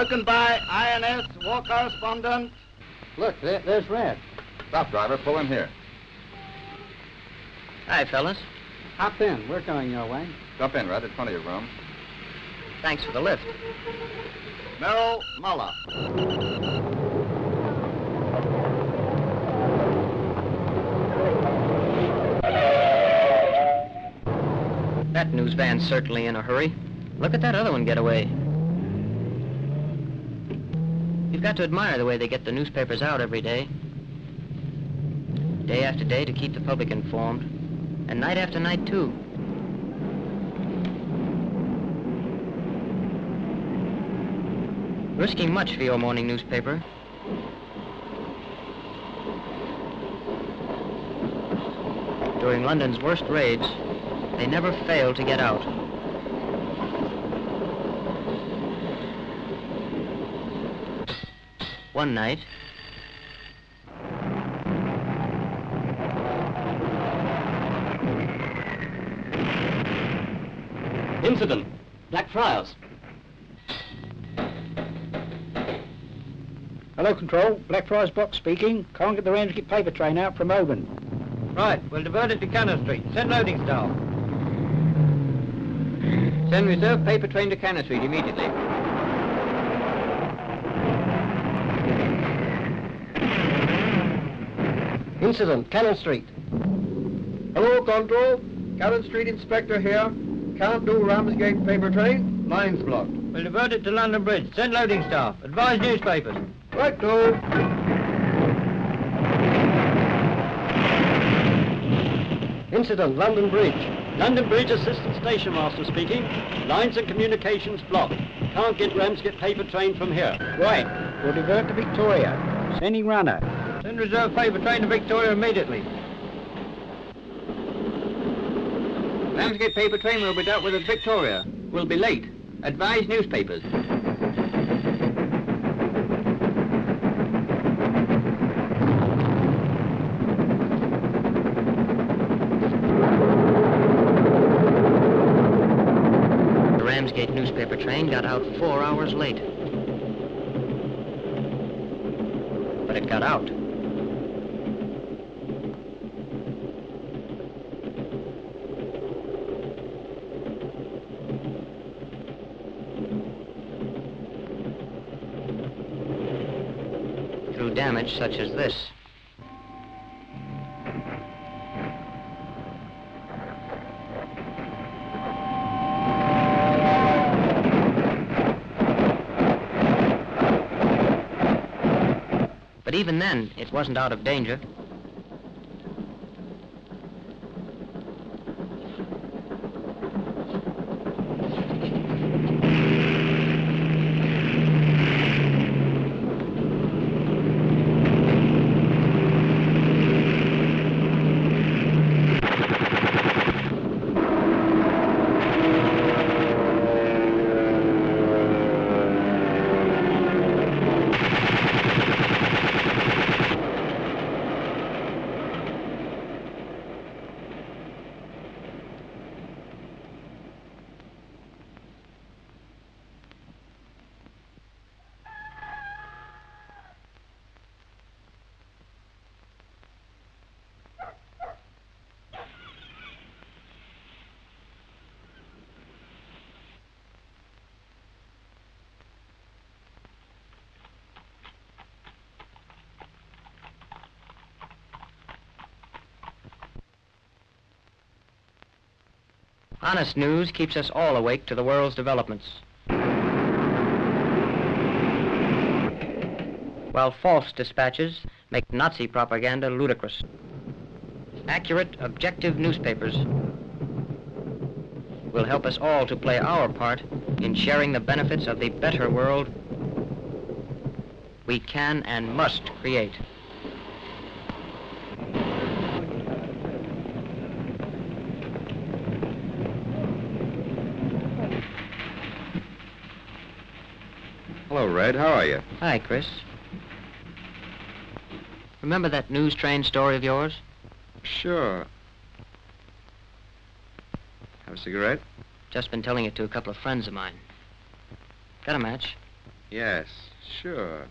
Spoken by INS war correspondent. Look, there's Red. Stop, driver. Pull in here. Hi, fellas. Hop in. We're going your way. Jump in, Red. There's plenty of room. Thanks for the lift. Merrill Muller. That news van's certainly in a hurry. Look at that other one get away. You've got to admire the way they get the newspapers out every day. Day after day to keep the public informed. And night after night, too. Risking much for your morning newspaper. During London's worst raids, they never fail to get out. One night, Incident. Blackfriars. Hello, Control. Blackfriars Box speaking. Can't get the Ramsgate paper train out from Oban. Right, we'll divert it to Cannon Street. Send loading staff. Send reserve paper train to Cannon Street immediately. Incident, Cannon Street. Hello, Control. Cannon Street Inspector here. Can't do Ramsgate paper train. Line's blocked. We'll divert it to London Bridge. Send loading staff. Advise newspapers. Right, no. Incident, London Bridge. London Bridge Assistant Station Master speaking. Lines and communications blocked. Can't get Ramsgate paper train from here. Right. We'll divert to Victoria. Sending runner. Send reserve paper train to Victoria immediately. Ramsgate paper train will be dealt with at Victoria. We'll be late. Advise newspapers. the Ramsgate newspaper train got out 4 hours late. But it got out. Through damage such as this. But even then, it wasn't out of danger. Honest news keeps us all awake to the world's developments. While false dispatches make Nazi propaganda ludicrous. Accurate, objective newspapers will help us all to play our part in sharing the benefits of the better world we can and must create. Hello, Red. How are you? Hi, Chris. Remember that news train story of yours? Sure. Have a cigarette? Just been telling it to a couple of friends of mine. Got a match? Yes, sure.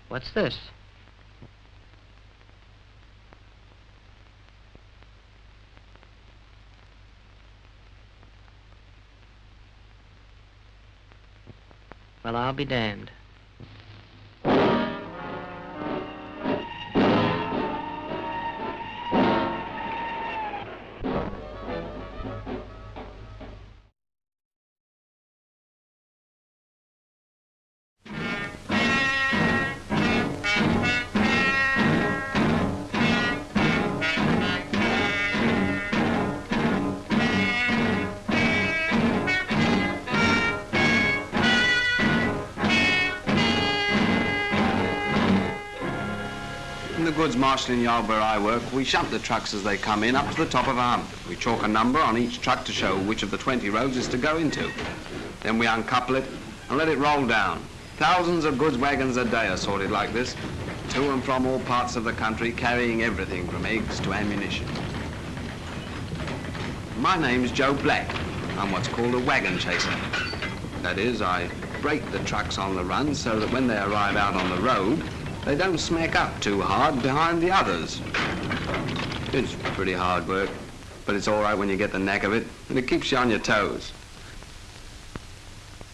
What's this? Well, I'll be damned. In the goods marshalling yard where I work, we shunt the trucks as they come in up to the top of a hump. We chalk a number on each truck to show which of the 20 roads is to go into. Then we uncouple it and let it roll down. Thousands of goods wagons a day are sorted like this, to and from all parts of the country, carrying everything from eggs to ammunition. My name's Joe Black. I'm what's called a wagon chaser. That is, I brake the trucks on the run so that when they arrive out on the road, they don't smack up too hard behind the others. It's pretty hard work, but it's all right when you get the knack of it, and it keeps you on your toes.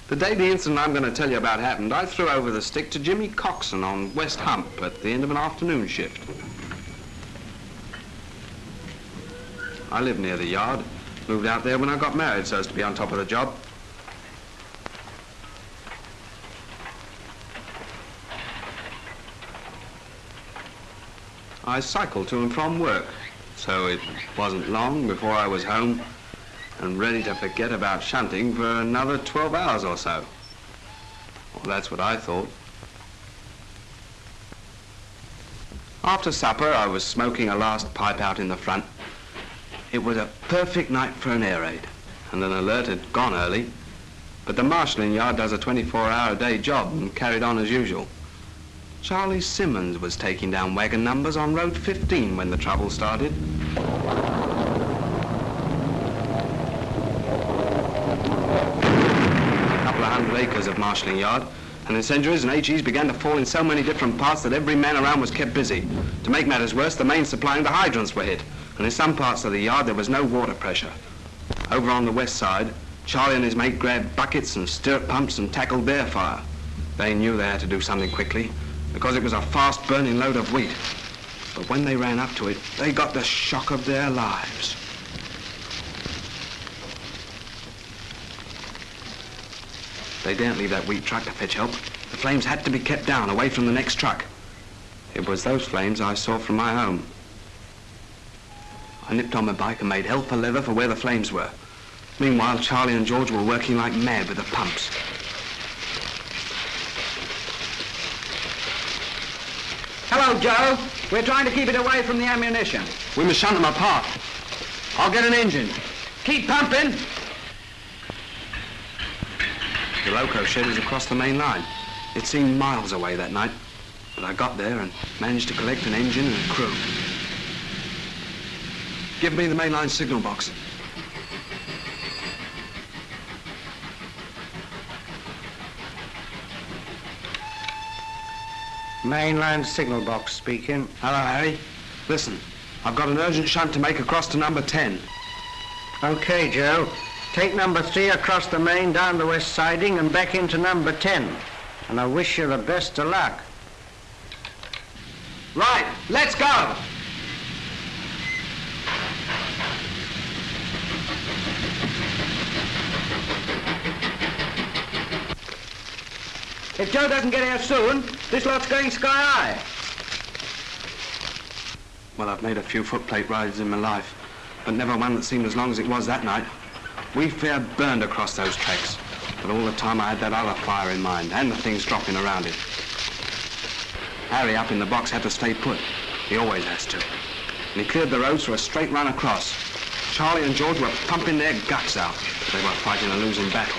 The day the incident I'm going to tell you about happened, I threw over the stick to Jimmy Coxon on West Hump at the end of an afternoon shift. I live near the yard. Moved out there when I got married so as to be on top of the job. I cycled to and from work, so it wasn't long before I was home and ready to forget about shunting for another 12 hours or so. Well, that's what I thought. After supper, I was smoking a last pipe out in the front. It was a perfect night for an air raid, and an alert had gone early, but the marshalling yard does a 24-hour-a-day job and carried on as usual. Charlie Simmons was taking down wagon numbers on Road 15 when the trouble started. A couple of 100 acres of marshalling yard, and incendiaries and HEs began to fall in so many different parts that every man around was kept busy. To make matters worse, the mains supplying the hydrants were hit, and in some parts of the yard there was no water pressure. Over on the west side, Charlie and his mate grabbed buckets and stirrup pumps and tackled their fire. They knew they had to do something quickly, because it was a fast-burning load of wheat. But when they ran up to it, they got the shock of their lives. They daren't leave that wheat truck to fetch help. The flames had to be kept down, away from the next truck. It was those flames I saw from my home. I nipped on my bike and made hell for leather for where the flames were. Meanwhile, Charlie and George were working like mad with the pumps. Hello, Joe. We're trying to keep it away from the ammunition. We must shunt them apart. I'll get an engine. Keep pumping. The loco shed was across the main line. It seemed miles away that night, but I got there and managed to collect an engine and a crew. Give me the mainline signal box. Mainland signal box speaking. Hello, Harry. Listen, I've got an urgent shunt to make across to number 10. Okay, Joe. Take number 3 across the main down the west siding and back into number 10. And I wish you the best of luck. Right, let's go! If Joe doesn't get here soon, this lot's going sky high. Well, I've made a few footplate rides in my life, but never one that seemed as long as it was that night. We fair burned across those tracks, but all the time I had that other fire in mind, and the things dropping around it. Harry up in the box had to stay put. He always has to. And he cleared the roads for a straight run across. Charlie and George were pumping their guts out. They were fighting a losing battle,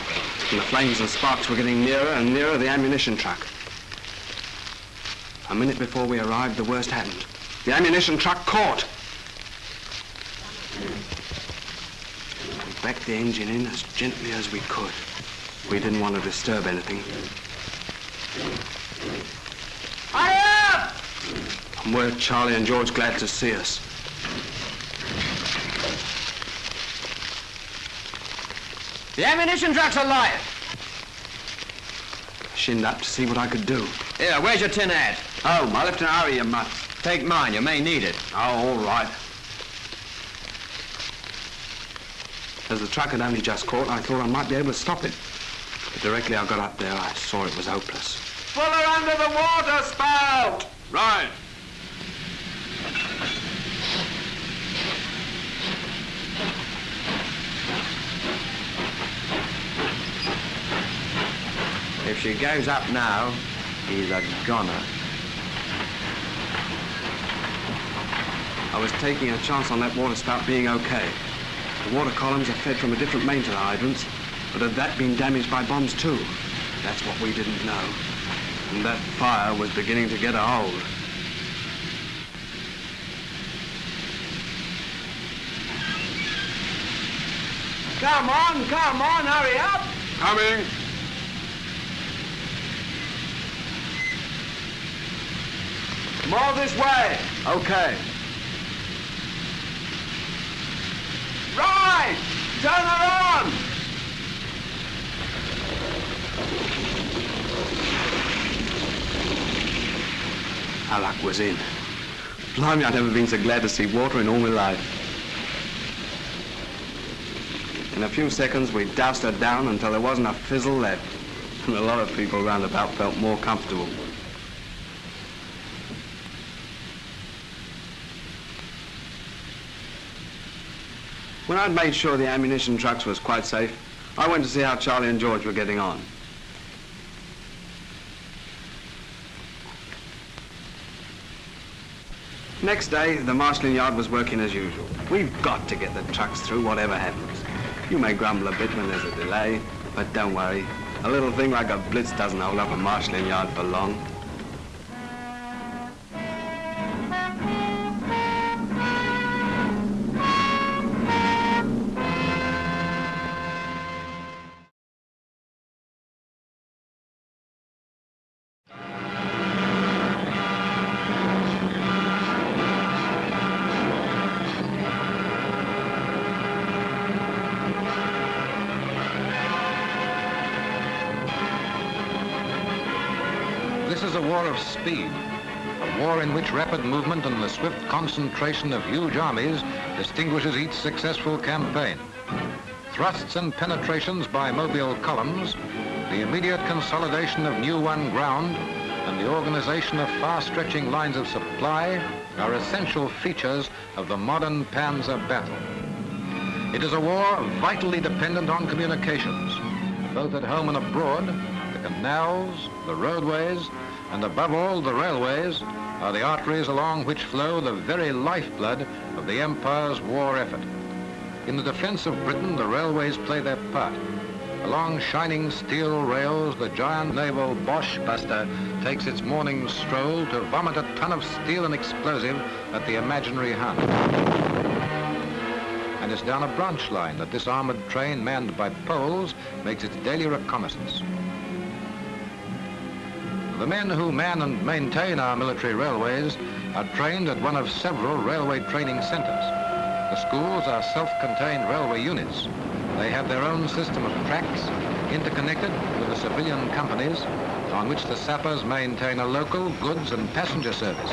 and the flames and sparks were getting nearer and nearer the ammunition truck. A minute before we arrived, the worst happened. The ammunition truck caught. backed the engine in as gently as we could. We didn't want to disturb anything. Hurry up! And we're Charlie and George glad to see us. The ammunition truck's alight. Shinned up to see what I could do. Here, where's your tin hat? Oh, I left an Harry, you mutt. Take mine, you may need it. Oh, all right. As the truck had only just caught, I thought I might be able to stop it. But directly I got up there, I saw it was hopeless. Pull her under the water spout! Right. If she goes up now, he's a goner. I was taking a chance on that water spout being okay. The water columns are fed from a different main to the hydrants, but had that been damaged by bombs too? That's what we didn't know. And that fire was beginning to get a hold. Come on, hurry up! Coming! More this way! Okay. Right! Turn her on! Our luck was in. Blimey, I've never been so glad to see water in all my life. In a few seconds, we doused her down until there wasn't a fizzle left. And a lot of people round about felt more comfortable. When I'd made sure the ammunition trucks was quite safe, I went to see how Charlie and George were getting on. Next day, the marshalling yard was working as usual. We've got to get the trucks through whatever happens. You may grumble a bit when there's a delay, but don't worry. A little thing like a blitz doesn't hold up a marshalling yard for long. This is a war of speed, a war in which rapid movement and the swift concentration of huge armies distinguishes each successful campaign. Thrusts and penetrations by mobile columns, the immediate consolidation of new won ground, and the organization of far-stretching lines of supply are essential features of the modern panzer battle. It is a war vitally dependent on communications, both at home and abroad. The canals, the roadways, and above all the railways are the arteries along which flow the very lifeblood of the Empire's war effort. In the defense of Britain, the railways play their part. Along shining steel rails, the giant naval Bosch buster takes its morning stroll to vomit a ton of steel and explosive at the imaginary Hun. And it's down a branch line that this armored train manned by Poles makes its daily reconnaissance. The men who man and maintain our military railways are trained at one of several railway training centers. The schools are self-contained railway units. They have their own system of tracks interconnected with the civilian companies on which the sappers maintain a local goods and passenger service.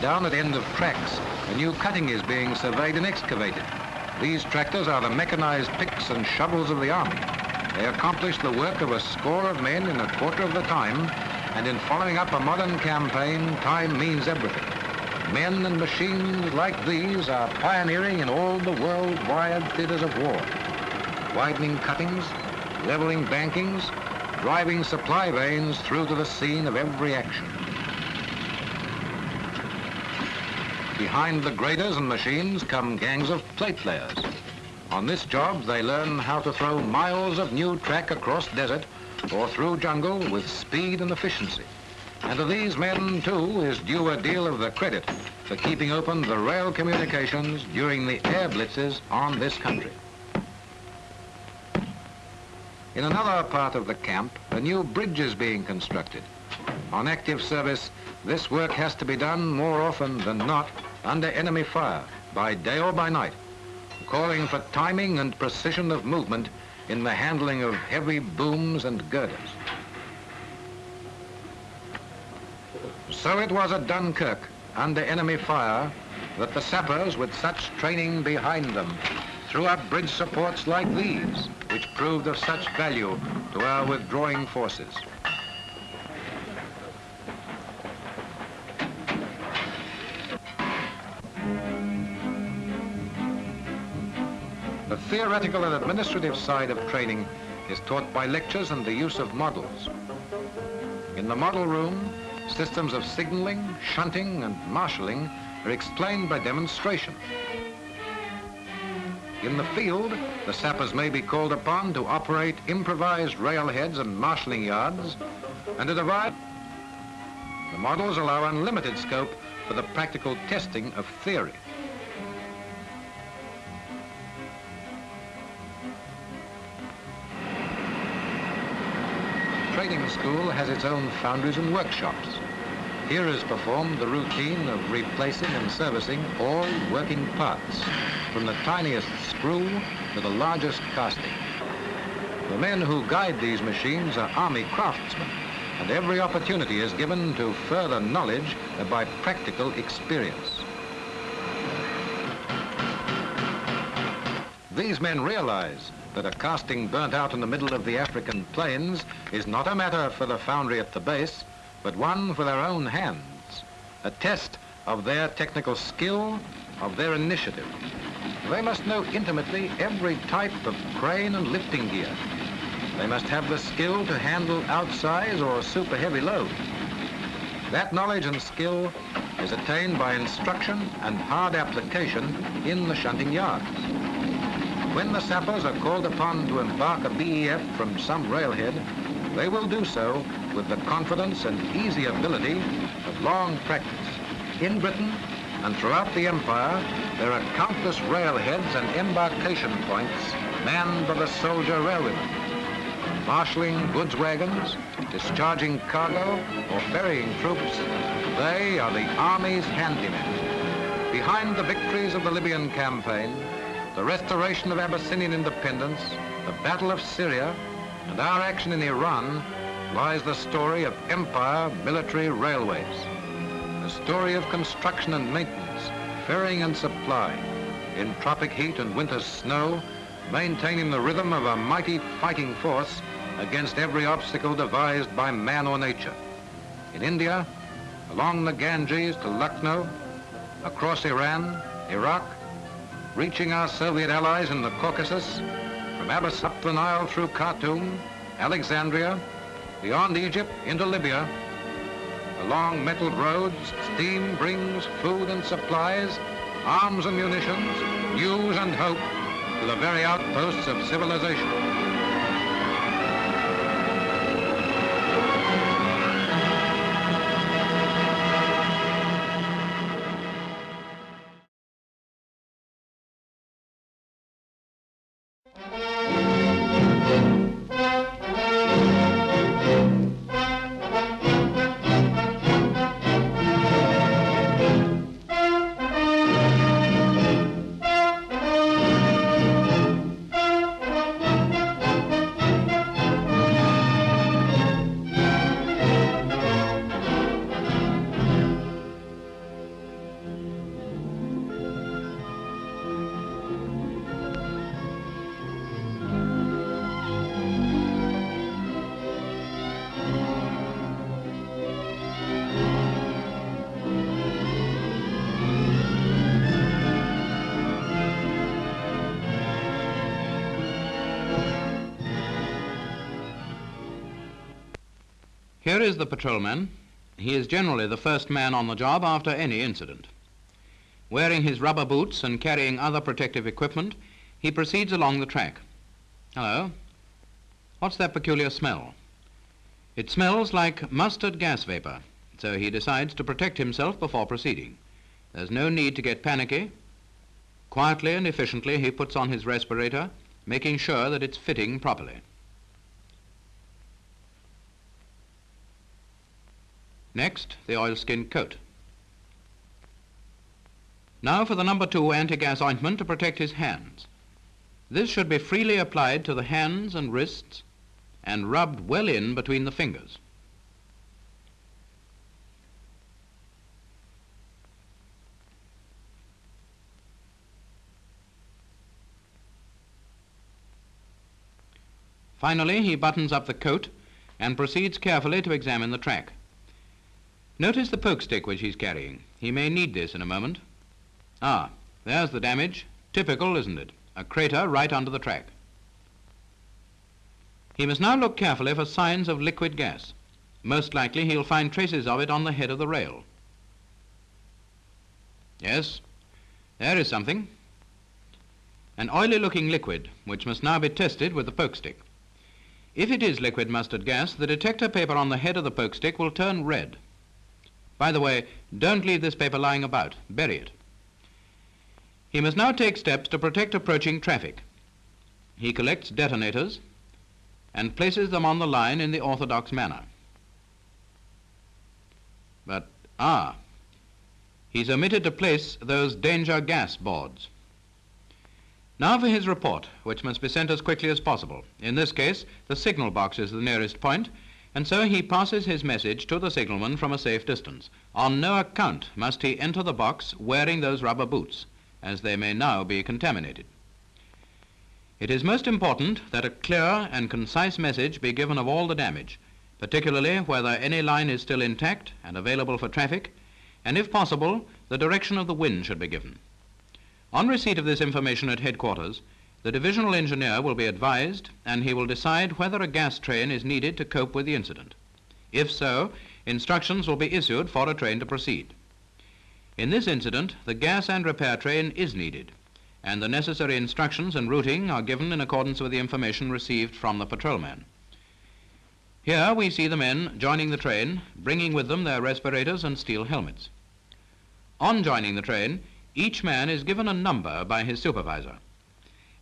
Down at end of tracks, a new cutting is being surveyed and excavated. These tractors are the mechanized picks and shovels of the army. They accomplish the work of a score of men in a quarter of the time, and in following up a modern campaign, time means everything. Men and machines like these are pioneering in all the worldwide theaters of war. Widening cuttings, leveling bankings, driving supply veins through to the scene of every action. Behind the graders and machines come gangs of plate layers. On this job, they learn how to throw miles of new track across desert or through jungle with speed and efficiency. And to these men, too, is due a deal of the credit for keeping open the rail communications during the air blitzes on this country. In another part of the camp, a new bridge is being constructed. On active service, this work has to be done more often than not under enemy fire, by day or by night, calling for timing and precision of movement in the handling of heavy booms and girders. So it was at Dunkirk, under enemy fire, that the sappers, with such training behind them, threw up bridge supports like these, which proved of such value to our withdrawing forces. The theoretical and administrative side of training is taught by lectures and the use of models. In the model room, systems of signaling, shunting, and marshalling are explained by demonstration. In the field, the sappers may be called upon to operate improvised railheads and marshalling yards and to divide. The models allow unlimited scope for the practical testing of theory. Training school has its own foundries and workshops. Here is performed the routine of replacing and servicing all working parts, from the tiniest screw to the largest casting. The men who guide these machines are army craftsmen, and every opportunity is given to further knowledge by practical experience. These men realize that a casting burnt out in the middle of the African plains is not a matter for the foundry at the base, but one for their own hands, a test of their technical skill, of their initiative. They must know intimately every type of crane and lifting gear. They must have the skill to handle outsize or super heavy loads. That knowledge and skill is attained by instruction and hard application in the shunting yards. When the sappers are called upon to embark a BEF from some railhead, they will do so with the confidence and easy ability of long practice. In Britain and throughout the empire, there are countless railheads and embarkation points manned by the soldier railwaymen, marshalling goods wagons, discharging cargo, or ferrying troops. They are the Army's handymen. Behind the victories of the Libyan campaign, the restoration of Abyssinian independence, the Battle of Syria, and our action in Iran lies the story of empire military railways. A story of construction and maintenance, ferrying and supply, in tropic heat and winter snow, maintaining the rhythm of a mighty fighting force against every obstacle devised by man or nature. In India, along the Ganges to Lucknow, across Iran, Iraq, reaching our Soviet allies in the Caucasus, from Abyss up the Nile through Khartoum, Alexandria, beyond Egypt into Libya. Along metalled roads, steam brings food and supplies, arms and munitions, news and hope to the very outposts of civilization. Here is the patrolman. He is generally the first man on the job after any incident. Wearing his rubber boots and carrying other protective equipment, he proceeds along the track. Hello. What's that peculiar smell? It smells like mustard gas vapor, so he decides to protect himself before proceeding. There's no need to get panicky. Quietly and efficiently he puts on his respirator, making sure that it's fitting properly. Next, the oilskin coat. Now for the number 2 anti-gas ointment to protect his hands. This should be freely applied to the hands and wrists and rubbed well in between the fingers. Finally, he buttons up the coat and proceeds carefully to examine the track. Notice the poke stick which he's carrying. He may need this in a moment. Ah, there's the damage. Typical, isn't it? A crater right under the track. He must now look carefully for signs of liquid gas. Most likely he'll find traces of it on the head of the rail. Yes, there is something. An oily-looking liquid, which must now be tested with the poke stick. If it is liquid mustard gas, the detector paper on the head of the poke stick will turn red. By the way, don't leave this paper lying about. Bury it. He must now take steps to protect approaching traffic. He collects detonators and places them on the line in the orthodox manner. But, he's omitted to place those danger gas boards. Now for his report, which must be sent as quickly as possible. In this case, the signal box is the nearest point, and so he passes his message to the signalman from a safe distance. On no account must he enter the box wearing those rubber boots, as they may now be contaminated. It is most important that a clear and concise message be given of all the damage, particularly whether any line is still intact and available for traffic, and if possible, the direction of the wind should be given. On receipt of this information at headquarters, the divisional engineer will be advised and he will decide whether a gas train is needed to cope with the incident. If so, instructions will be issued for a train to proceed. In this incident, the gas and repair train is needed, and the necessary instructions and routing are given in accordance with the information received from the patrolman. Here we see the men joining the train, bringing with them their respirators and steel helmets. On joining the train, each man is given a number by his supervisor,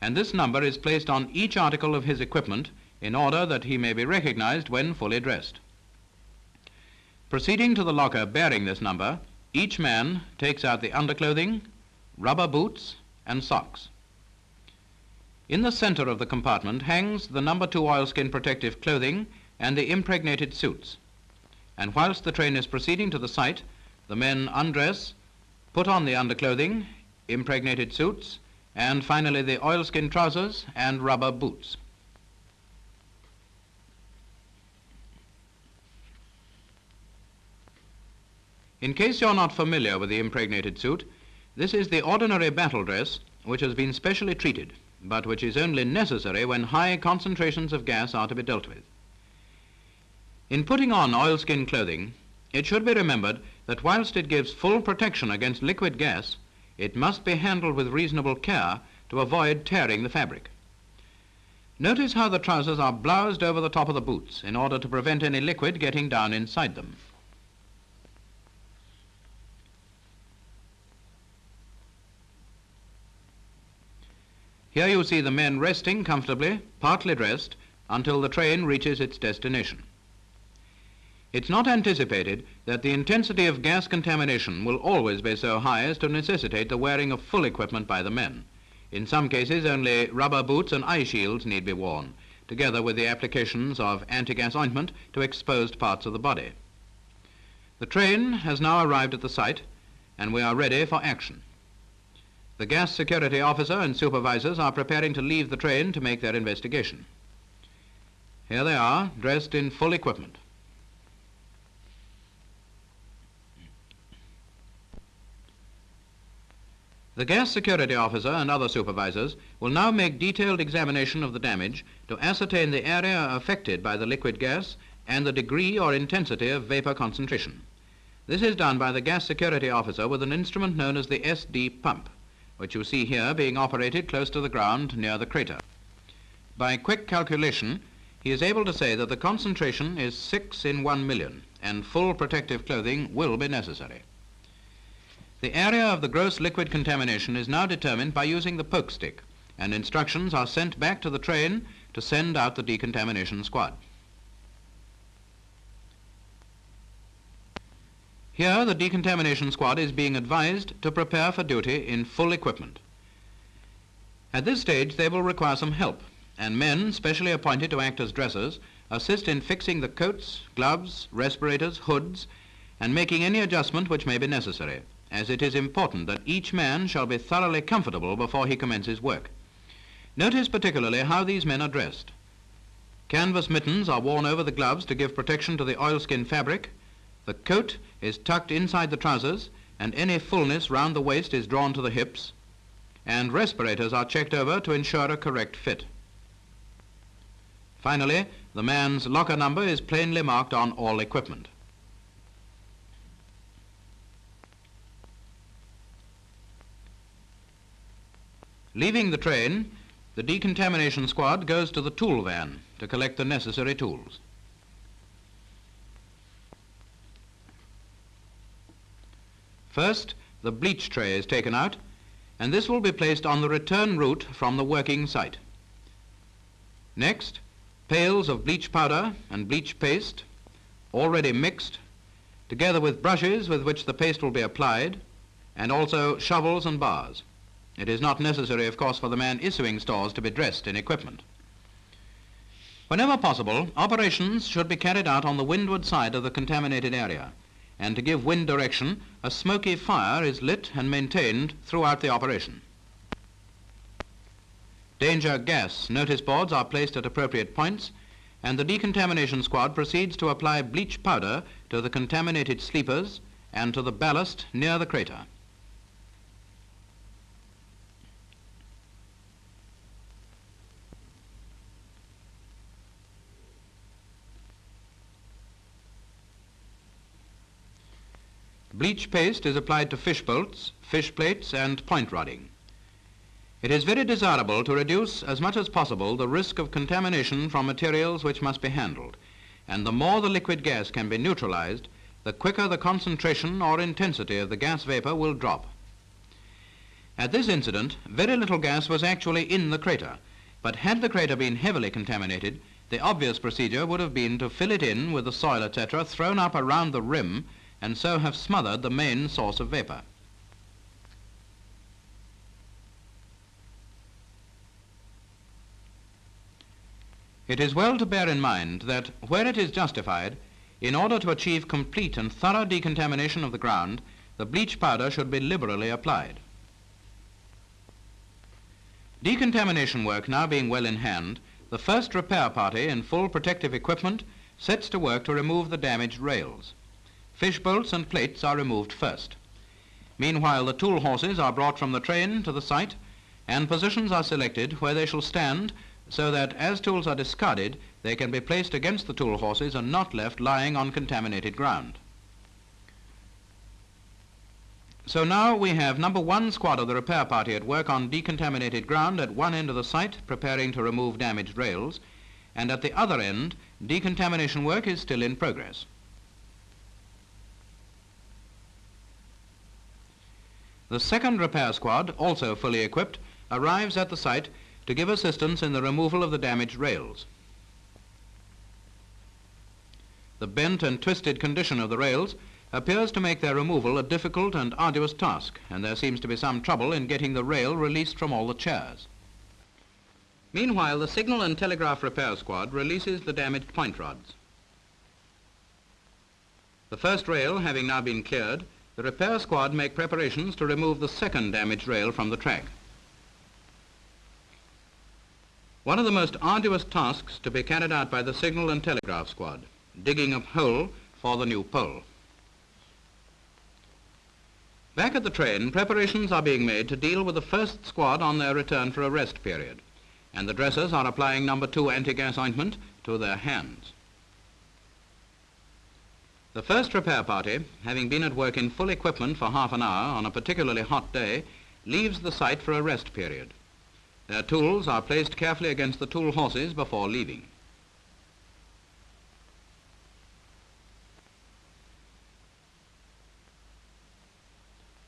and this number is placed on each article of his equipment in order that he may be recognized when fully dressed. Proceeding to the locker bearing this number, each man takes out the underclothing, rubber boots, and socks. In the center of the compartment hangs the number 2 oilskin protective clothing and the impregnated suits. And whilst the train is proceeding to the site, the men undress, put on the underclothing, impregnated suits, and finally the oilskin trousers and rubber boots. In case you're not familiar with the impregnated suit, this is the ordinary battle dress which has been specially treated, but which is only necessary when high concentrations of gas are to be dealt with. In putting on oilskin clothing, it should be remembered that whilst it gives full protection against liquid gas, it must be handled with reasonable care to avoid tearing the fabric. Notice how the trousers are bloused over the top of the boots in order to prevent any liquid getting down inside them. Here you see the men resting comfortably, partly dressed, until the train reaches its destination. It's not anticipated that the intensity of gas contamination will always be so high as to necessitate the wearing of full equipment by the men. In some cases, only rubber boots and eye shields need be worn, together with the applications of anti-gas ointment to exposed parts of the body. The train has now arrived at the site, and we are ready for action. The gas security officer and supervisors are preparing to leave the train to make their investigation. Here they are, dressed in full equipment. The gas security officer and other supervisors will now make detailed examination of the damage to ascertain the area affected by the liquid gas and the degree or intensity of vapor concentration. This is done by the gas security officer with an instrument known as the SD pump, which you see here being operated close to the ground near the crater. By quick calculation, he is able to say that the concentration is 6 in 1 million, and full protective clothing will be necessary. The area of the gross liquid contamination is now determined by using the poke stick, and instructions are sent back to the train to send out the decontamination squad. Here, the decontamination squad is being advised to prepare for duty in full equipment. At this stage, they will require some help, and men specially appointed to act as dressers assist in fixing the coats, gloves, respirators, hoods, and making any adjustment which may be necessary, as it is important that each man shall be thoroughly comfortable before he commences work. Notice particularly how these men are dressed. Canvas mittens are worn over the gloves to give protection to the oilskin fabric. The coat is tucked inside the trousers, and any fullness round the waist is drawn to the hips, and respirators are checked over to ensure a correct fit. Finally, the man's locker number is plainly marked on all equipment. Leaving the train, the decontamination squad goes to the tool van to collect the necessary tools. First, the bleach tray is taken out, and this will be placed on the return route from the working site. Next, pails of bleach powder and bleach paste, already mixed, together with brushes with which the paste will be applied, and also shovels and bars. It is not necessary, of course, for the man issuing stores to be dressed in equipment. Whenever possible, operations should be carried out on the windward side of the contaminated area, and to give wind direction, a smoky fire is lit and maintained throughout the operation. Danger gas notice boards are placed at appropriate points, and the decontamination squad proceeds to apply bleach powder to the contaminated sleepers and to the ballast near the crater. Bleach paste is applied to fish bolts, fish plates, and point rodding. It is very desirable to reduce as much as possible the risk of contamination from materials which must be handled, and the more the liquid gas can be neutralized, the quicker the concentration or intensity of the gas vapor will drop. At this incident, very little gas was actually in the crater, but had the crater been heavily contaminated, the obvious procedure would have been to fill it in with the soil, etc., thrown up around the rim, and so have smothered the main source of vapor. It is well to bear in mind that where it is justified, in order to achieve complete and thorough decontamination of the ground, the bleach powder should be liberally applied. Decontamination work now being well in hand, the first repair party in full protective equipment sets to work to remove the damaged rails. Fish bolts and plates are removed first. Meanwhile, the tool horses are brought from the train to the site, and positions are selected where they shall stand so that as tools are discarded, they can be placed against the tool horses and not left lying on contaminated ground. So now we have number 1 squad of the repair party at work on decontaminated ground at one end of the site, preparing to remove damaged rails, and at the other end, decontamination work is still in progress. The second repair squad, also fully equipped, arrives at the site to give assistance in the removal of the damaged rails. The bent and twisted condition of the rails appears to make their removal a difficult and arduous task, and there seems to be some trouble in getting the rail released from all the chairs. Meanwhile, the signal and telegraph repair squad releases the damaged point rods. The first rail having now been cleared, the repair squad make preparations to remove the second damaged rail from the track. One of the most arduous tasks to be carried out by the signal and telegraph squad, digging a hole for the new pole. Back at the train, preparations are being made to deal with the first squad on their return for a rest period, and the dressers are applying number 2 anti-gas ointment to their hands. The first repair party, having been at work in full equipment for half an hour on a particularly hot day, leaves the site for a rest period. Their tools are placed carefully against the tool horses before leaving.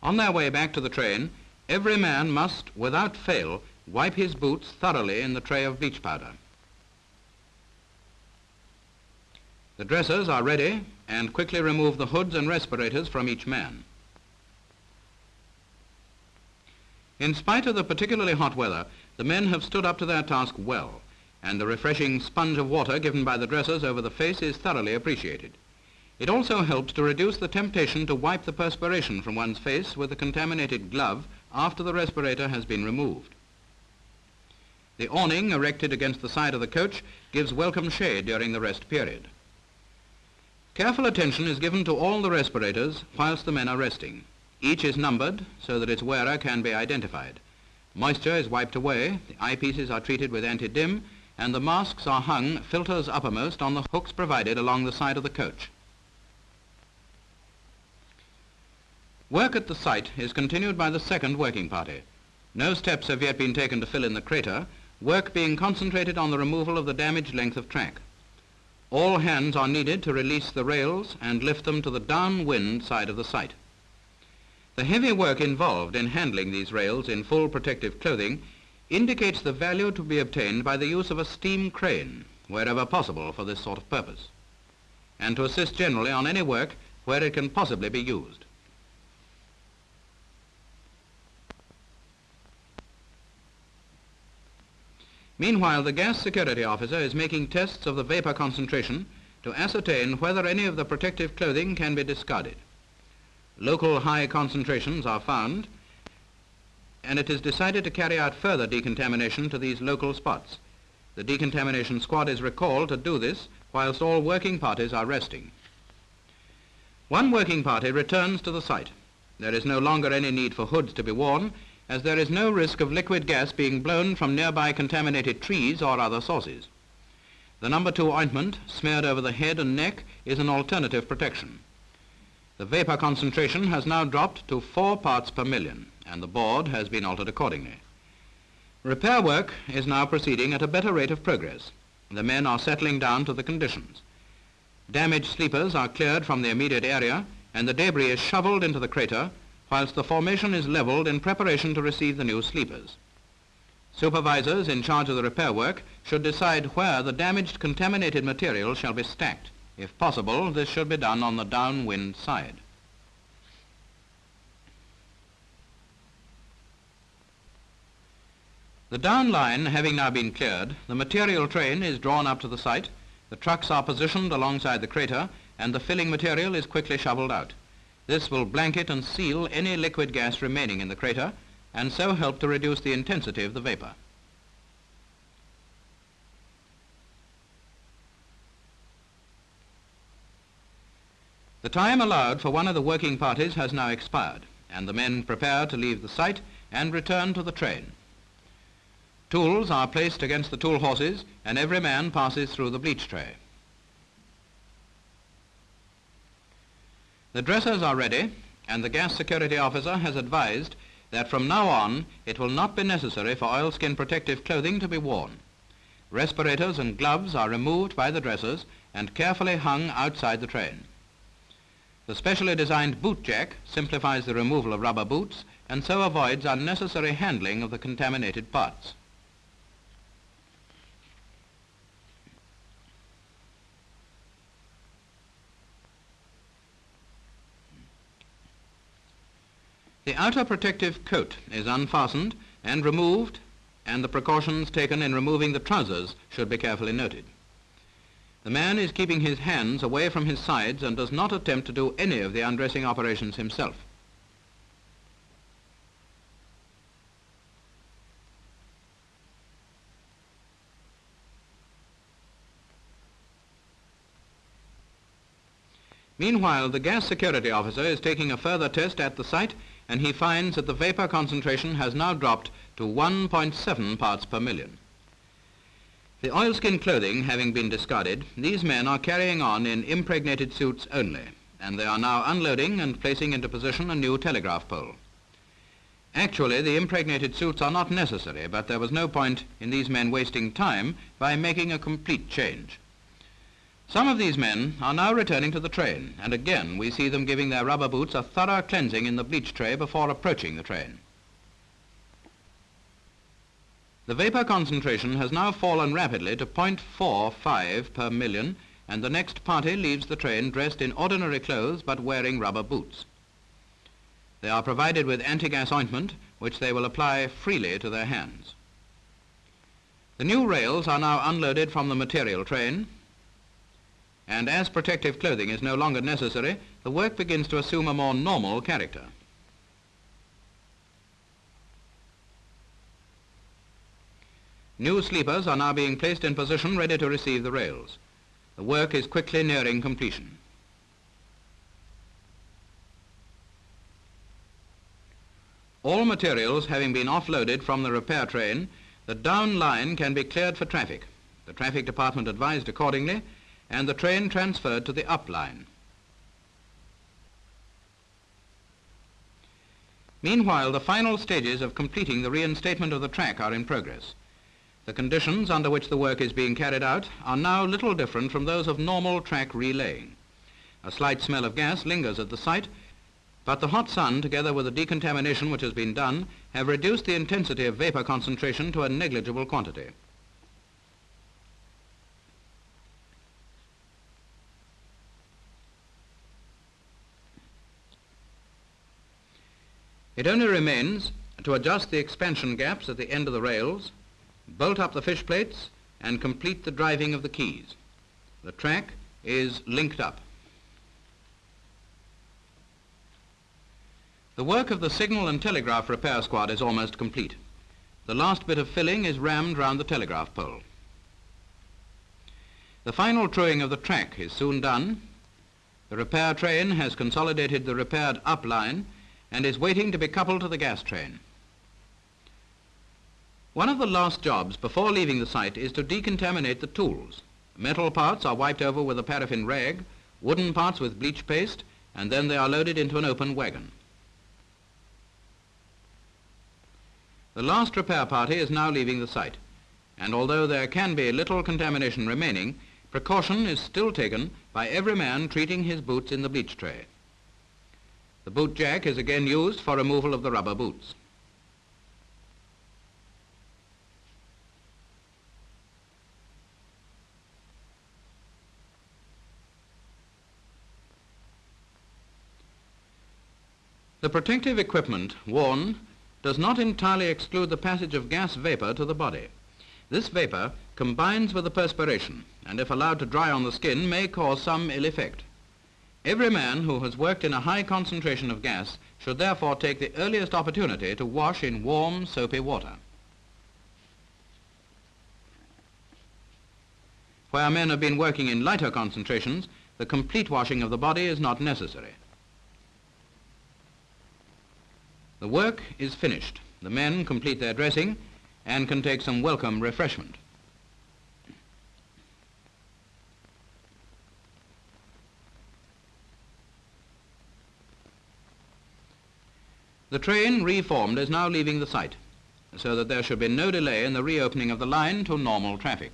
On their way back to the train, every man must, without fail, wipe his boots thoroughly in the tray of bleach powder. The dressers are ready and quickly remove the hoods and respirators from each man. In spite of the particularly hot weather, the men have stood up to their task well, and the refreshing sponge of water given by the dressers over the face is thoroughly appreciated. It also helps to reduce the temptation to wipe the perspiration from one's face with a contaminated glove after the respirator has been removed. The awning erected against the side of the coach gives welcome shade during the rest period. Careful attention is given to all the respirators whilst the men are resting. Each is numbered so that its wearer can be identified. Moisture is wiped away, the eyepieces are treated with anti-dim, and the masks are hung filters uppermost on the hooks provided along the side of the coach. Work at the site is continued by the second working party. No steps have yet been taken to fill in the crater, work being concentrated on the removal of the damaged length of track. All hands are needed to release the rails and lift them to the downwind side of the site. The heavy work involved in handling these rails in full protective clothing indicates the value to be obtained by the use of a steam crane wherever possible for this sort of purpose, and to assist generally on any work where it can possibly be used. Meanwhile, the gas security officer is making tests of the vapor concentration to ascertain whether any of the protective clothing can be discarded. Local high concentrations are found, and it is decided to carry out further decontamination to these local spots. The decontamination squad is recalled to do this whilst all working parties are resting. One working party returns to the site. There is no longer any need for hoods to be worn, as there is no risk of liquid gas being blown from nearby contaminated trees or other sources. The No. 2 ointment smeared over the head and neck is an alternative protection. The vapor concentration has now dropped to 4 parts per million, and the board has been altered accordingly. Repair work is now proceeding at a better rate of progress. The men are settling down to the conditions. Damaged sleepers are cleared from the immediate area, and the debris is shoveled into the crater, whilst the formation is leveled in preparation to receive the new sleepers. Supervisors in charge of the repair work should decide where the damaged contaminated material shall be stacked. If possible, this should be done on the downwind side. The down line having now been cleared, the material train is drawn up to the site, the trucks are positioned alongside the crater, and the filling material is quickly shoveled out. This will blanket and seal any liquid gas remaining in the crater, and so help to reduce the intensity of the vapor. The time allowed for one of the working parties has now expired, and the men prepare to leave the site and return to the train. Tools are placed against the tool horses, and every man passes through the bleach tray. The dressers are ready, and the gas security officer has advised that from now on it will not be necessary for oilskin protective clothing to be worn. Respirators and gloves are removed by the dressers and carefully hung outside the train. The specially designed boot jack simplifies the removal of rubber boots and so avoids unnecessary handling of the contaminated parts. The outer protective coat is unfastened and removed, and the precautions taken in removing the trousers should be carefully noted. The man is keeping his hands away from his sides and does not attempt to do any of the undressing operations himself. Meanwhile, the gas security officer is taking a further test at the site, and he finds that the vapor concentration has now dropped to 1.7 parts per million. The oilskin clothing having been discarded, these men are carrying on in impregnated suits only, and they are now unloading and placing into position a new telegraph pole. Actually, the impregnated suits are not necessary, but there was no point in these men wasting time by making a complete change. Some of these men are now returning to the train, and again we see them giving their rubber boots a thorough cleansing in the bleach tray before approaching the train. The vapor concentration has now fallen rapidly to 0.45 per million, and the next party leaves the train dressed in ordinary clothes but wearing rubber boots. They are provided with anti-gas ointment, which they will apply freely to their hands. The new rails are now unloaded from the material train, and as protective clothing is no longer necessary, the work begins to assume a more normal character. New sleepers are now being placed in position ready to receive the rails. The work is quickly nearing completion. All materials having been offloaded from the repair train, the down line can be cleared for traffic, the traffic department advised accordingly, and the train transferred to the up line. Meanwhile, the final stages of completing the reinstatement of the track are in progress. The conditions under which the work is being carried out are now little different from those of normal track relaying. A slight smell of gas lingers at the site, but the hot sun, together with the decontamination which has been done, have reduced the intensity of vapor concentration to a negligible quantity. It only remains to adjust the expansion gaps at the end of the rails, bolt up the fish plates, and complete the driving of the keys. The track is linked up. The work of the signal and telegraph repair squad is almost complete. The last bit of filling is rammed round the telegraph pole. The final truing of the track is soon done. The repair train has consolidated the repaired up line and is waiting to be coupled to the gas train. One of the last jobs before leaving the site is to decontaminate the tools. Metal parts are wiped over with a paraffin rag, wooden parts with bleach paste, and then they are loaded into an open wagon. The last repair party is now leaving the site, and although there can be little contamination remaining, precaution is still taken by every man treating his boots in the bleach tray. The boot jack is again used for removal of the rubber boots. The protective equipment worn does not entirely exclude the passage of gas vapor to the body. This vapor combines with the perspiration, and if allowed to dry on the skin, may cause some ill effect. Every man who has worked in a high concentration of gas should therefore take the earliest opportunity to wash in warm, soapy water. Where men have been working in lighter concentrations, the complete washing of the body is not necessary. The work is finished. The men complete their dressing and can take some welcome refreshment. The train, reformed, is now leaving the site, so that there should be no delay in the reopening of the line to normal traffic.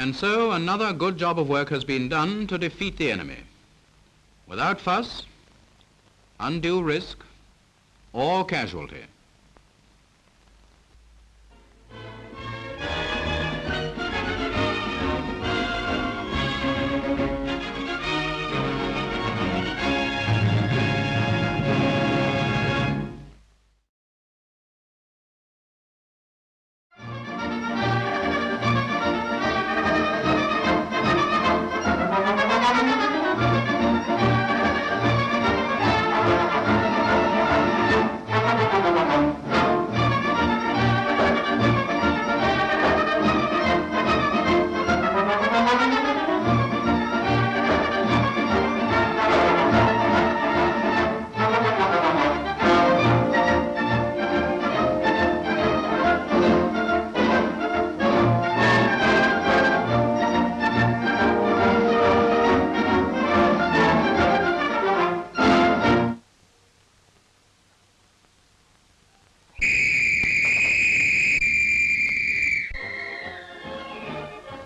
And so another good job of work has been done to defeat the enemy, without fuss, undue risk, or casualty.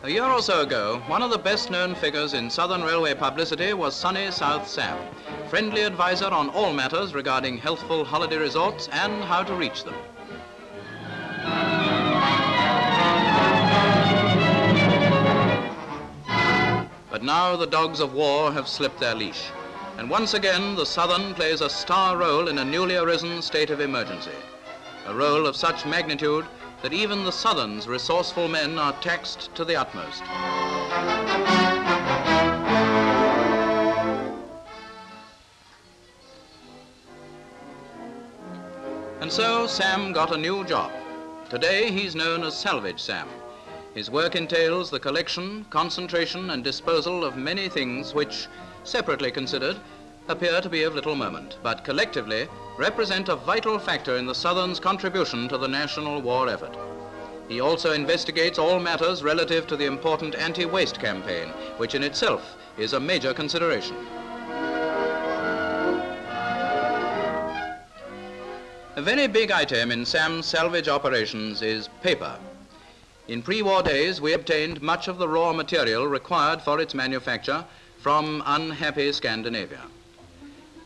A year or so ago, one of the best-known figures in Southern Railway publicity was Sunny South Sam, friendly advisor on all matters regarding healthful holiday resorts and how to reach them. But now the dogs of war have slipped their leash, and once again the Southern plays a star role in a newly arisen state of emergency, a role of such magnitude that even the Southern's resourceful men are taxed to the utmost. And so Sam got a new job. Today he's known as Salvage Sam. His work entails the collection, concentration and disposal of many things which, separately considered, appear to be of little moment, but collectively represent a vital factor in the Southern's contribution to the national war effort. He also investigates all matters relative to the important anti-waste campaign, which in itself is a major consideration. A very big item in Sam's salvage operations is paper. In pre-war days, we obtained much of the raw material required for its manufacture from unhappy Scandinavia.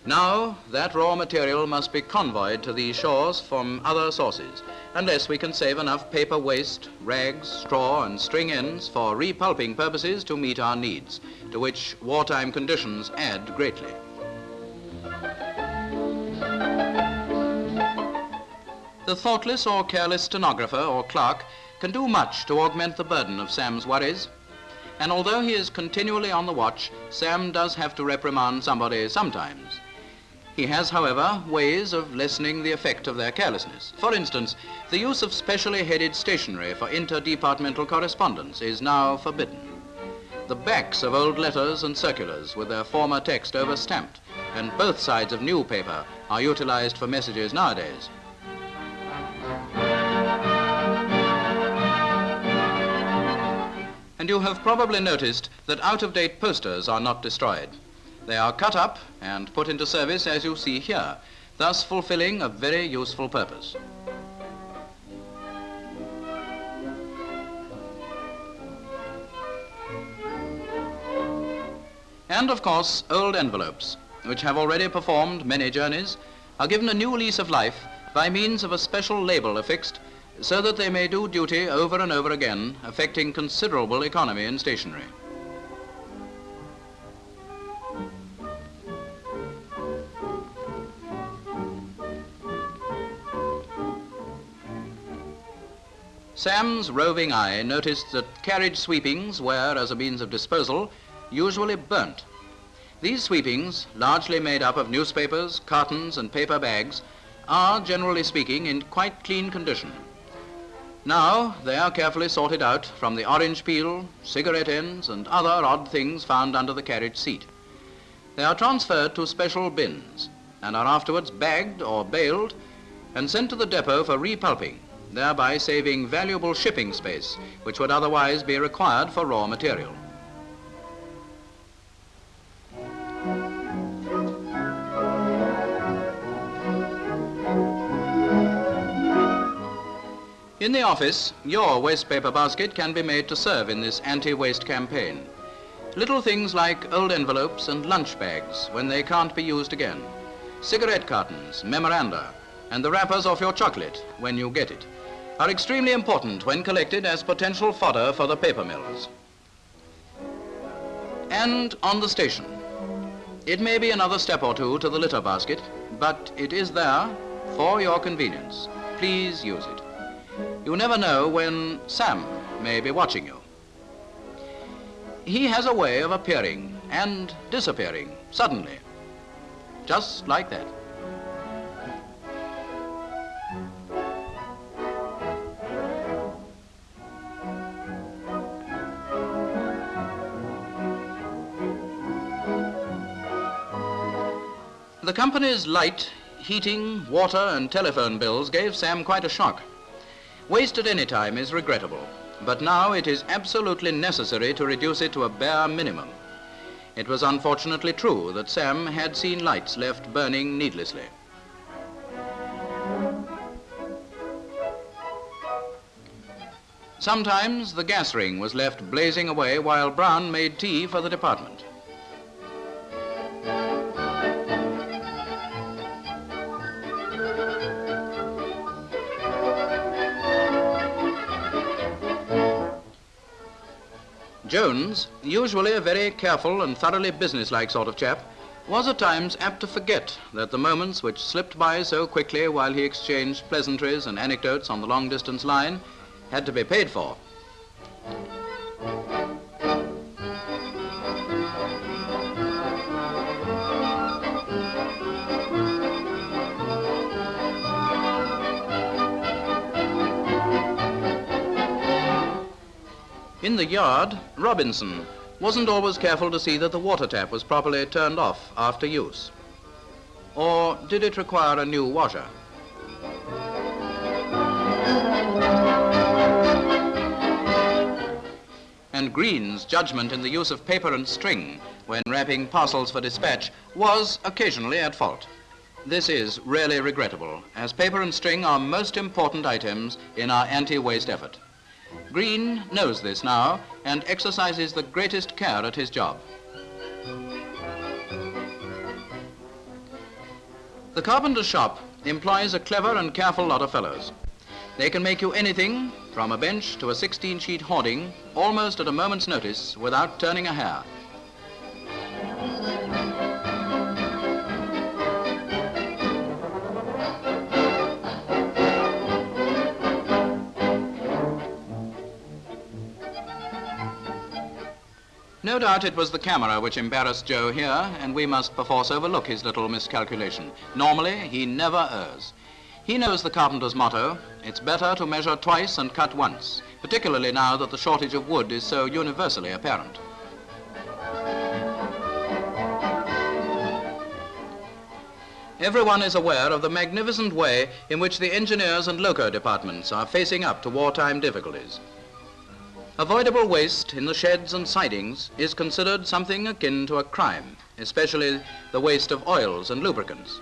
Now, that raw material must be convoyed to these shores from other sources, unless we can save enough paper waste, rags, straw, and string ends for repulping purposes to meet our needs, to which wartime conditions add greatly. The thoughtless or careless stenographer or clerk can do much to augment the burden of Sam's worries. And although he is continually on the watch, Sam does have to reprimand somebody sometimes. He has, however, ways of lessening the effect of their carelessness. For instance, the use of specially headed stationery for interdepartmental correspondence is now forbidden. The backs of old letters and circulars with their former text over-stamped, and both sides of new paper are utilized for messages nowadays. And you have probably noticed that out-of-date posters are not destroyed. They are cut up and put into service as you see here, thus fulfilling a very useful purpose. And of course, old envelopes, which have already performed many journeys, are given a new lease of life by means of a special label affixed so that they may do duty over and over again, affecting considerable economy in stationery. Sam's roving eye noticed that carriage sweepings were, as a means of disposal, usually burnt. These sweepings, largely made up of newspapers, cartons and paper bags, are, generally speaking, in quite clean condition. Now they are carefully sorted out from the orange peel, cigarette ends and other odd things found under the carriage seat. They are transferred to special bins and are afterwards bagged or baled and sent to the depot for repulping, thereby saving valuable shipping space which would otherwise be required for raw material. In the office, your waste paper basket can be made to serve in this anti-waste campaign. Little things like old envelopes and lunch bags when they can't be used again, cigarette cartons, memoranda, and the wrappers of your chocolate when you get it, are extremely important when collected as potential fodder for the paper mills. And on the station, it may be another step or two to the litter basket, but it is there for your convenience. Please use it. You never know when Sam may be watching you. He has a way of appearing and disappearing suddenly, just like that. The company's light, heating, water and telephone bills gave Sam quite a shock. Waste at any time is regrettable, but now it is absolutely necessary to reduce it to a bare minimum. It was unfortunately true that Sam had seen lights left burning needlessly. Sometimes the gas ring was left blazing away while Brown made tea for the department. Jones, usually a very careful and thoroughly businesslike sort of chap, was at times apt to forget that the moments which slipped by so quickly while he exchanged pleasantries and anecdotes on the long-distance line had to be paid for. In the yard, Robinson wasn't always careful to see that the water tap was properly turned off after use. Or did it require a new washer? And Green's judgment in the use of paper and string when wrapping parcels for dispatch was occasionally at fault. This is really regrettable, as paper and string are most important items in our anti-waste effort. Green knows this now and exercises the greatest care at his job. The carpenter's shop employs a clever and careful lot of fellows. They can make you anything, from a bench to a 16-sheet hoarding, almost at a moment's notice without turning a hair. No doubt it was the camera which embarrassed Joe here, and we must perforce overlook his little miscalculation. Normally, he never errs. He knows the carpenter's motto, it's better to measure twice and cut once, particularly now that the shortage of wood is so universally apparent. Everyone is aware of the magnificent way in which the engineers and loco departments are facing up to wartime difficulties. Avoidable waste in the sheds and sidings is considered something akin to a crime, especially the waste of oils and lubricants.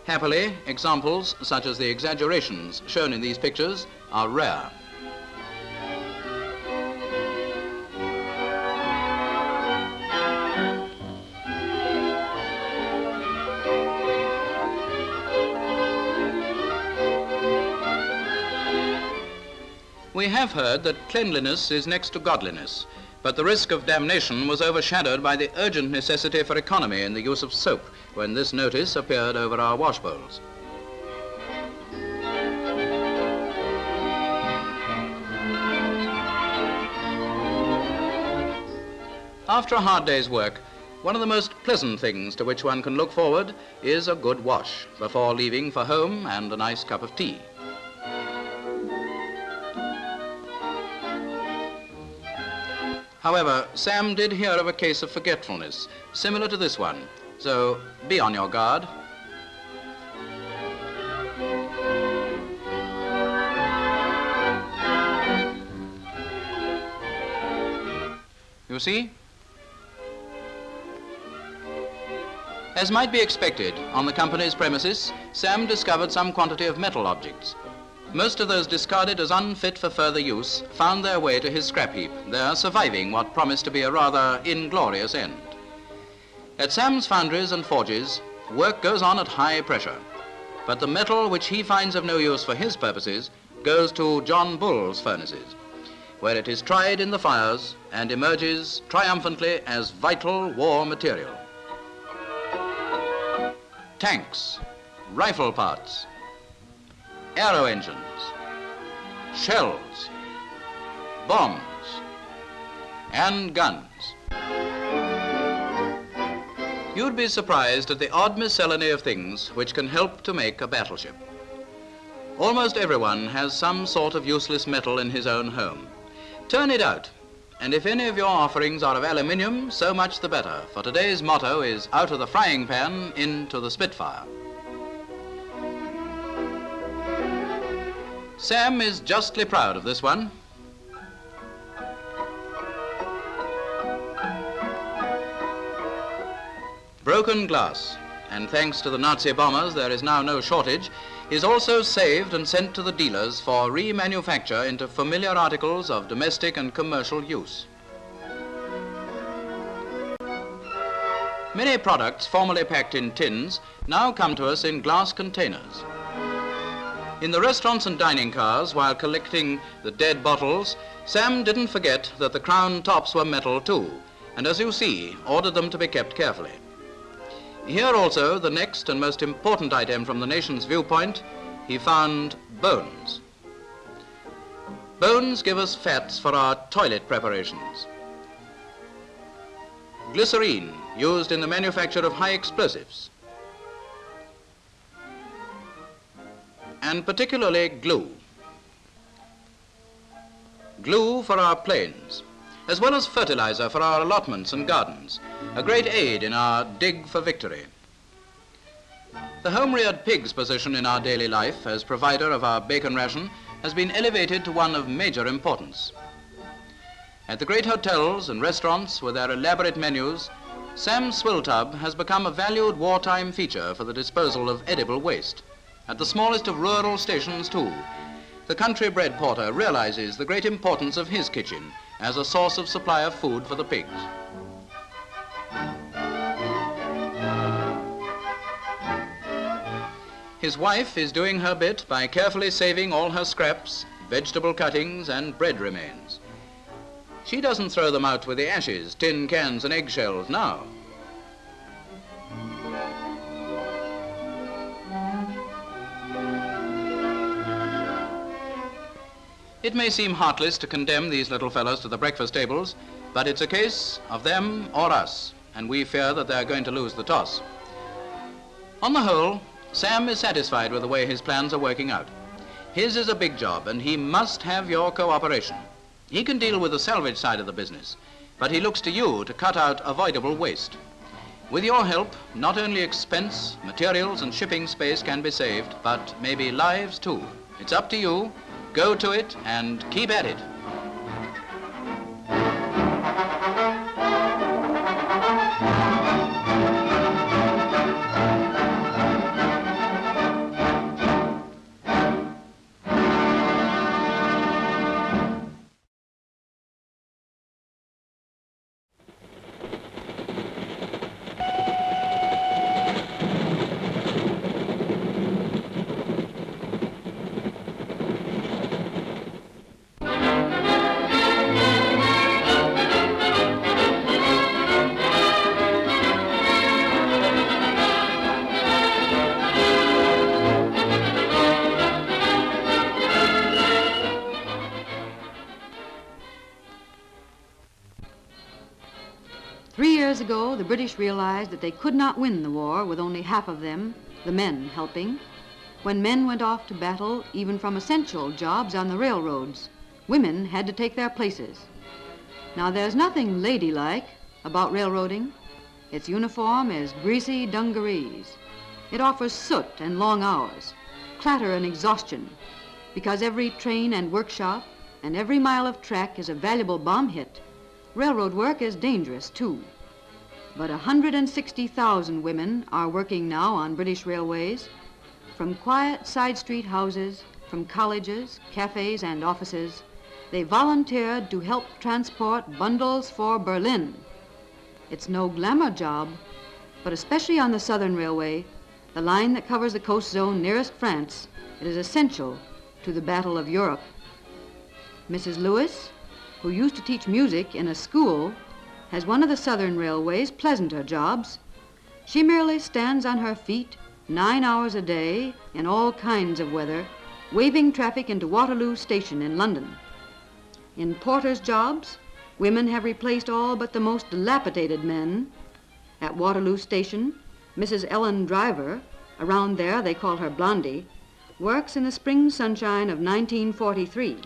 Happily, examples such as the exaggerations shown in these pictures are rare. We have heard that cleanliness is next to godliness, but the risk of damnation was overshadowed by the urgent necessity for economy in the use of soap when this notice appeared over our wash bowls. After a hard day's work, one of the most pleasant things to which one can look forward is a good wash before leaving for home and a nice cup of tea. However, Sam did hear of a case of forgetfulness, similar to this one, so be on your guard. You see? As might be expected, on the company's premises, Sam discovered some quantity of metal objects. Most of those discarded as unfit for further use found their way to his scrap heap, there surviving what promised to be a rather inglorious end. At Sam's foundries and forges, work goes on at high pressure, but the metal which he finds of no use for his purposes goes to John Bull's furnaces, where it is tried in the fires and emerges triumphantly as vital war material. Tanks, rifle parts, aero engines, shells, bombs, and guns. You'd be surprised at the odd miscellany of things which can help to make a battleship. Almost everyone has some sort of useless metal in his own home. Turn it out, and if any of your offerings are of aluminium, so much the better, for today's motto is out of the frying pan into the Spitfire. Sam is justly proud of this one. Broken glass, and thanks to the Nazi bombers there is now no shortage, is also saved and sent to the dealers for remanufacture into familiar articles of domestic and commercial use. Many products formerly packed in tins now come to us in glass containers. In the restaurants and dining cars, while collecting the dead bottles, Sam didn't forget that the crown tops were metal too, and as you see, ordered them to be kept carefully. Here also, the next and most important item from the nation's viewpoint, he found bones. Bones give us fats for our toilet preparations. Glycerine, used in the manufacture of high explosives. And particularly glue. Glue for our planes, as well as fertilizer for our allotments and gardens, a great aid in our dig for victory. The home-reared pig's position in our daily life as provider of our bacon ration has been elevated to one of major importance. At the great hotels and restaurants with their elaborate menus, Sam's Swill Tub has become a valued wartime feature for the disposal of edible waste. At the smallest of rural stations too, the country-bred porter realizes the great importance of his kitchen as a source of supply of food for the pigs. His wife is doing her bit by carefully saving all her scraps, vegetable cuttings and bread remains. She doesn't throw them out with the ashes, tin cans and eggshells now. It may seem heartless to condemn these little fellows to the breakfast tables, but it's a case of them or us, and we fear that they're going to lose the toss. On the whole, Sam is satisfied with the way his plans are working out. His is a big job, and he must have your cooperation. He can deal with the salvage side of the business, but he looks to you to cut out avoidable waste. With your help, not only expense, materials, and shipping space can be saved, but maybe lives too. It's up to you. Go to it and keep at it. Years ago, the British realized that they could not win the war with only half of them, the men, helping. When men went off to battle, even from essential jobs on the railroads, women had to take their places. Now, there's nothing ladylike about railroading. Its uniform is greasy dungarees. It offers soot and long hours, clatter and exhaustion, because every train and workshop and every mile of track is a valuable bomb hit. Railroad work is dangerous, too. But 160,000 women are working now on British railways, from quiet side street houses, from colleges, cafes, and offices. They volunteered to help transport bundles for Berlin. It's no glamour job, but especially on the Southern Railway, the line that covers the coast zone nearest France, it is essential to the Battle of Europe. Mrs. Lewis, who used to teach music in a school, has one of the Southern Railway's pleasanter jobs. She merely stands on her feet 9 hours a day in all kinds of weather, waving traffic into Waterloo Station in London. In porters' jobs, women have replaced all but the most dilapidated men. At Waterloo Station, Mrs. Ellen Driver, around there they call her Blondie, works in the spring sunshine of 1943,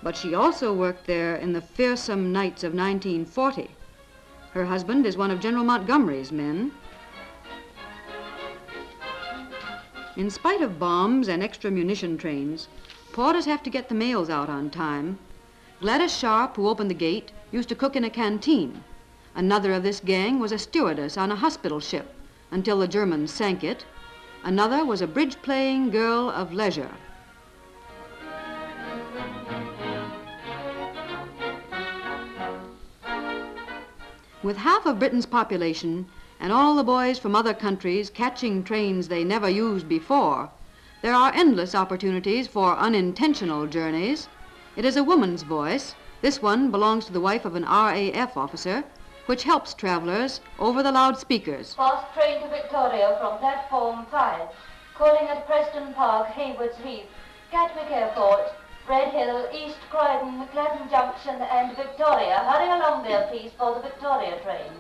but she also worked there in the fearsome nights of 1940. Her husband is one of General Montgomery's men. In spite of bombs and extra munition trains, porters have to get the mails out on time. Gladys Sharp, who opened the gate, used to cook in a canteen. Another of this gang was a stewardess on a hospital ship until the Germans sank it. Another was a bridge-playing girl of leisure. With half of Britain's population and all the boys from other countries catching trains they never used before, there are endless opportunities for unintentional journeys. It is a woman's voice. This one belongs to the wife of an RAF officer, which helps travelers over the loudspeakers. Fast train to Victoria from platform 5. Calling at Preston Park, Haywards Heath, Gatwick Airport, Red Hill, East Croydon, Clapham Junction and Victoria. Hurry along there, please, for the Victoria train.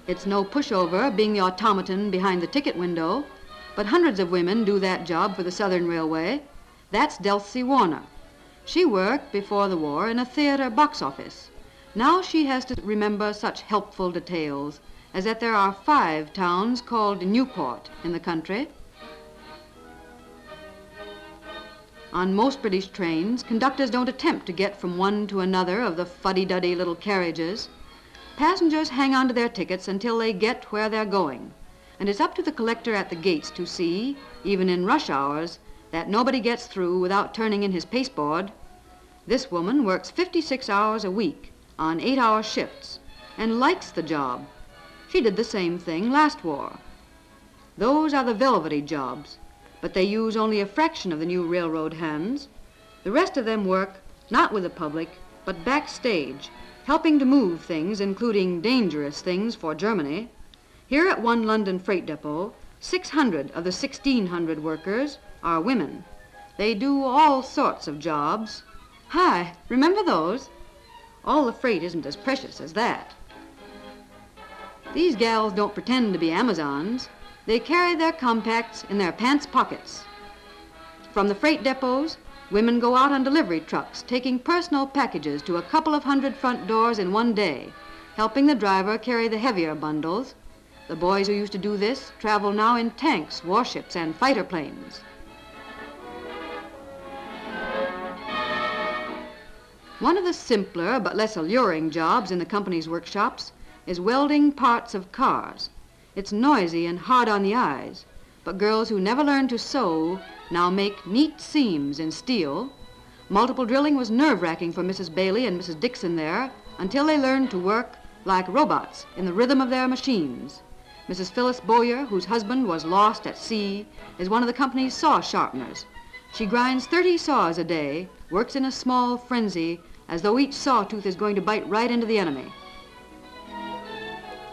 It's no pushover being the automaton behind the ticket window, but hundreds of women do that job for the Southern Railway. That's Delsey Warner. She worked before the war in a theater box office. Now she has to remember such helpful details as that there are 5 towns called Newport in the country. On most British trains, conductors don't attempt to get from one to another of the fuddy-duddy little carriages. Passengers hang on to their tickets until they get where they're going, and it's up to the collector at the gates to see, even in rush hours, that nobody gets through without turning in his pasteboard. This woman works 56 hours a week on 8-hour shifts and likes the job. She did the same thing last war. Those are the velvety jobs, but they use only a fraction of the new railroad hands. The rest of them work not with the public, but backstage, helping to move things, including dangerous things for Germany. Here at one London freight depot, 600 of the 1,600 workers are women. They do all sorts of jobs. Hi, remember those? All the freight isn't as precious as that. These gals don't pretend to be Amazons. They carry their compacts in their pants pockets. From the freight depots, women go out on delivery trucks, taking personal packages to a couple of hundred front doors in one day, helping the driver carry the heavier bundles. The boys who used to do this travel now in tanks, warships, and fighter planes. One of the simpler but less alluring jobs in the company's workshops is welding parts of cars. It's noisy and hard on the eyes, but girls who never learned to sew now make neat seams in steel. Multiple drilling was nerve-wracking for Mrs. Bailey and Mrs. Dixon there until they learned to work like robots in the rhythm of their machines. Mrs. Phyllis Bowyer, whose husband was lost at sea, is one of the company's saw sharpeners. She grinds 30 saws a day, works in a small frenzy as though each sawtooth is going to bite right into the enemy.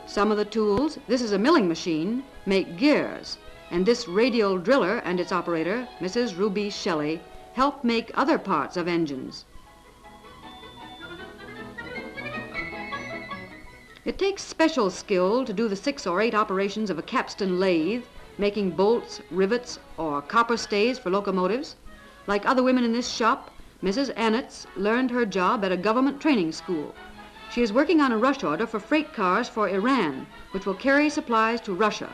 Some of the tools, this is a milling machine, make gears, and this radial driller and its operator, Mrs. Ruby Shelley, help make other parts of engines. It takes special skill to do the 6 or 8 operations of a capstan lathe, making bolts, rivets, or copper stays for locomotives. Like other women in this shop, Mrs. Annetts learned her job at a government training school. She is working on a rush order for freight cars for Iran, which will carry supplies to Russia.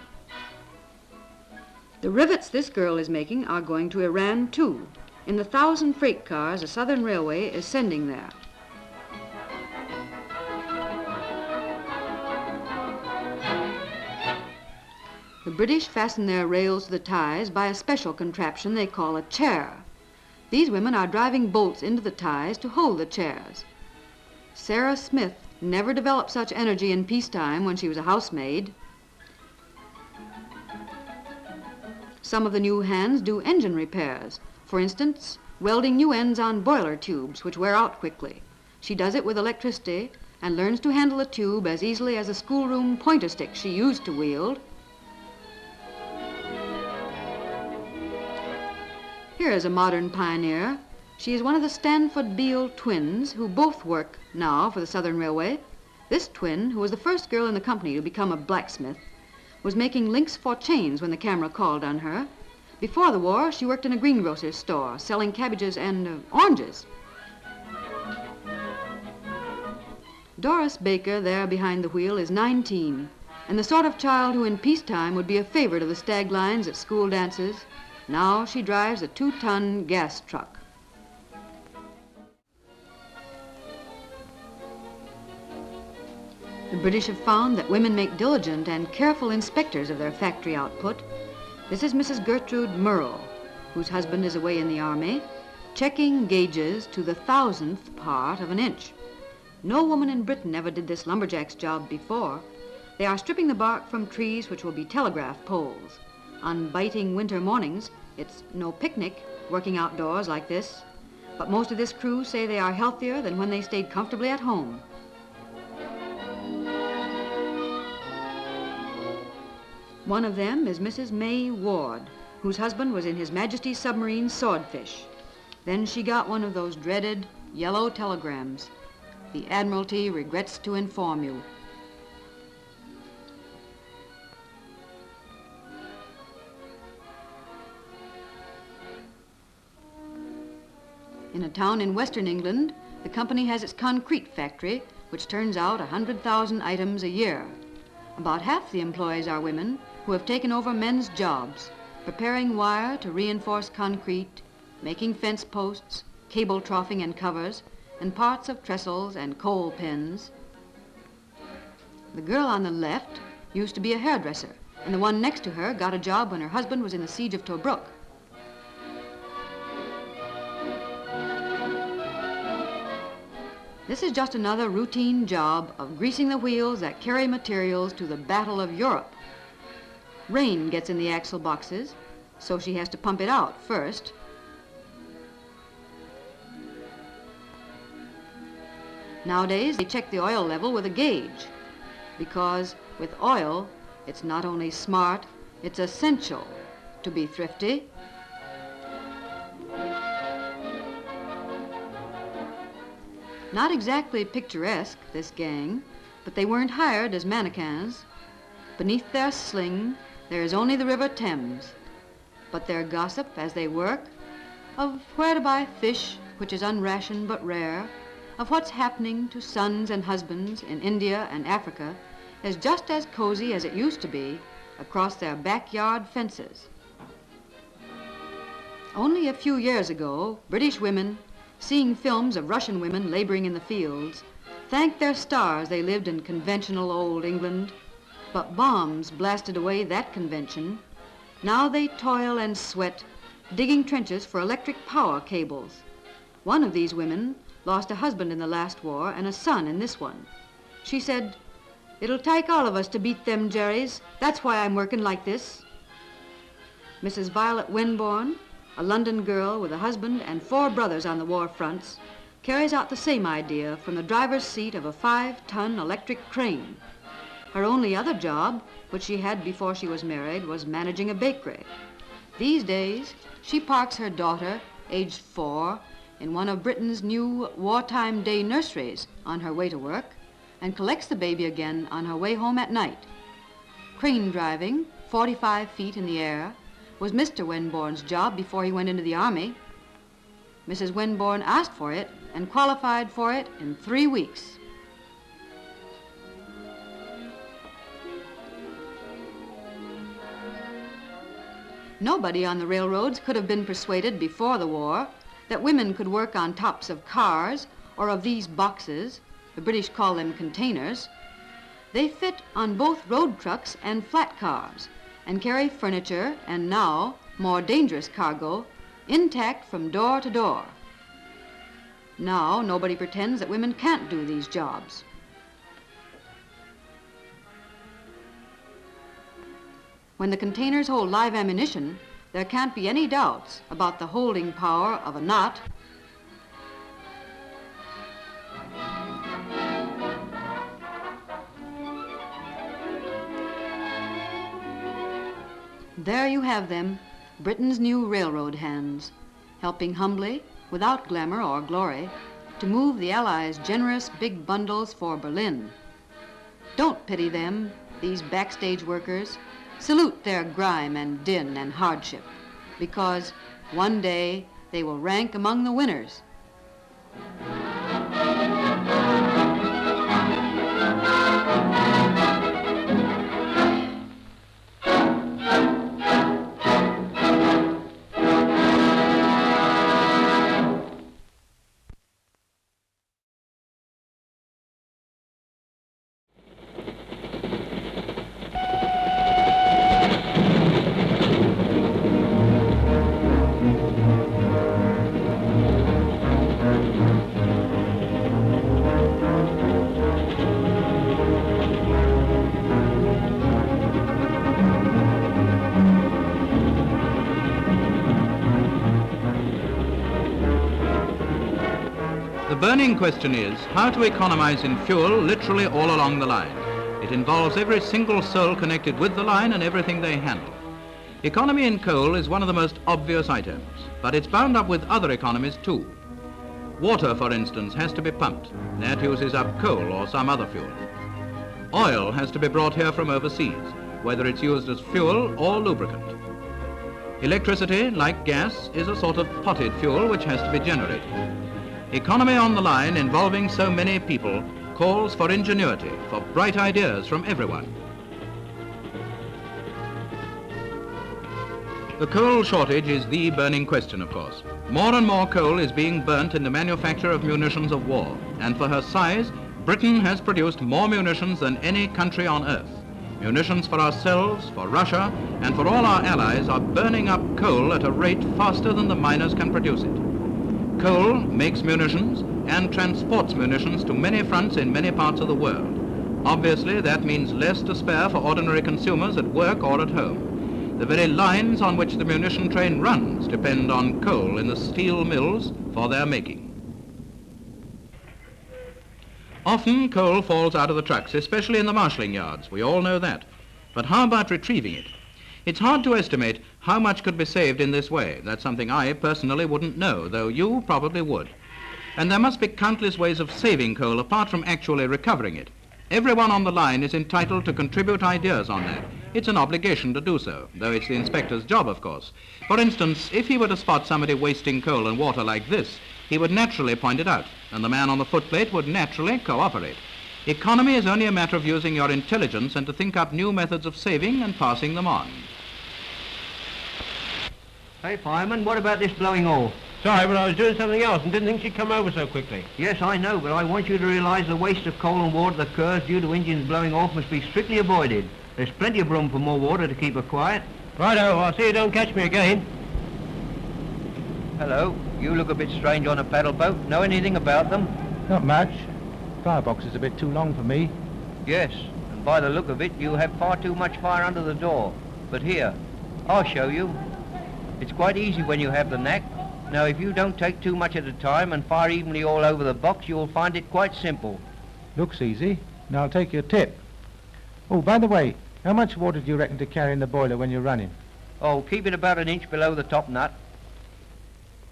The rivets this girl is making are going to Iran too, in the 1,000 freight cars the Southern Railway is sending there. The British fasten their rails to the ties by a special contraption they call a chair. These women are driving bolts into the ties to hold the chairs. Sarah Smith never developed such energy in peacetime when she was a housemaid. Some of the new hands do engine repairs. For instance, welding new ends on boiler tubes, which wear out quickly. She does it with electricity and learns to handle a tube as easily as a schoolroom pointer stick she used to wield. Here is a modern pioneer. She is one of the Stanford Beale twins who both work now for the Southern Railway. This twin, who was the first girl in the company to become a blacksmith, was making links for chains when the camera called on her. Before the war, she worked in a greengrocer's store, selling cabbages and oranges. Doris Baker, there behind the wheel, is 19, and the sort of child who in peacetime would be a favorite of the stag lines at school dances. Now she drives a 2-ton gas truck. The British have found that women make diligent and careful inspectors of their factory output. This is Mrs. Gertrude Murrell, whose husband is away in the army, checking gauges to the 1,000th part of an inch. No woman in Britain ever did this lumberjack's job before. They are stripping the bark from trees which will be telegraph poles. On biting winter mornings, it's no picnic working outdoors like this, but most of this crew say they are healthier than when they stayed comfortably at home. One of them is Mrs. May Ward, whose husband was in His Majesty's submarine Swordfish. Then she got one of those dreaded yellow telegrams. The Admiralty regrets to inform you. In a town in western England, the company has its concrete factory, which turns out 100,000 items a year. About half the employees are women who have taken over men's jobs, preparing wire to reinforce concrete, making fence posts, cable troughing and covers, and parts of trestles and coal pens. The girl on the left used to be a hairdresser, and the one next to her got a job when her husband was in the siege of Tobruk. This is just another routine job of greasing the wheels that carry materials to the Battle of Europe. Rain gets in the axle boxes, so she has to pump it out first. Nowadays, they check the oil level with a gauge, because with oil, it's not only smart, it's essential to be thrifty. Not exactly picturesque, this gang, but they weren't hired as mannequins. Beneath their sling, there is only the River Thames. But their gossip as they work, of where to buy fish, which is unrationed but rare, of what's happening to sons and husbands in India and Africa, is just as cozy as it used to be across their backyard fences. Only a few years ago, British women, seeing films of Russian women laboring in the fields, thanked their stars they lived in conventional old England. But bombs blasted away that convention. Now they toil and sweat, digging trenches for electric power cables. One of these women lost a husband in the last war and a son in this one. She said, "It'll take all of us to beat them Jerrys. That's why I'm working like this." Mrs. Violet Winborn, a London girl with a husband and 4 brothers on the war fronts, carries out the same idea from the driver's seat of a 5-ton electric crane. Her only other job, which she had before she was married, was managing a bakery. These days, she parks her daughter, aged 4, in one of Britain's new wartime day nurseries on her way to work, and collects the baby again on her way home at night. Crane driving, 45 feet in the air, was Mr. Winborn's job before he went into the army. Mrs. Winborn asked for it and qualified for it in 3 weeks. Nobody on the railroads could have been persuaded before the war that women could work on tops of cars or of these boxes. The British call them containers. They fit on both road trucks and flat cars and carry furniture and now more dangerous cargo intact from door to door. Now nobody pretends that women can't do these jobs. When the containers hold live ammunition, there can't be any doubts about the holding power of a knot. There you have them, Britain's new railroad hands, helping humbly, without glamour or glory, to move the Allies' generous big bundles for Berlin. Don't pity them, these backstage workers. Salute their grime and din and hardship, because one day they will rank among the winners. burning question is how to economize in fuel literally all along the line. It involves every single soul connected with the line and everything they handle. Economy in coal is one of the most obvious items, but it's bound up with other economies too. Water, for instance, has to be pumped. That uses up coal or some other fuel. Oil has to be brought here from overseas, whether it's used as fuel or lubricant. Electricity, like gas, is a sort of potted fuel which has to be generated. Economy on the line involving so many people calls for ingenuity, for bright ideas from everyone. The coal shortage is the burning question, of course. More and more coal is being burnt in the manufacture of munitions of war, and for her size, Britain has produced more munitions than any country on earth. Munitions for ourselves, for Russia, and for all our allies are burning up coal at a rate faster than the miners can produce it. Coal makes munitions and transports munitions to many fronts in many parts of the world. Obviously, that means less to spare for ordinary consumers at work or at home. The very lines on which the munition train runs depend on coal in the steel mills for their making. Often coal falls out of the trucks, especially in the marshalling yards. We all know that. But how about retrieving it? It's hard to estimate how much could be saved in this way. That's something I personally wouldn't know, though you probably would. And there must be countless ways of saving coal apart from actually recovering it. Everyone on the line is entitled to contribute ideas on that. It's an obligation to do so, though it's the inspector's job, of course. For instance, if he were to spot somebody wasting coal and water like this, he would naturally point it out, and the man on the footplate would naturally cooperate. Economy is only a matter of using your intelligence and to think up new methods of saving and passing them on. Hey, fireman, what about this blowing oil? Sorry, but I was doing something else and didn't think she'd come over so quickly. Yes, I know, but I want you to realise the waste of coal and water that occurs due to engines blowing off must be strictly avoided. There's plenty of room for more water to keep her quiet. Righto, I'll see you don't catch me again. Hello, you look a bit strange on a paddle boat. Know anything about them? Not much. Firebox is a bit too long for me. Yes, and by the look of it, you have far too much fire under the door. But here, I'll show you. It's quite easy when you have the knack. Now, if you don't take too much at a time and fire evenly all over the box, you'll find it quite simple. Looks easy. Now I'll take your tip. Oh, by the way, how much water do you reckon to carry in the boiler when you're running? Oh, keep it about an inch below the top nut.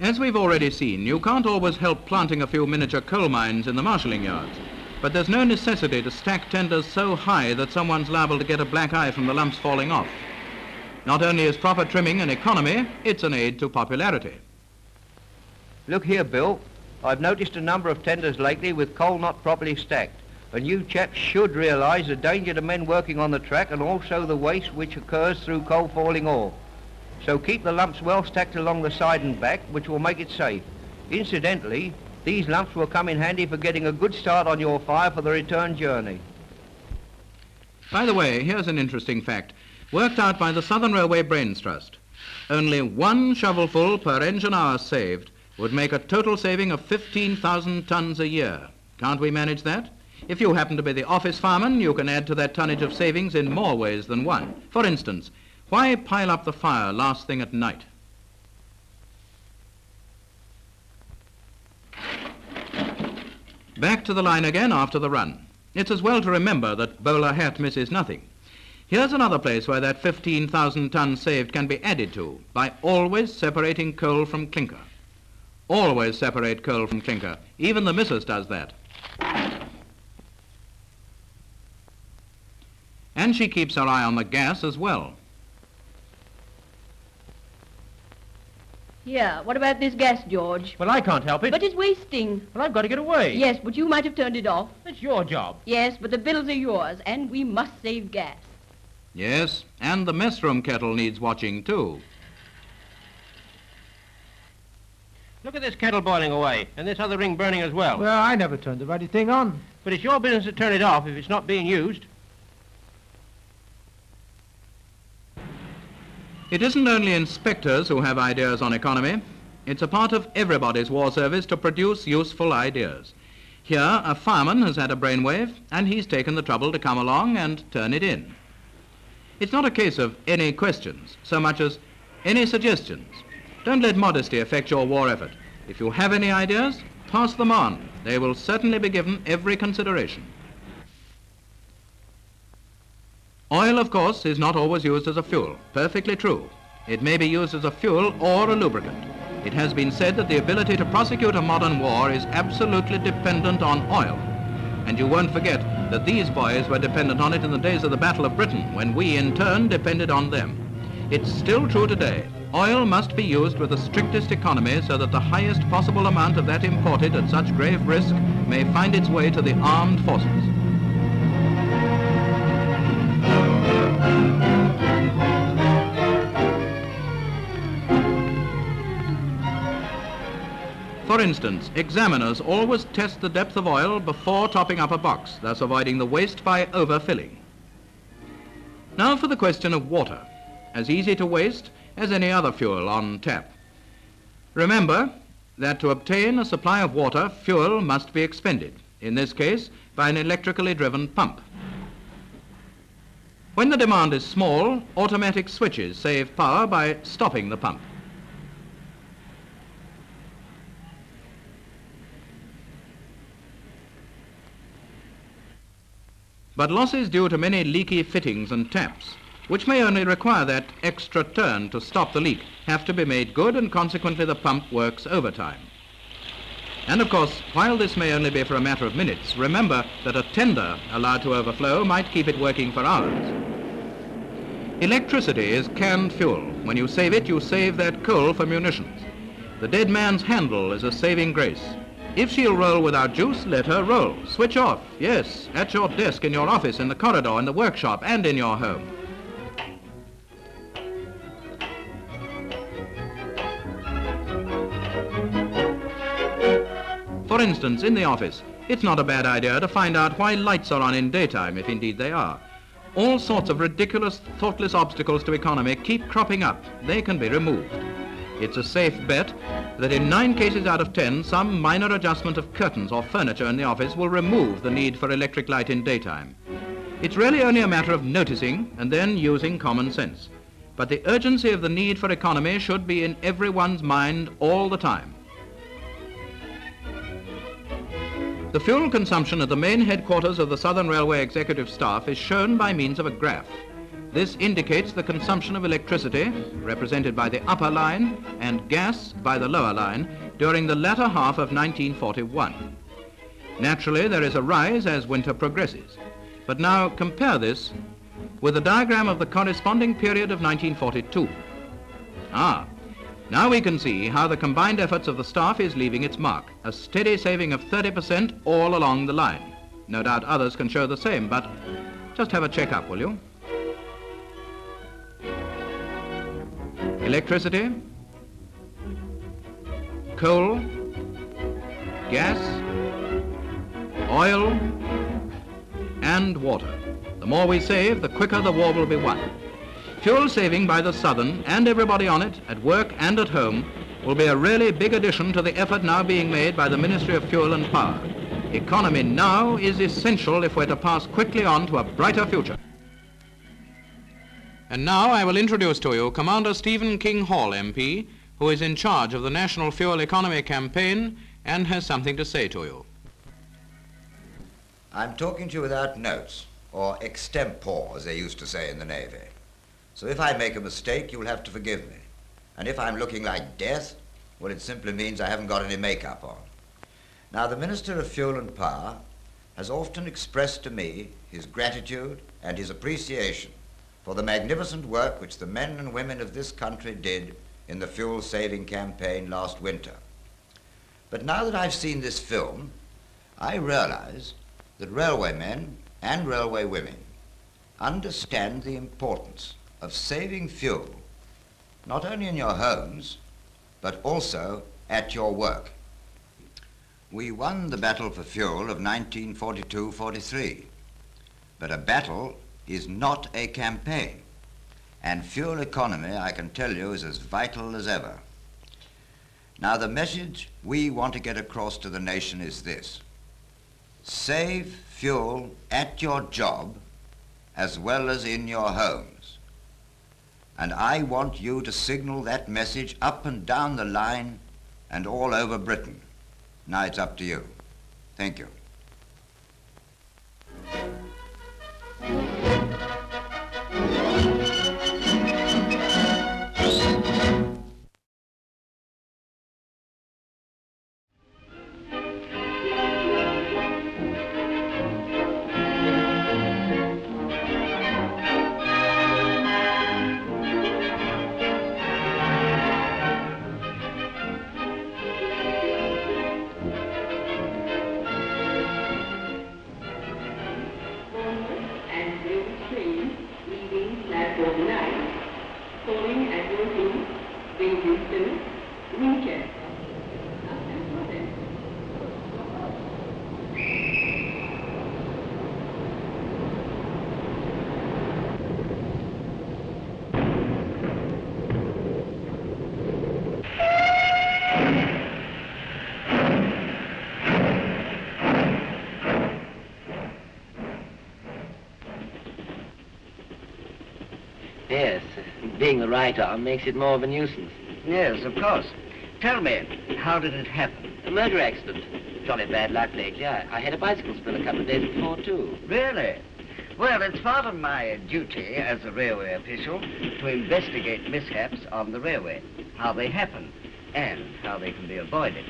As we've already seen, you can't always help planting a few miniature coal mines in the marshalling yards. But there's no necessity to stack tenders so high that someone's liable to get a black eye from the lumps falling off. Not only is proper trimming an economy, it's an aid to popularity. Look here, Bill. I've noticed a number of tenders lately with coal not properly stacked. And you chaps should realise the danger to men working on the track and also the waste which occurs through coal falling off. So keep the lumps well stacked along the side and back, which will make it safe. Incidentally, these lumps will come in handy for getting a good start on your fire for the return journey. By the way, here's an interesting fact, worked out by the Southern Railway Brains Trust. Only one shovelful per engine hour saved would make a total saving of 15,000 tons a year. Can't we manage that? If you happen to be the office fireman, you can add to that tonnage of savings in more ways than one. For instance, why pile up the fire last thing at night? Back to the line again after the run. It's as well to remember that bowler hat misses nothing. Here's another place where that 15,000 tons saved can be added to by always separating coal from clinker. Always separate coal from clinker. Even the missus does that. And she keeps her eye on the gas as well. Here, what about this gas, George? Well, I can't help it. But it's wasting. Well, I've got to get away. Yes, but you might have turned it off. It's your job. Yes, but the bills are yours, and we must save gas. Yes, and the mess room kettle needs watching too. Look at this kettle boiling away, and this other ring burning as well. Well, I never turned the ruddy thing on. But it's your business to turn it off if it's not being used. It isn't only inspectors who have ideas on economy. It's a part of everybody's war service to produce useful ideas. Here, a fireman has had a brainwave, and he's taken the trouble to come along and turn it in. It's not a case of any questions, so much as any suggestions. Don't let modesty affect your war effort. If you have any ideas, pass them on. They will certainly be given every consideration. Oil, of course, is not always used as a fuel. Perfectly true. It may be used as a fuel or a lubricant. It has been said that the ability to prosecute a modern war is absolutely dependent on oil. And you won't forget that these boys were dependent on it in the days of the Battle of Britain, when we in turn depended on them. It's still true today. Oil must be used with the strictest economy so that the highest possible amount of that imported at such grave risk may find its way to the armed forces. For instance, examiners always test the depth of oil before topping up a box, thus avoiding the waste by overfilling. Now for the question of water, as easy to waste as any other fuel on tap. Remember that to obtain a supply of water, fuel must be expended, in this case by an electrically driven pump. When the demand is small, automatic switches save power by stopping the pump. But losses due to many leaky fittings and taps, which may only require that extra turn to stop the leak, have to be made good, and consequently the pump works overtime. And of course, while this may only be for a matter of minutes, remember that a tender allowed to overflow might keep it working for hours. Electricity is canned fuel. When you save it, you save that coal for munitions. The dead man's handle is a saving grace. If she'll roll without juice, let her roll. Switch off, yes, at your desk, in your office, in the corridor, in the workshop, and in your home. For instance, in the office, it's not a bad idea to find out why lights are on in daytime, if indeed they are. All sorts of ridiculous, thoughtless obstacles to economy keep cropping up. They can be removed. It's a safe bet that in 9 cases out of 10, some minor adjustment of curtains or furniture in the office will remove the need for electric light in daytime. It's really only a matter of noticing and then using common sense. But the urgency of the need for economy should be in everyone's mind all the time. The fuel consumption at the main headquarters of the Southern Railway Executive Staff is shown by means of a graph. This indicates the consumption of electricity, represented by the upper line, and gas by the lower line, during the latter half of 1941. Naturally, there is a rise as winter progresses. But now compare this with the diagram of the corresponding period of 1942. Now we can see how the combined efforts of the staff is leaving its mark, a steady saving of 30% all along the line. No doubt others can show the same, but just have a check-up, will you? Electricity, coal, gas, oil, and water. The more we save, the quicker the war will be won. Fuel saving by the Southern and everybody on it, at work and at home, will be a really big addition to the effort now being made by the Ministry of Fuel and Power. Economy now is essential if we're to pass quickly on to a brighter future. And now I will introduce to you Commander Stephen King Hall, MP, who is in charge of the National Fuel Economy Campaign and has something to say to you. I'm talking to you without notes, or extempore, as they used to say in the Navy. So if I make a mistake, you'll have to forgive me. And if I'm looking like death, well, it simply means I haven't got any makeup on. Now, the Minister of Fuel and Power has often expressed to me his gratitude and his appreciation for the magnificent work which the men and women of this country did in the fuel-saving campaign last winter. But now that I've seen this film, I realize that railway men and railway women understand the importance of saving fuel, not only in your homes, but also at your work. We won the battle for fuel of 1942-43, but a battle is not a campaign, and fuel economy, I can tell you, is as vital as ever. Now, the message we want to get across to the nation is this: save fuel at your job as well as in your homes. And I want you to signal that message up and down the line and all over Britain. Now it's up to you. Thank you. Yes, being the right arm makes it more of a nuisance. Yes, of course. Tell me, how did it happen? A murder accident. Jolly bad luck lately. I had a bicycle spill a couple of days before, too. Really? Well, it's part of my duty as a railway official to investigate mishaps on the railway, how they happen, and how they can be avoided.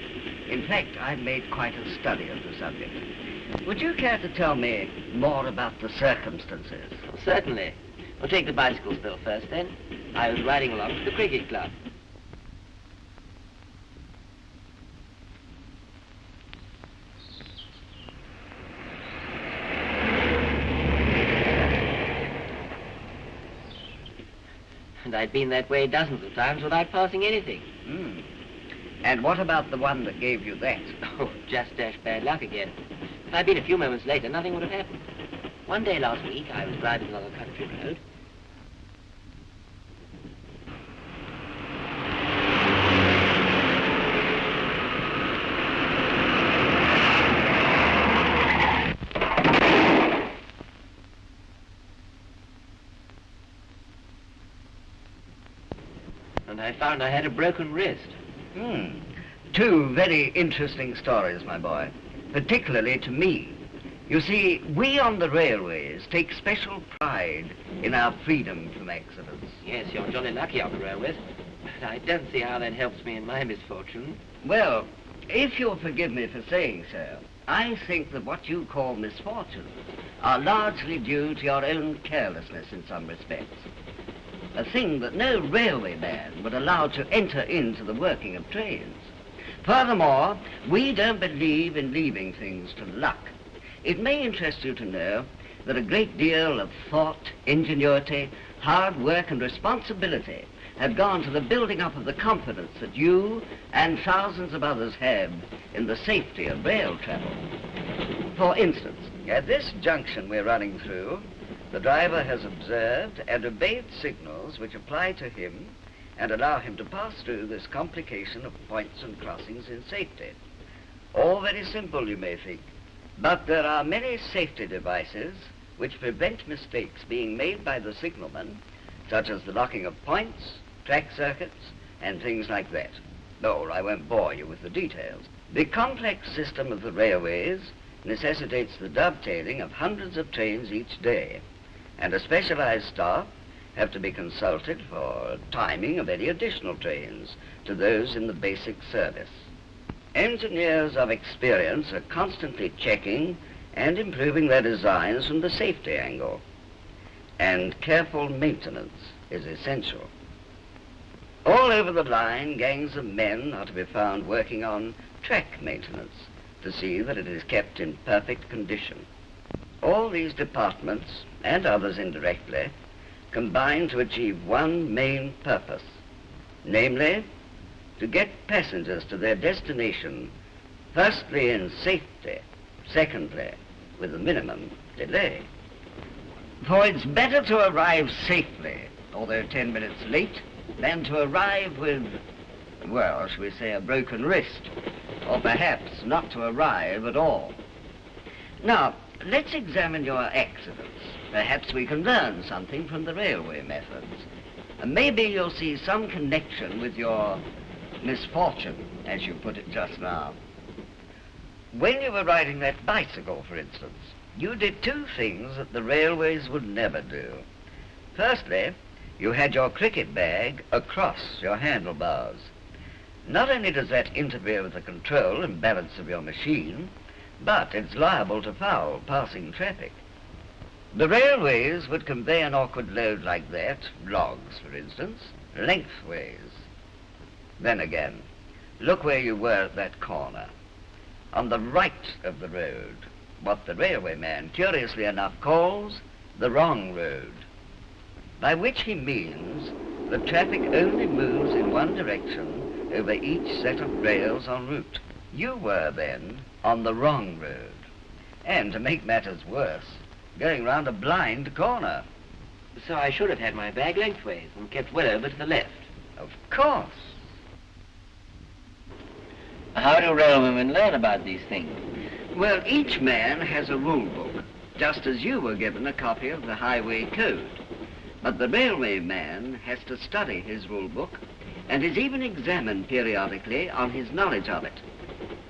In fact, I've made quite a study of the subject. Would you care to tell me more about the circumstances? Certainly. We'll take the bicycle spill first, then. I was riding along to the cricket club. And I'd been that way dozens of times without passing anything. And what about the one that gave you that? Oh, just dash bad luck again. If I'd been a few moments later, nothing would have happened. One day last week, I was driving along a country road. And I found I had a broken wrist. Two very interesting stories, my boy, particularly to me. You see, we on the railways take special pride in our freedom from accidents. Yes, you're jolly lucky on the railways. But I don't see how that helps me in my misfortune. Well, if you'll forgive me for saying so, I think that what you call misfortunes are largely due to your own carelessness in some respects. A thing that no railway man would allow to enter into the working of trains. Furthermore, we don't believe in leaving things to luck. It may interest you to know that a great deal of thought, ingenuity, hard work and responsibility have gone to the building up of the confidence that you and thousands of others have in the safety of rail travel. For instance, at this junction we're running through, the driver has observed and obeyed signals which apply to him and allow him to pass through this complication of points and crossings in safety. All very simple, you may think. But there are many safety devices which prevent mistakes being made by the signalman, such as the locking of points, track circuits, and things like that. No, I won't bore you with the details. The complex system of the railways necessitates the dovetailing of hundreds of trains each day, and a specialized staff have to be consulted for timing of any additional trains to those in the basic service. Engineers of experience are constantly checking and improving their designs from the safety angle, and careful maintenance is essential. All over the line, gangs of men are to be found working on track maintenance to see that it is kept in perfect condition. All these departments, and others indirectly, combine to achieve one main purpose, namely, to get passengers to their destination, firstly in safety, secondly, with a minimum delay. For it's better to arrive safely, although 10 minutes late, than to arrive with, well, shall we say, a broken wrist, or perhaps not to arrive at all. Now, let's examine your accidents. Perhaps we can learn something from the railway methods. And maybe you'll see some connection with your misfortune, as you put it just now. when you were riding that bicycle, for instance, you did two things that the railways would never do. Firstly, you had your cricket bag across your handlebars. Not only does that interfere with the control and balance of your machine, but it's liable to foul passing traffic. The railways would convey an awkward load like that, logs, for instance, lengthways. Then again, look where you were at that corner. On the right of the road, what the railway man, curiously enough, calls the wrong road, by which he means the traffic only moves in one direction over each set of rails en route. You were, then, on the wrong road, and, to make matters worse, going round a blind corner. So I should have had my bag lengthways and kept well over to the left. Of course. How do railwaymen learn about these things? Well, each man has a rule book, just as you were given a copy of the Highway Code. But the railway man has to study his rule book and is even examined periodically on his knowledge of it.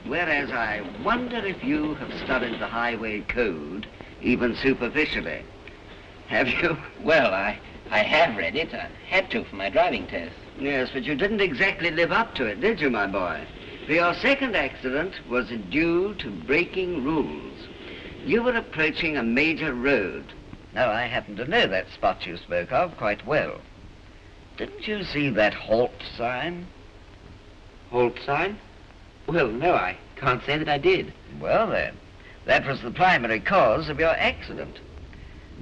Whereas I wonder if you have studied the Highway Code even superficially. Have you? Well, I have read it. I had to for my driving test. Yes, but you didn't exactly live up to it, did you, my boy? For your second accident was due to breaking rules. You were approaching a major road. Now, I happen to know that spot you spoke of quite well. Didn't you see that halt sign? Halt sign? Well, no, I can't say that I did. Well, then, that was the primary cause of your accident.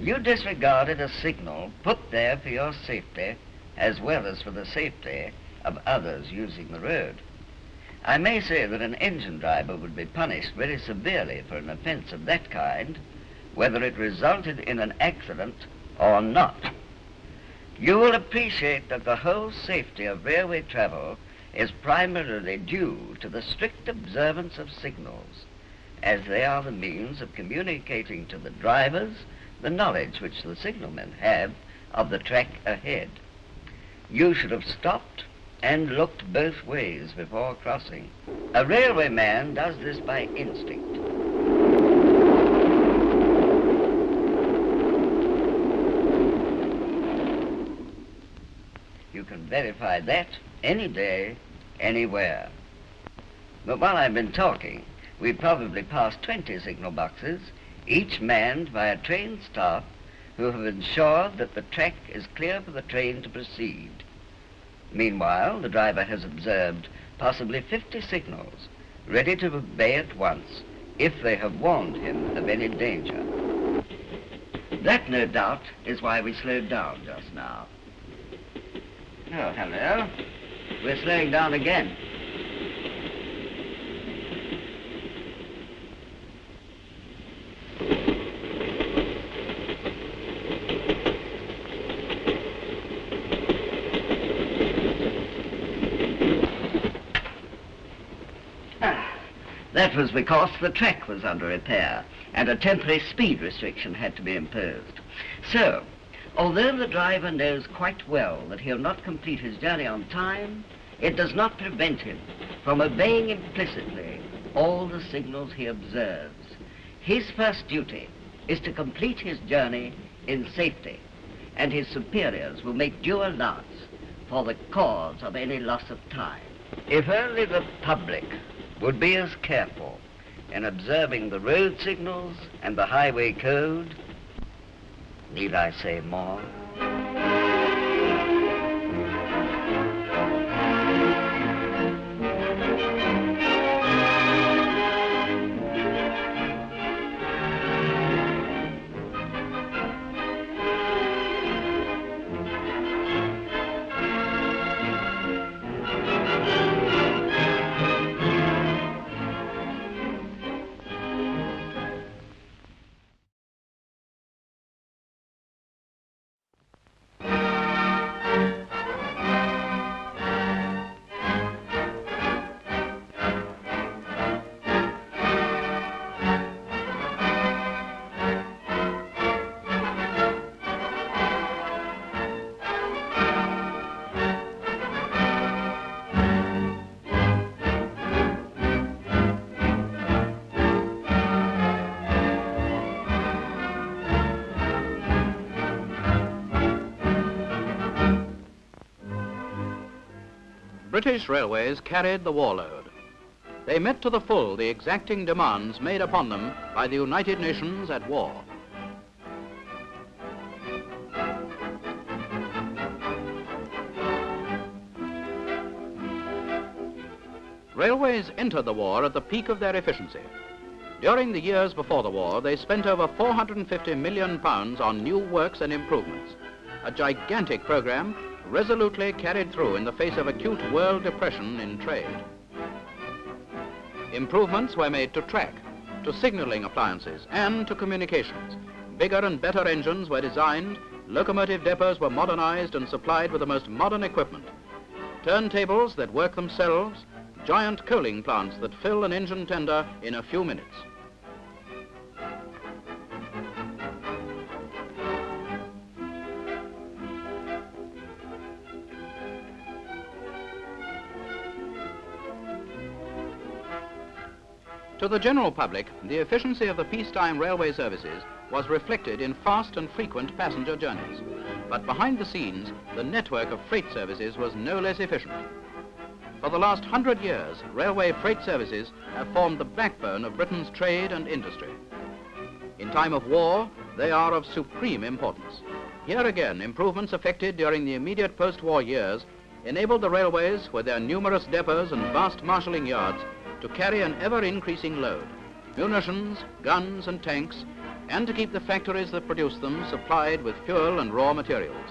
You disregarded a signal put there for your safety, as well as for the safety of others using the road. I may say that an engine driver would be punished very severely for an offence of that kind, whether it resulted in an accident or not. You will appreciate that the whole safety of railway travel is primarily due to the strict observance of signals, as they are the means of communicating to the drivers the knowledge which the signalmen have of the track ahead. You should have stopped and looked both ways before crossing. A railway man does this by instinct. You can verify that any day, anywhere. But while I've been talking, we've probably passed 20 signal boxes, each manned by a train staff who have ensured that the track is clear for the train to proceed. Meanwhile, the driver has observed possibly 50 signals, ready to obey at once if they have warned him of any danger. That, no doubt, is why we slowed down just now. Oh, hello. We're slowing down again. That was because the track was under repair and a temporary speed restriction had to be imposed. So, although the driver knows quite well that he'll not complete his journey on time, it does not prevent him from obeying implicitly all the signals he observes. His first duty is to complete his journey in safety, and his superiors will make due allowance for the cause of any loss of time. If only the public would be as careful in observing the road signals and the highway code. Need I say more? British railways carried the war load. They met to the full the exacting demands made upon them by the United Nations at war. Railways entered the war at the peak of their efficiency. During the years before the war, they spent over £450 million on new works and improvements, a gigantic program resolutely carried through in the face of acute world depression in trade. Improvements were made to track, to signalling appliances, and to communications. Bigger and better engines were designed, locomotive depots were modernized and supplied with the most modern equipment. Turntables that work themselves, giant coaling plants that fill an engine tender in a few minutes. To the general public, the efficiency of the peacetime railway services was reflected in fast and frequent passenger journeys. But behind the scenes, the network of freight services was no less efficient. For the last 100 years, railway freight services have formed the backbone of Britain's trade and industry. In time of war, they are of supreme importance. Here again, improvements effected during the immediate post-war years enabled the railways, with their numerous depots and vast marshalling yards, to carry an ever-increasing load, munitions, guns and tanks, and to keep the factories that produced them supplied with fuel and raw materials.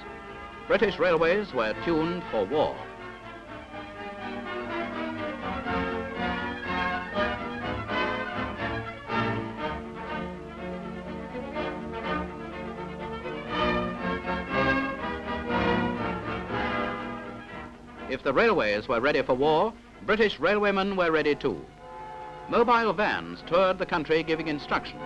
British railways were tuned for war. If the railways were ready for war, British railwaymen were ready too. Mobile vans toured the country giving instructions,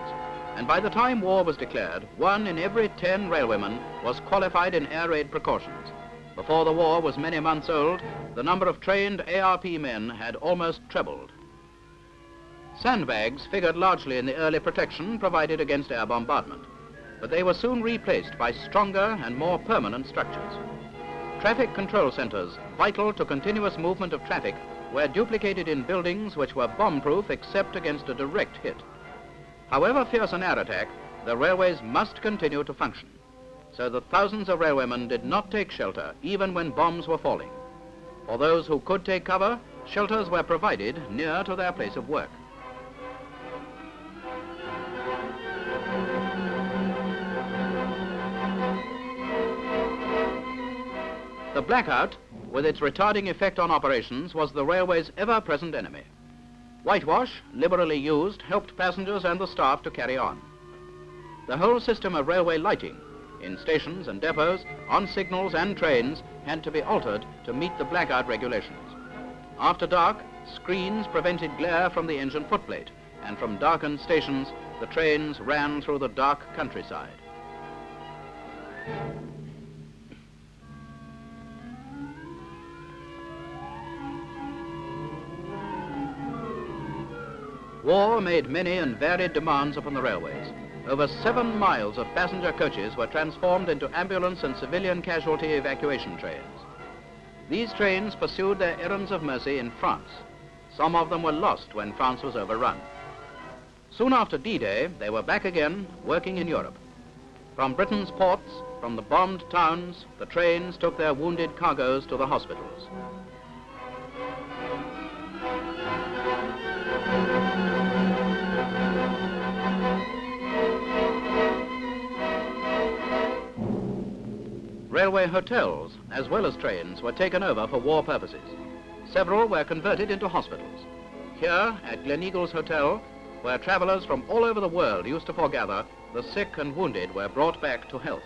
and by the time war was declared, 1 in every 10 railwaymen was qualified in air raid precautions. Before the war was many months old, the number of trained ARP men had almost trebled. Sandbags figured largely in the early protection provided against air bombardment, but they were soon replaced by stronger and more permanent structures. Traffic control centers, vital to continuous movement of traffic, were duplicated in buildings which were bomb-proof except against a direct hit. However fierce an air attack, the railways must continue to function, so that thousands of railwaymen did not take shelter even when bombs were falling. For those who could take cover, shelters were provided near to their place of work. The blackout, with its retarding effect on operations, was the railway's ever-present enemy. Whitewash, liberally used, helped passengers and the staff to carry on. The whole system of railway lighting, in stations and depots, on signals and trains, had to be altered to meet the blackout regulations. After dark, screens prevented glare from the engine footplate, and from darkened stations, the trains ran through the dark countryside. War made many and varied demands upon the railways. Over 7 miles of passenger coaches were transformed into ambulance and civilian casualty evacuation trains. These trains pursued their errands of mercy in France. Some of them were lost when France was overrun. Soon after D-Day, they were back again, working in Europe. From Britain's ports, from the bombed towns, the trains took their wounded cargoes to the hospitals. Railway hotels, as well as trains, were taken over for war purposes. Several were converted into hospitals. Here, at Gleneagles Hotel, where travellers from all over the world used to foregather, the sick and wounded were brought back to health.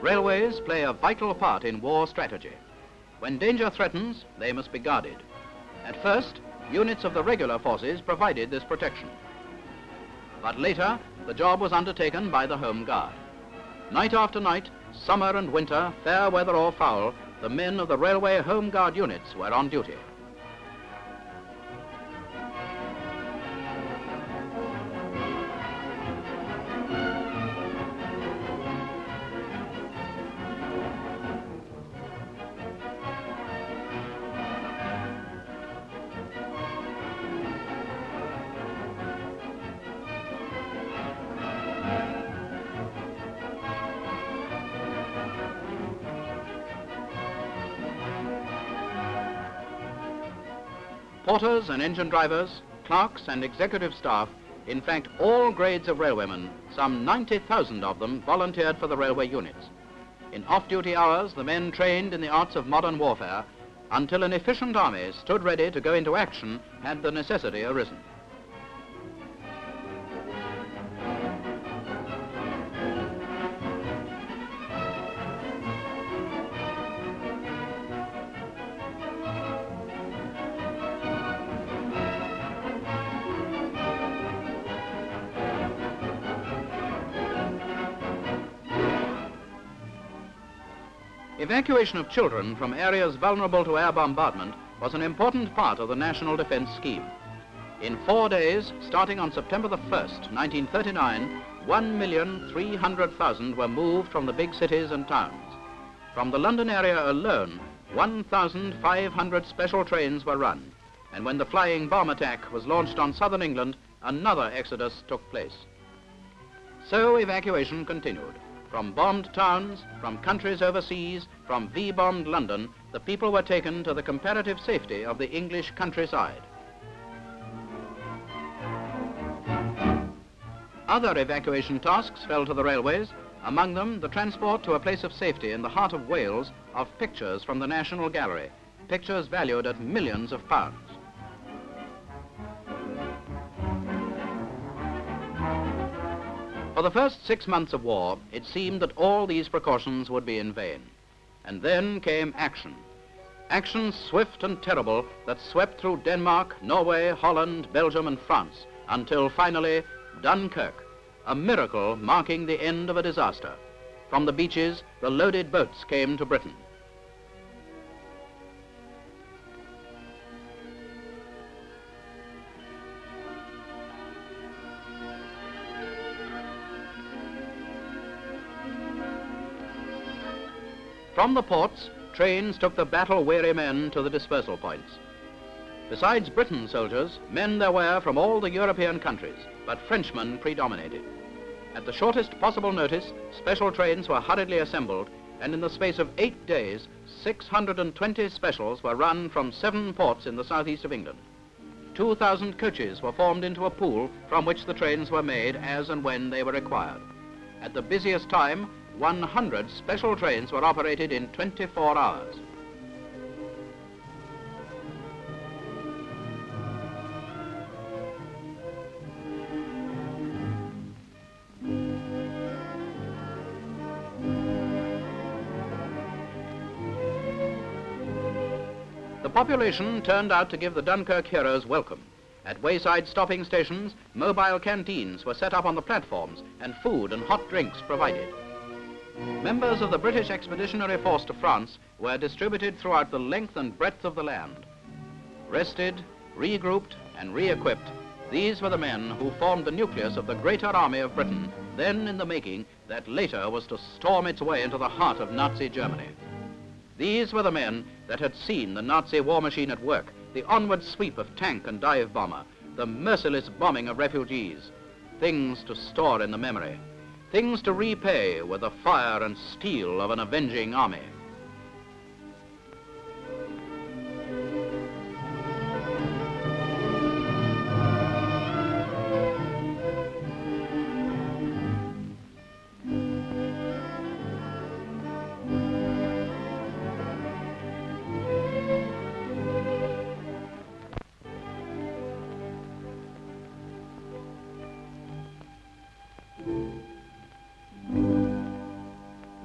Railways play a vital part in war strategy. When danger threatens, they must be guarded. At first, units of the regular forces provided this protection. But later, the job was undertaken by the Home Guard. Night after night, summer and winter, fair weather or foul, the men of the railway home guard units were on duty. Porters and engine drivers, clerks and executive staff, in fact all grades of railwaymen, some 90,000 of them volunteered for the railway units. In off-duty hours, the men trained in the arts of modern warfare until an efficient army stood ready to go into action had the necessity arisen. Evacuation of children from areas vulnerable to air bombardment was an important part of the national defense scheme. In 4 days, starting on September the 1st, 1939, 1,300,000 were moved from the big cities and towns. From the London area alone, 1,500 special trains were run, and when the flying bomb attack was launched on southern England, another exodus took place. So evacuation continued. From bombed towns, from countries overseas, from V-bombed London, the people were taken to the comparative safety of the English countryside. Other evacuation tasks fell to the railways, among them the transport to a place of safety in the heart of Wales of pictures from the National Gallery, pictures valued at millions of pounds. For the first 6 months of war, it seemed that all these precautions would be in vain. And then came action. Action swift and terrible that swept through Denmark, Norway, Holland, Belgium and France, until finally Dunkirk, a miracle marking the end of a disaster. From the beaches, the loaded boats came to Britain. From the ports, trains took the battle-weary men to the dispersal points. Besides Britain's soldiers, men there were from all the European countries, but Frenchmen predominated. At the shortest possible notice, special trains were hurriedly assembled, and in the space of 8 days, 620 specials were run from 7 ports in the southeast of England. 2,000 coaches were formed into a pool from which the trains were made as and when they were required. At the busiest time, 100 special trains were operated in 24 hours. The population turned out to give the Dunkirk heroes welcome. At wayside stopping stations, mobile canteens were set up on the platforms and food and hot drinks provided. Members of the British Expeditionary Force to France were distributed throughout the length and breadth of the land. Rested, regrouped, and re-equipped, these were the men who formed the nucleus of the greater army of Britain, then in the making, that later was to storm its way into the heart of Nazi Germany. These were the men that had seen the Nazi war machine at work, the onward sweep of tank and dive bomber, the merciless bombing of refugees, things to store in the memory. Things to repay with the fire and steel of an avenging army.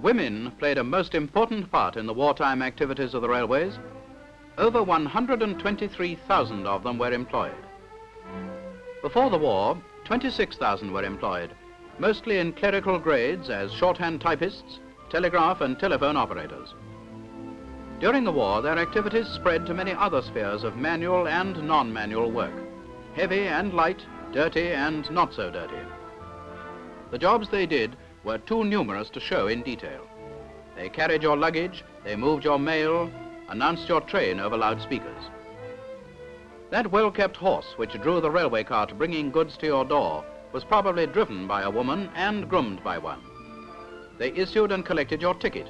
Women played a most important part in the wartime activities of the railways. Over 123,000 of them were employed. Before the war, 26,000 were employed, mostly in clerical grades as shorthand typists, telegraph and telephone operators. During the war, their activities spread to many other spheres of manual and non-manual work, heavy and light, dirty and not so dirty. The jobs they did were too numerous to show in detail. They carried your luggage, they moved your mail, announced your train over loudspeakers. That well-kept horse which drew the railway cart bringing goods to your door was probably driven by a woman and groomed by one. They issued and collected your ticket,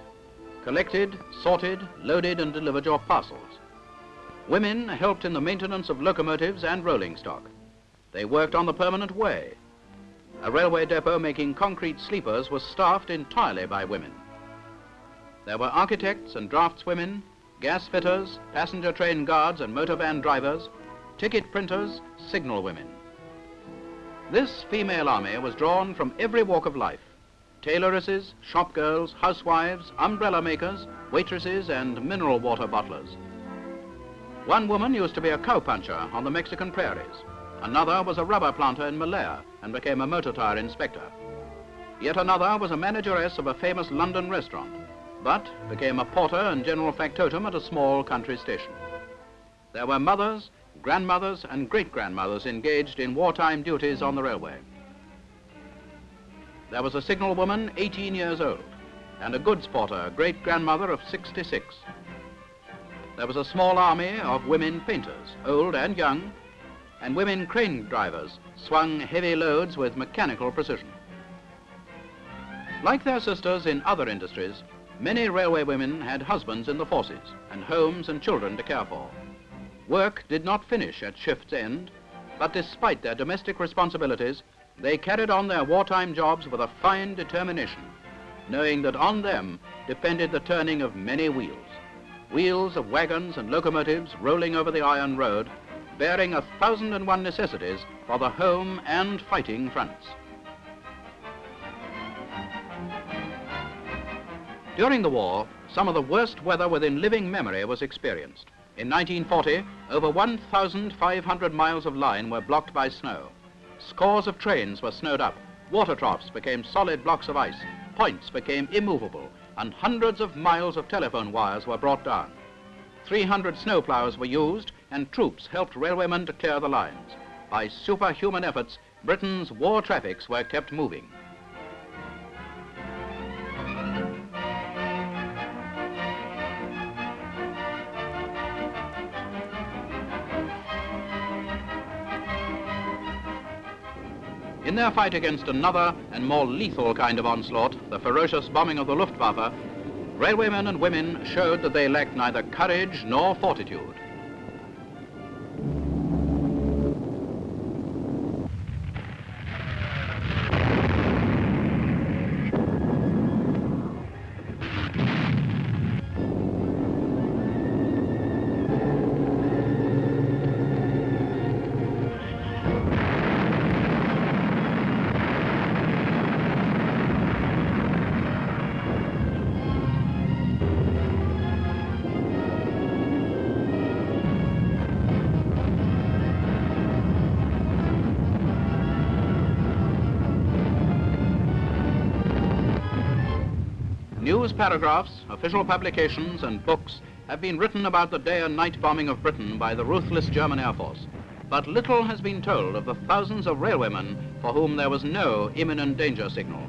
collected, sorted, loaded and delivered your parcels. Women helped in the maintenance of locomotives and rolling stock. They worked on the permanent way. A railway depot making concrete sleepers was staffed entirely by women. There were architects and draftswomen, gas fitters, passenger train guards and motor van drivers, ticket printers, signal women. This female army was drawn from every walk of life: tailoresses, shop girls, housewives, umbrella makers, waitresses and mineral water bottlers. One woman used to be a cowpuncher on the Mexican prairies. Another was a rubber planter in Malaya and became a motor tire inspector. Yet another was a manageress of a famous London restaurant, but became a porter and general factotum at a small country station. There were mothers, grandmothers and great-grandmothers engaged in wartime duties on the railway. There was a signal woman 18 years old and a goods porter, great-grandmother of 66. There was a small army of women painters, old and young, and women crane drivers swung heavy loads with mechanical precision. Like their sisters in other industries, many railway women had husbands in the forces and homes and children to care for. Work did not finish at shift's end, but despite their domestic responsibilities, they carried on their wartime jobs with a fine determination, knowing that on them depended the turning of many wheels. Wheels of wagons and locomotives rolling over the iron road, bearing 1,001 necessities for the home and fighting fronts. During the war, some of the worst weather within living memory was experienced. In 1940, over 1,500 miles of line were blocked by snow. Scores of trains were snowed up, water troughs became solid blocks of ice, points became immovable, and hundreds of miles of telephone wires were brought down. 300 snowplows were used, and troops helped railwaymen to clear the lines. By superhuman efforts, Britain's war traffics were kept moving. In their fight against another and more lethal kind of onslaught, the ferocious bombing of the Luftwaffe, railwaymen and women showed that they lacked neither courage nor fortitude. News paragraphs, official publications and books have been written about the day and night bombing of Britain by the ruthless German Air Force. But little has been told of the thousands of railwaymen for whom there was no imminent danger signal.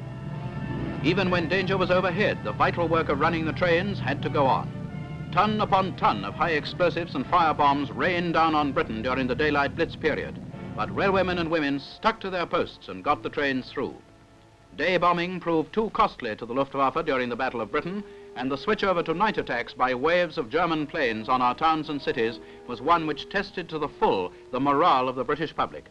Even when danger was overhead, the vital work of running the trains had to go on. Ton upon ton of high explosives and fire bombs rained down on Britain during the daylight blitz period, but railwaymen and women stuck to their posts and got the trains through. Day bombing proved too costly to the Luftwaffe during the Battle of Britain, and the switch over to night attacks by waves of German planes on our towns and cities was one which tested to the full the morale of the British public.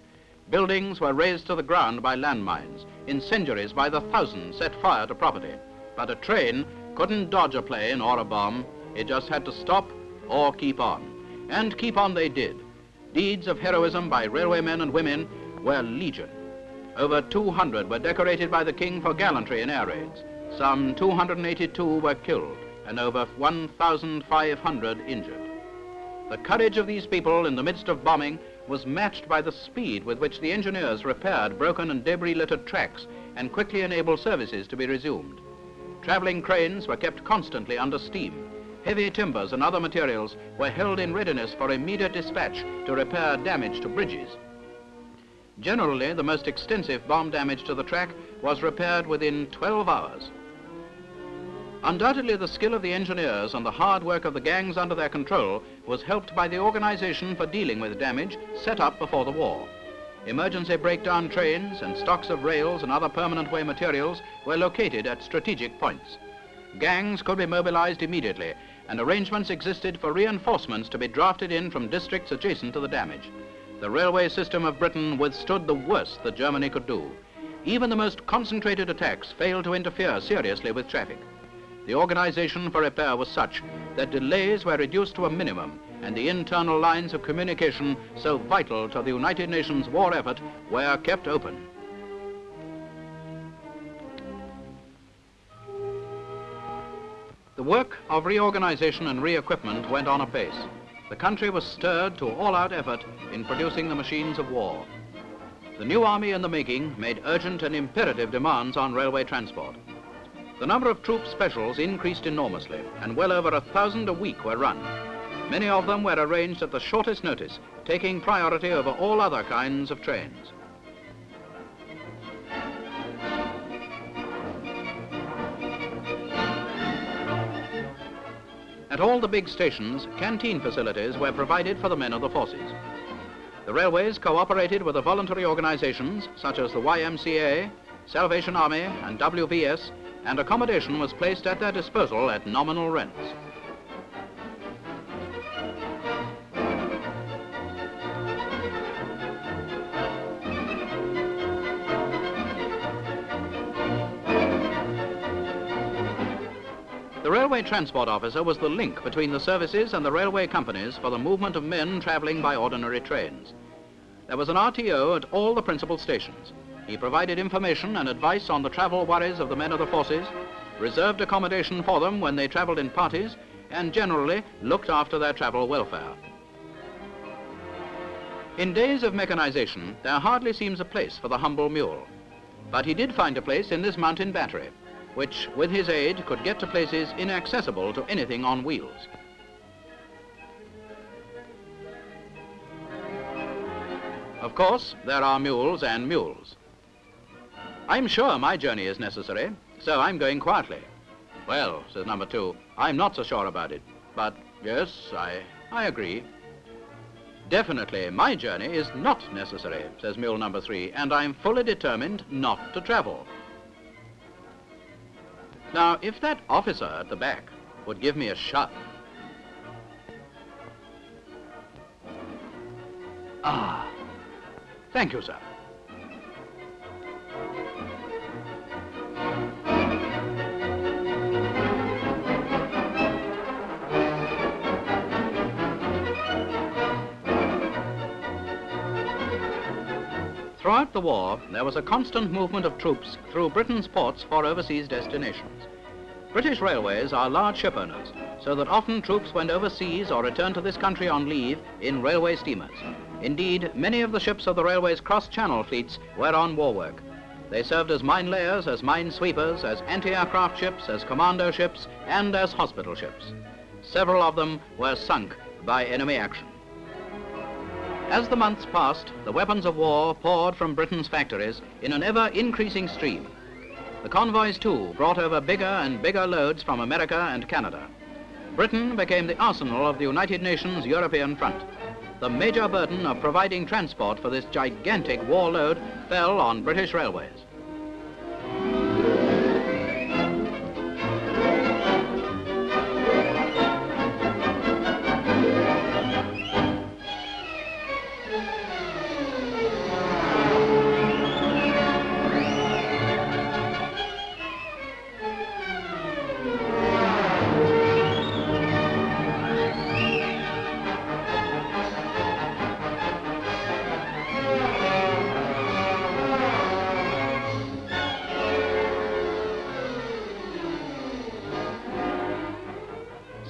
Buildings were razed to the ground by landmines, incendiaries by the thousands set fire to property. But a train couldn't dodge a plane or a bomb, it just had to stop or keep on. And keep on they did. Deeds of heroism by railwaymen and women were legion. Over 200 were decorated by the King for gallantry in air raids. Some 282 were killed and over 1,500 injured. The courage of these people in the midst of bombing was matched by the speed with which the engineers repaired broken and debris-littered tracks and quickly enabled services to be resumed. Traveling cranes were kept constantly under steam, heavy timbers and other materials were held in readiness for immediate dispatch to repair damage to bridges. Generally, the most extensive bomb damage to the track was repaired within 12 hours. Undoubtedly, the skill of the engineers and the hard work of the gangs under their control was helped by the organization for dealing with damage set up before the war. Emergency breakdown trains and stocks of rails and other permanent way materials were located at strategic points. Gangs could be mobilized immediately, and arrangements existed for reinforcements to be drafted in from districts adjacent to the damage. The railway system of Britain withstood the worst that Germany could do. Even the most concentrated attacks failed to interfere seriously with traffic. The organization for repair was such that delays were reduced to a minimum, and the internal lines of communication so vital to the United Nations war effort were kept open. The work of reorganization and re-equipment went on apace. The country was stirred to all-out effort in producing the machines of war. The new army in the making made urgent and imperative demands on railway transport. The number of troop specials increased enormously, and well over 1,000 a week were run. Many of them were arranged at the shortest notice, taking priority over all other kinds of trains. At all the big stations, canteen facilities were provided for the men of the forces. The railways cooperated with the voluntary organizations such as the YMCA, Salvation Army and WVS, and accommodation was placed at their disposal at nominal rents. The railway transport officer was the link between the services and the railway companies for the movement of men travelling by ordinary trains. There was an RTO at all the principal stations. He provided information and advice on the travel worries of the men of the forces, reserved accommodation for them when they travelled in parties, and generally looked after their travel welfare. In days of mechanization, there hardly seems a place for the humble mule. But he did find a place in this mountain battery, which, with his aid, could get to places inaccessible to anything on wheels. Of course, there are mules and mules. I'm sure my journey is necessary, so I'm going quietly. Well, says number 2, I'm not so sure about it, but yes, I agree. Definitely, my journey is not necessary, says mule number 3, and I'm fully determined not to travel. Now, if that officer at the back would give me a shove. Ah, thank you, sir. Throughout the war, there was a constant movement of troops through Britain's ports for overseas destinations. British railways are large ship owners, so that often troops went overseas or returned to this country on leave in railway steamers. Indeed, many of the ships of the railway's cross-channel fleets were on war work. They served as mine layers, as mine sweepers, as anti-aircraft ships, as commando ships, and as hospital ships. Several of them were sunk by enemy action. As the months passed, the weapons of war poured from Britain's factories in an ever-increasing stream. The convoys, too, brought over bigger and bigger loads from America and Canada. Britain became the arsenal of the United Nations European front. The major burden of providing transport for this gigantic war load fell on British railways.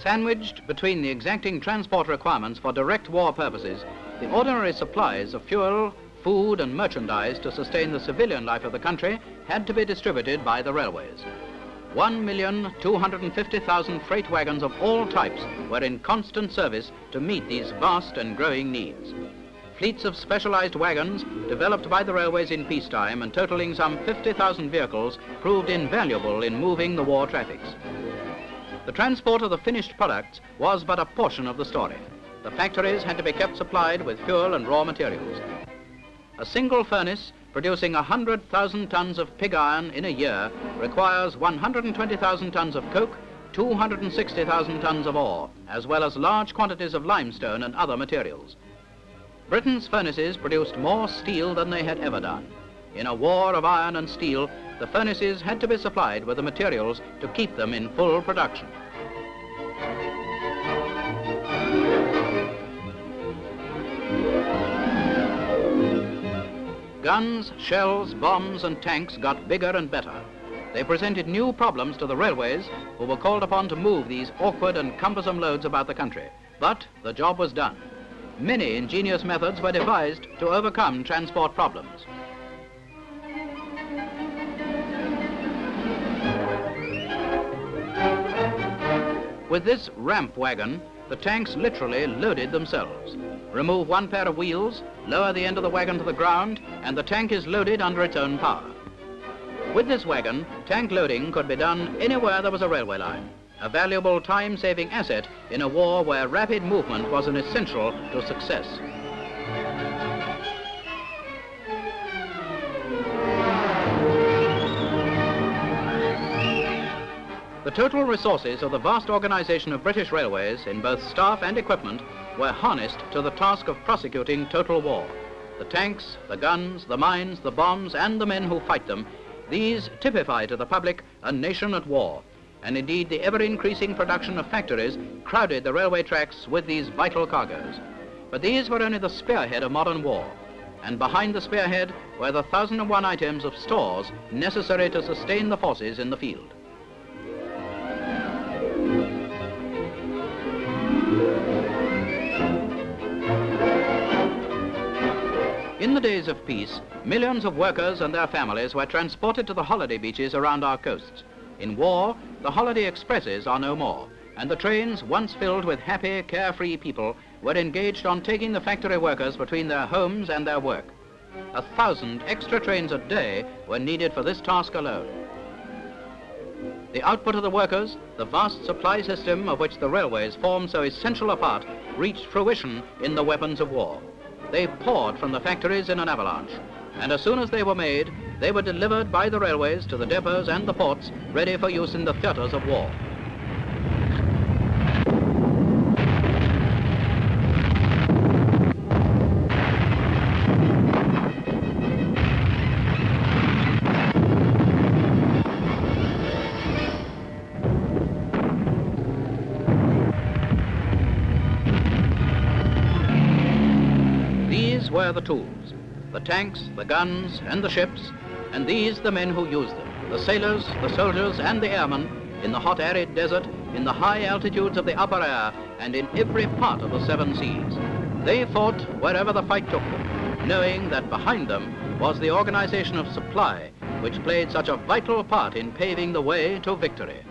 Sandwiched between the exacting transport requirements for direct war purposes, the ordinary supplies of fuel, food and merchandise to sustain the civilian life of the country had to be distributed by the railways. 1,250,000 freight wagons of all types were in constant service to meet these vast and growing needs. Fleets of specialized wagons, developed by the railways in peacetime and totaling some 50,000 vehicles, proved invaluable in moving the war traffics. The transport of the finished products was but a portion of the story. The factories had to be kept supplied with fuel and raw materials. A single furnace producing 100,000 tons of pig iron in a year requires 120,000 tons of coke, 260,000 tons of ore, as well as large quantities of limestone and other materials. Britain's furnaces produced more steel than they had ever done. In a war of iron and steel, the furnaces had to be supplied with the materials to keep them in full production. Guns, shells, bombs and tanks got bigger and better. They presented new problems to the railways, who were called upon to move these awkward and cumbersome loads about the country. But the job was done. Many ingenious methods were devised to overcome transport problems. With this ramp wagon, the tanks literally loaded themselves. Remove one pair of wheels, lower the end of the wagon to the ground, and the tank is loaded under its own power. With this wagon, tank loading could be done anywhere there was a railway line, a valuable time-saving asset in a war where rapid movement was an essential to success. The total resources of the vast organization of British Railways in both staff and equipment were harnessed to the task of prosecuting total war. The tanks, the guns, the mines, the bombs, and the men who fight them, these typify to the public a nation at war. And indeed, the ever-increasing production of factories crowded the railway tracks with these vital cargoes. But these were only the spearhead of modern war. And behind the spearhead were the 1,001 items of stores necessary to sustain the forces in the field. In the days of peace, millions of workers and their families were transported to the holiday beaches around our coasts. In war, the holiday expresses are no more, and the trains, once filled with happy, carefree people, were engaged on taking the factory workers between their homes and their work. 1,000 extra trains a day were needed for this task alone. The output of the workers, the vast supply system of which the railways formed so essential a part, reached fruition in the weapons of war. They poured from the factories in an avalanche, and as soon as they were made, they were delivered by the railways to the depots and the ports, ready for use in the theaters of war. Were the tools, the tanks, the guns, and the ships, and these the men who used them, the sailors, the soldiers, and the airmen, in the hot arid desert, in the high altitudes of the upper air, and in every part of the 7 seas. They fought wherever the fight took them, knowing that behind them was the organization of supply, which played such a vital part in paving the way to victory.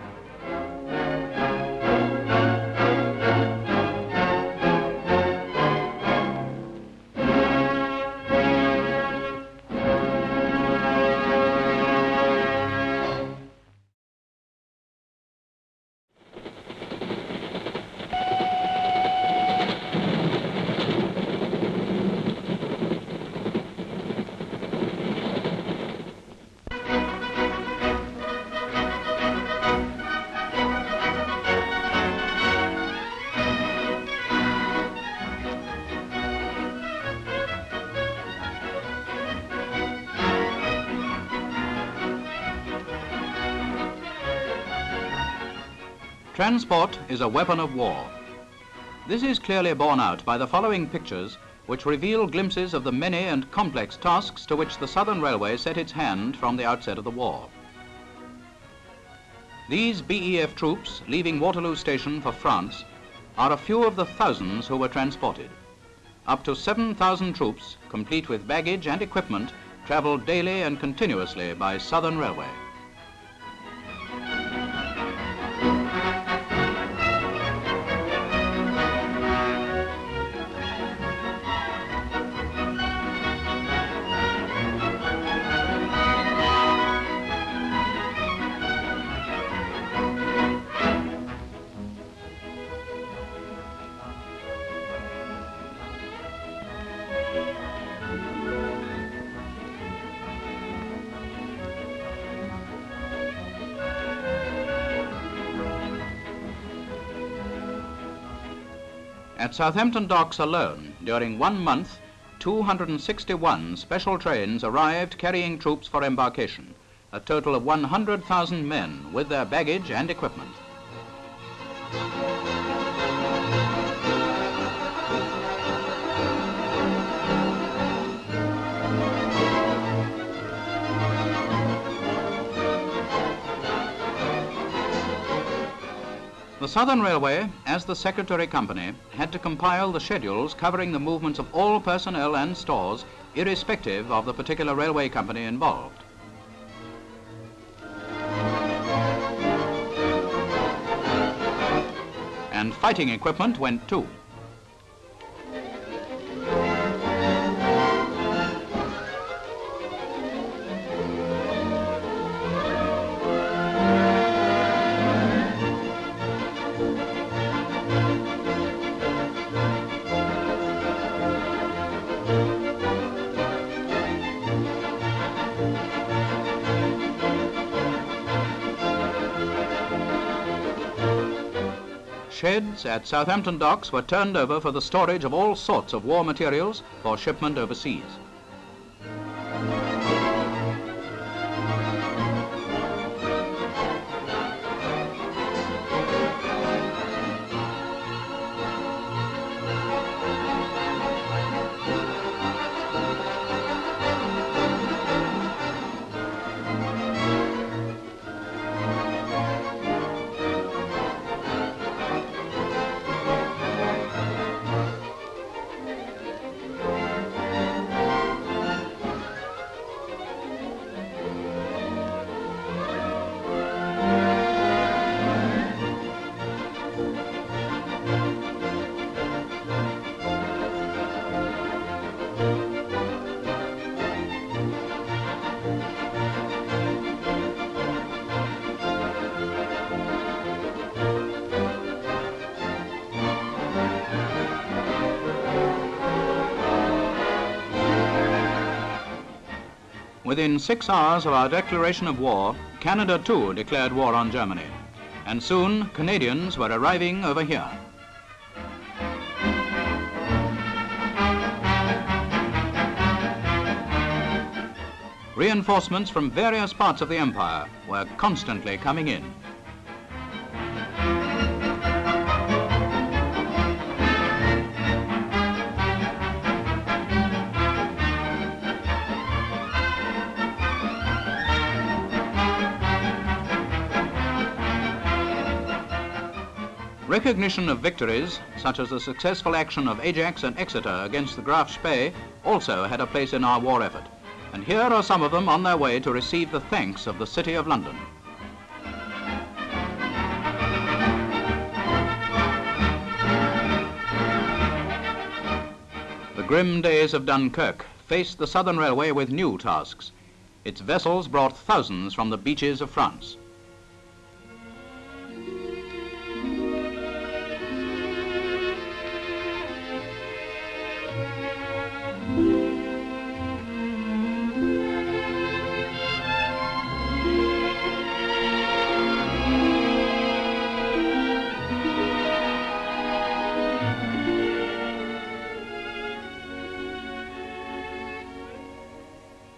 Transport is a weapon of war. This is clearly borne out by the following pictures, which reveal glimpses of the many and complex tasks to which the Southern Railway set its hand from the outset of the war. These BEF troops leaving Waterloo Station for France are a few of the thousands who were transported. Up to 7,000 troops, complete with baggage and equipment, traveled daily and continuously by Southern Railway. At Southampton docks alone, during 1 month, 261 special trains arrived carrying troops for embarkation, a total of 100,000 men with their baggage and equipment. The Southern Railway, as the Secretary Company, had to compile the schedules covering the movements of all personnel and stores, irrespective of the particular railway company involved. And fighting equipment went too. Sheds at Southampton docks were turned over for the storage of all sorts of war materials for shipment overseas. Within 6 hours of our declaration of war, Canada too declared war on Germany, and soon Canadians were arriving over here. Reinforcements from various parts of the empire were constantly coming in. Recognition of victories, such as the successful action of Ajax and Exeter against the Graf Spee, also had a place in our war effort. And here are some of them on their way to receive the thanks of the City of London. The grim days of Dunkirk faced the Southern Railway with new tasks. Its vessels brought thousands from the beaches of France.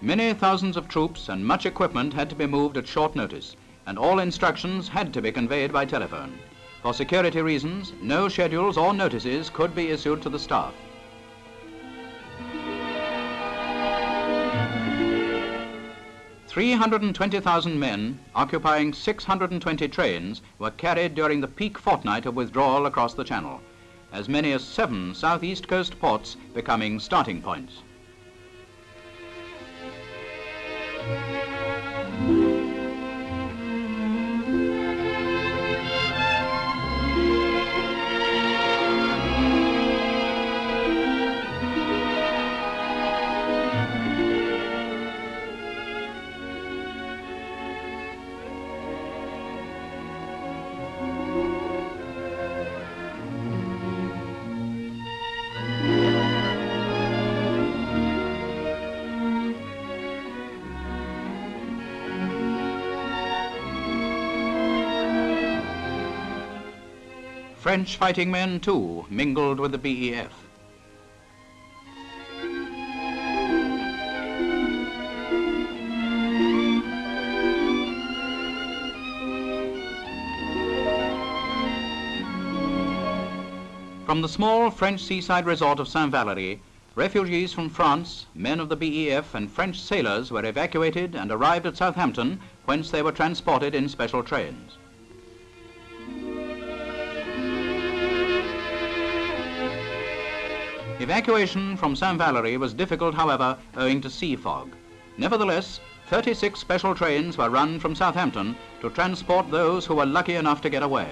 Many thousands of troops and much equipment had to be moved at short notice, and all instructions had to be conveyed by telephone. For security reasons, no schedules or notices could be issued to the staff. "320,000 men, occupying 620 trains, were carried during the peak fortnight of withdrawal across the Channel, as many as 7 southeast coast ports becoming starting points. French fighting men, too, mingled with the BEF. From the small French seaside resort of Saint-Valery, refugees from France, men of the BEF and French sailors were evacuated and arrived at Southampton, whence they were transported in special trains. Evacuation from Saint-Valery was difficult, however, owing to sea fog. Nevertheless, 36 special trains were run from Southampton to transport those who were lucky enough to get away.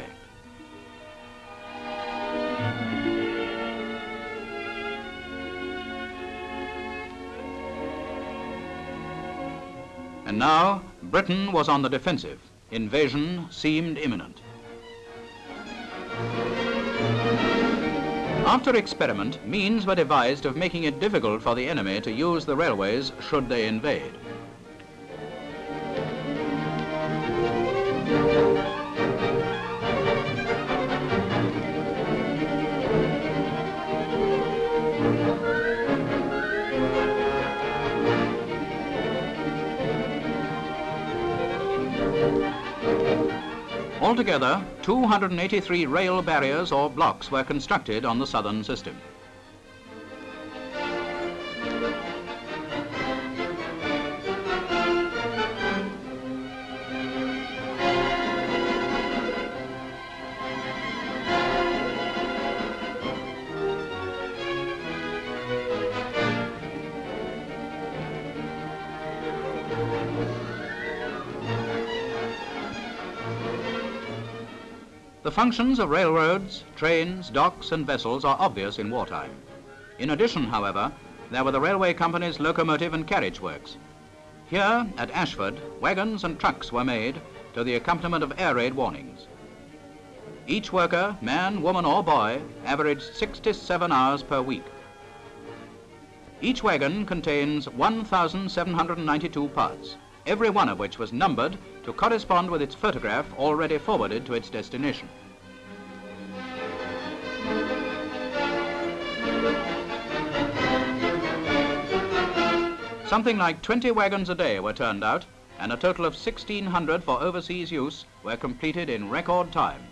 And now, Britain was on the defensive. Invasion seemed imminent. After experiment, means were devised of making it difficult for the enemy to use the railways should they invade. Altogether, 283 rail barriers or blocks were constructed on the southern system. The functions of railroads, trains, docks and vessels are obvious in wartime. In addition, however, there were the railway company's locomotive and carriage works. Here, at Ashford, wagons and trucks were made to the accompaniment of air raid warnings. Each worker, man, woman or boy, averaged 67 hours per week. Each wagon contains 1,792 parts, every one of which was numbered to correspond with its photograph already forwarded to its destination. Something like 20 wagons a day were turned out, and a total of 1,600 for overseas use were completed in record time.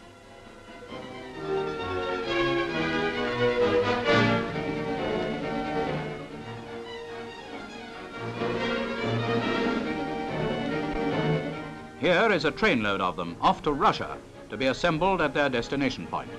Here is a trainload of them off to Russia to be assembled at their destination point.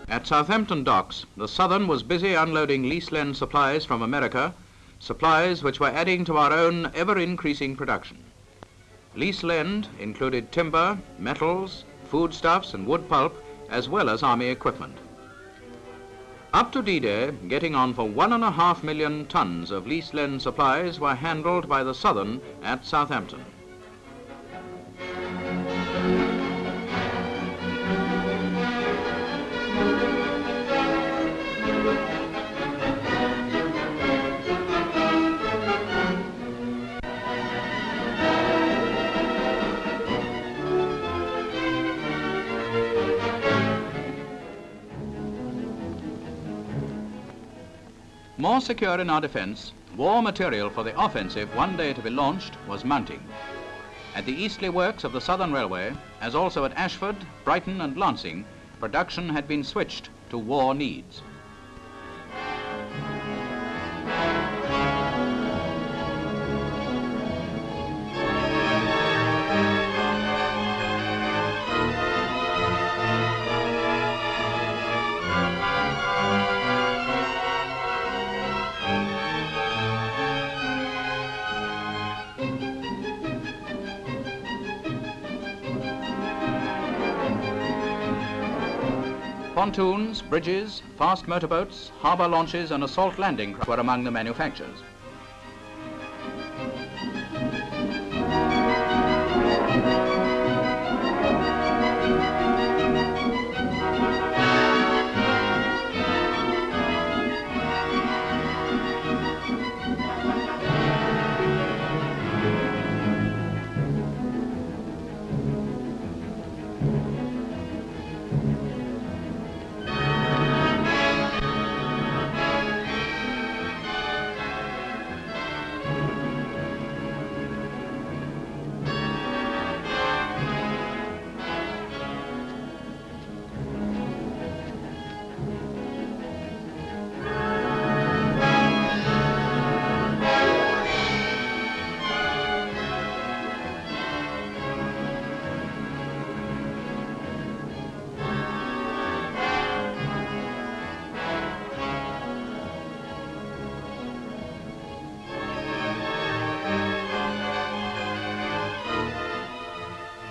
At Southampton docks, the Southern was busy unloading lease-lend supplies from America, supplies which were adding to our own ever-increasing production. Lease-lend included timber, metals, foodstuffs and wood pulp, as well as army equipment. Up to D-Day, getting on for 1.5 million tons of lease-lend supplies were handled by the Southern at Southampton. More secure in our defence, war material for the offensive one day to be launched was mounting. At the Eastleigh works of the Southern Railway, as also at Ashford, Brighton and Lancing, production had been switched to war needs. Pontoons, bridges, fast motorboats, harbour launches and assault landing craft were among the manufactures.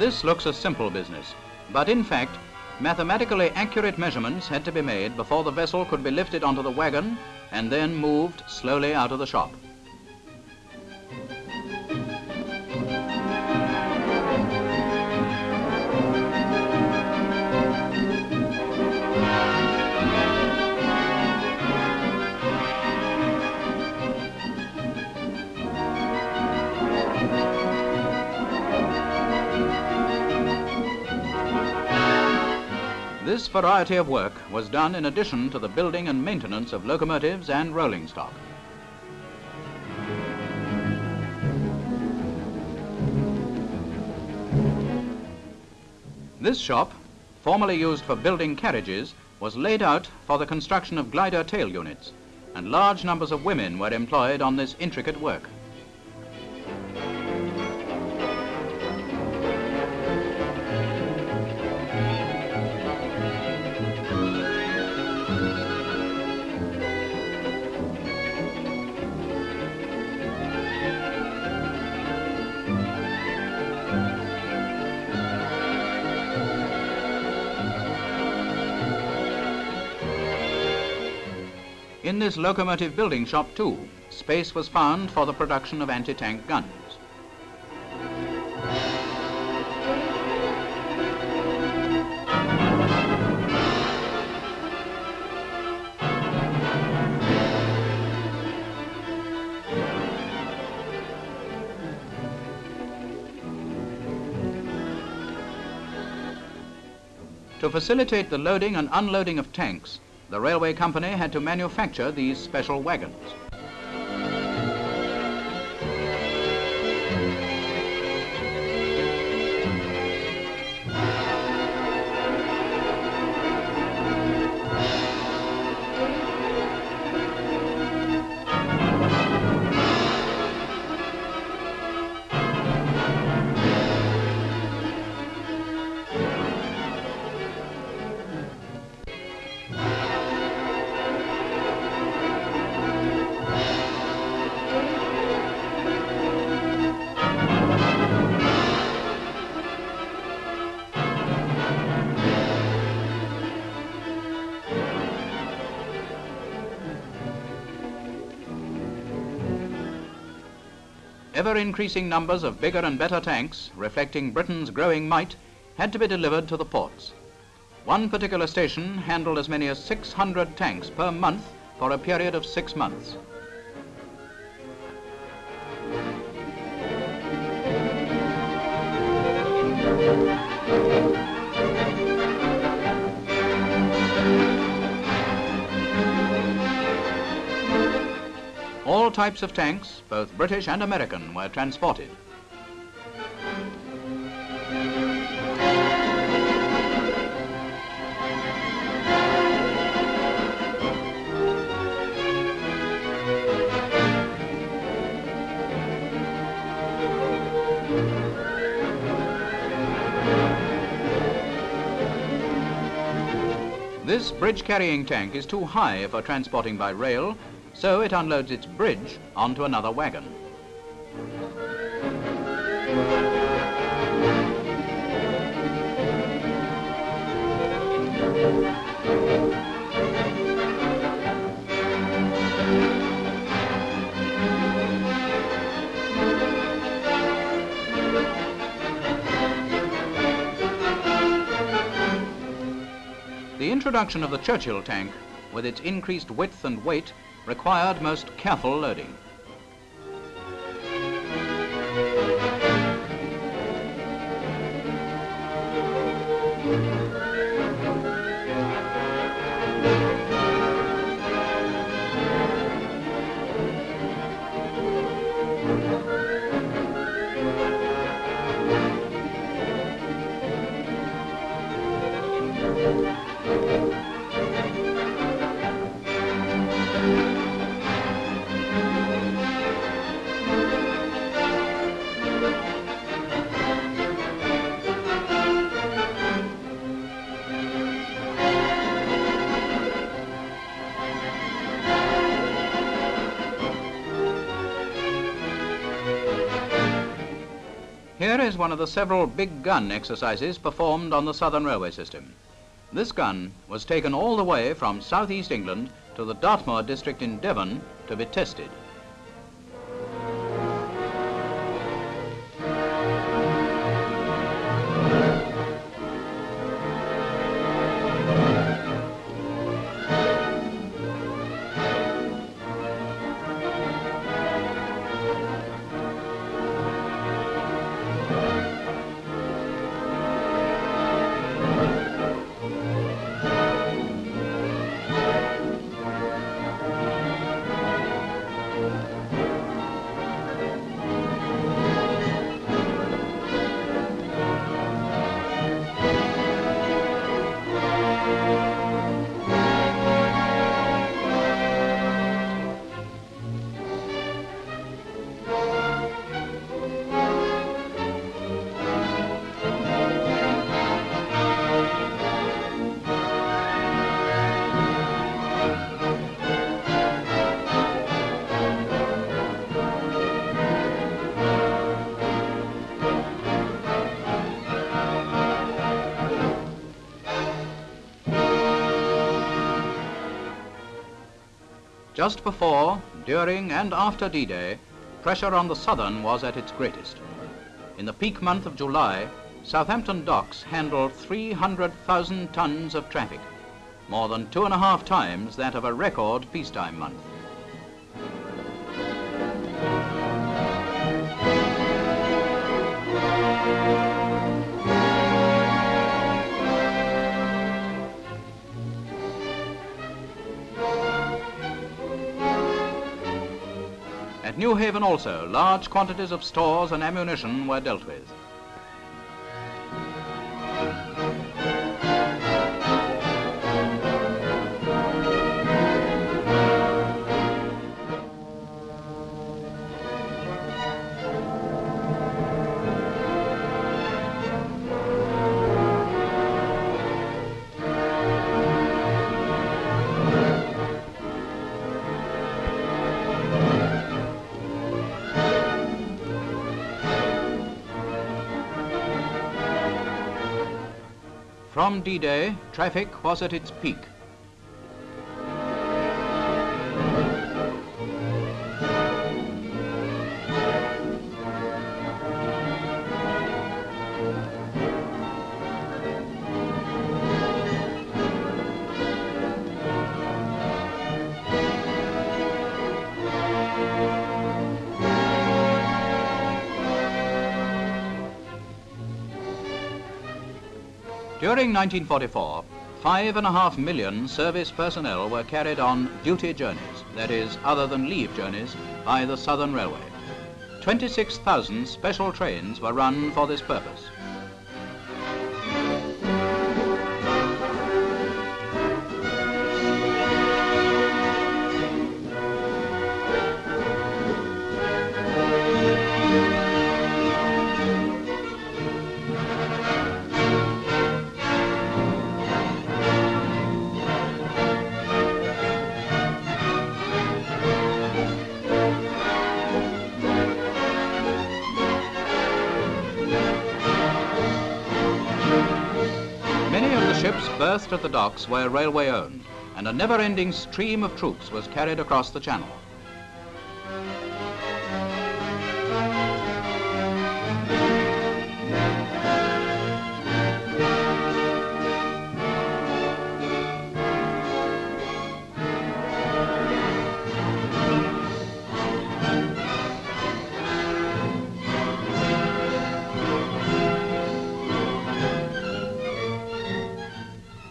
This looks a simple business, but in fact, mathematically accurate measurements had to be made before the vessel could be lifted onto the wagon and then moved slowly out of the shop. This variety of work was done in addition to the building and maintenance of locomotives and rolling stock. This shop, formerly used for building carriages, was laid out for the construction of glider tail units, and large numbers of women were employed on this intricate work. In this locomotive building shop, too, space was found for the production of anti-tank guns. To facilitate the loading and unloading of tanks, the railway company had to manufacture these special wagons. Ever-increasing numbers of bigger and better tanks, reflecting Britain's growing might, had to be delivered to the ports. One particular station handled as many as 600 tanks per month for a period of 6 months. All types of tanks, both British and American, were transported. This bridge-carrying tank is too high for transporting by rail, so it unloads its bridge onto another wagon. The introduction of the Churchill tank, with its increased width and weight, required most careful loading. Here is one of the several big gun exercises performed on the Southern Railway system. This gun was taken all the way from southeast England to the Dartmoor district in Devon to be tested. Just before, during and after D-Day, pressure on the Southern was at its greatest. In the peak month of July, Southampton docks handled 300,000 tons of traffic, more than 2.5 times that of a record peacetime month. At New Haven also, large quantities of stores and ammunition were dealt with. From D-Day, traffic was at its peak. During 1944, 5.5 million service personnel were carried on duty journeys, that is, other than leave journeys, by the Southern Railway. 26,000 special trains were run for this purpose. Ships berthed at the docks were railway-owned, and a never-ending stream of troops was carried across the channel.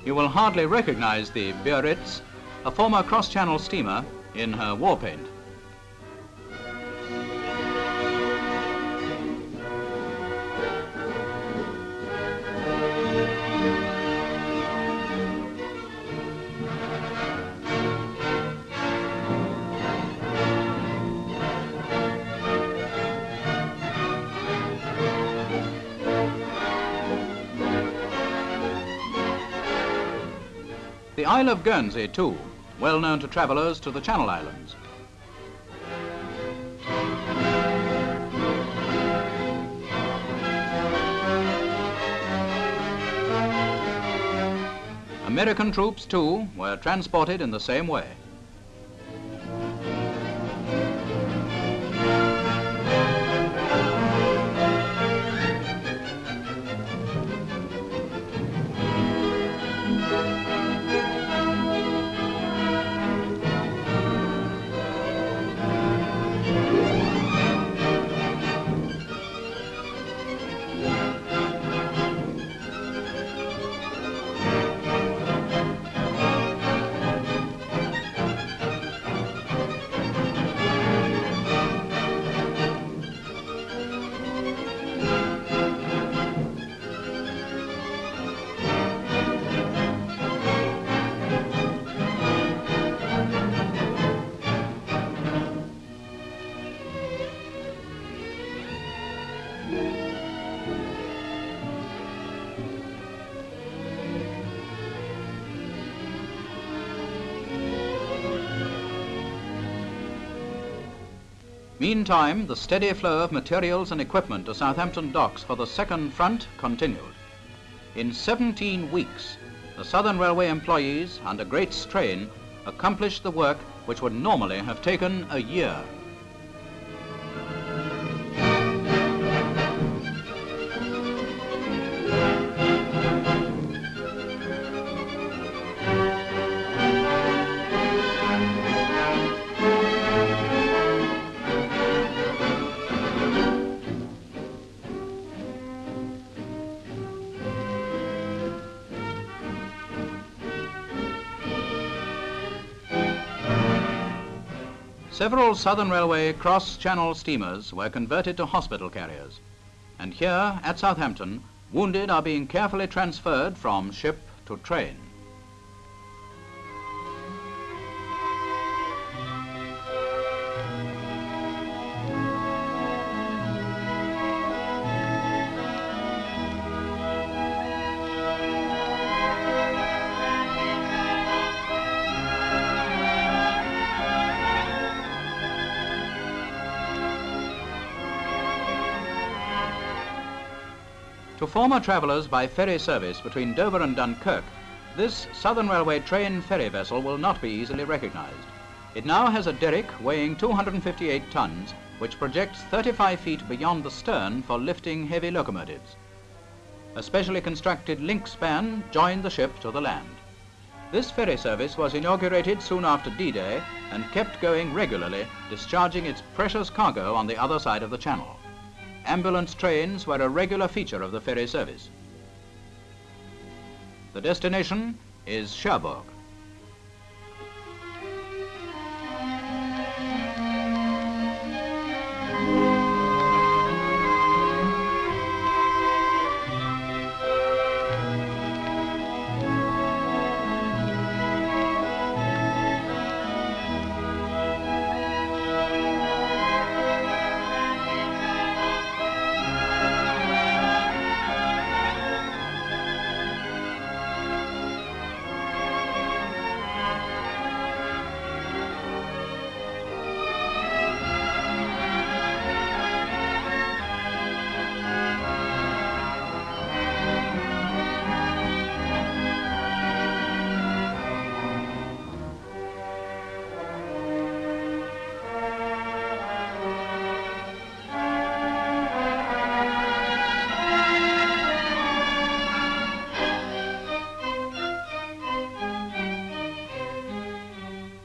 You will hardly recognize the Biarritz, a former cross-channel steamer, in her war paint. The Isle of Guernsey, too, well known to travellers to the Channel Islands. American troops, too, were transported in the same way. Meantime, the steady flow of materials and equipment to Southampton docks for the second front continued. In 17 weeks, the Southern Railway employees, under great strain, accomplished the work which would normally have taken a year. Several Southern Railway cross-channel steamers were converted to hospital carriers, and here at Southampton, wounded are being carefully transferred from ship to train. To former travellers by ferry service between Dover and Dunkirk, this Southern Railway train ferry vessel will not be easily recognised. It now has a derrick weighing 258 tons, which projects 35 feet beyond the stern for lifting heavy locomotives. A specially constructed link span joined the ship to the land. This ferry service was inaugurated soon after D-Day and kept going regularly, discharging its precious cargo on the other side of the channel. Ambulance trains were a regular feature of the ferry service. The destination is Cherbourg.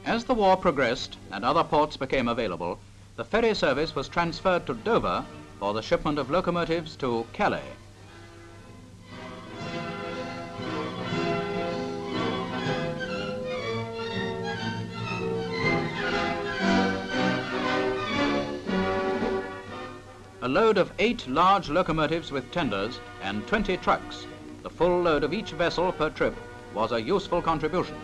As the war progressed and other ports became available, the ferry service was transferred to Dover for the shipment of locomotives to Calais. A load of 8 large locomotives with tenders and 20 trucks, the full load of each vessel per trip, was a useful contribution.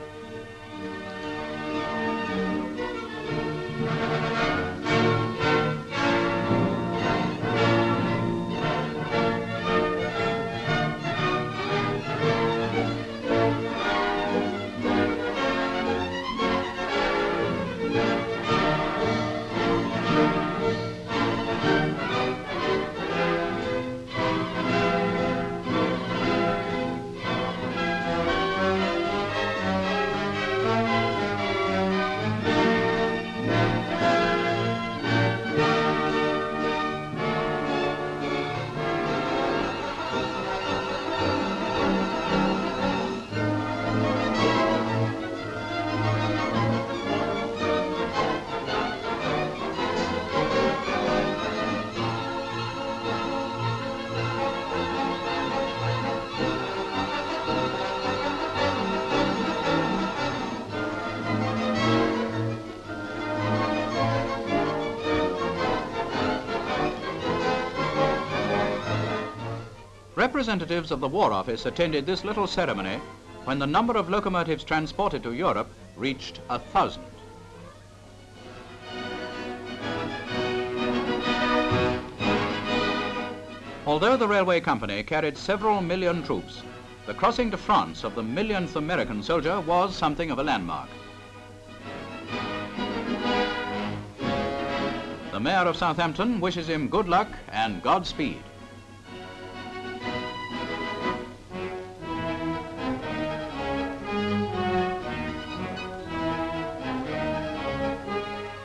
Representatives of the War Office attended this little ceremony when the number of locomotives transported to Europe reached 1,000. Although the railway company carried several million troops, the crossing to France of the millionth American soldier was something of a landmark. The Mayor of Southampton wishes him good luck and Godspeed.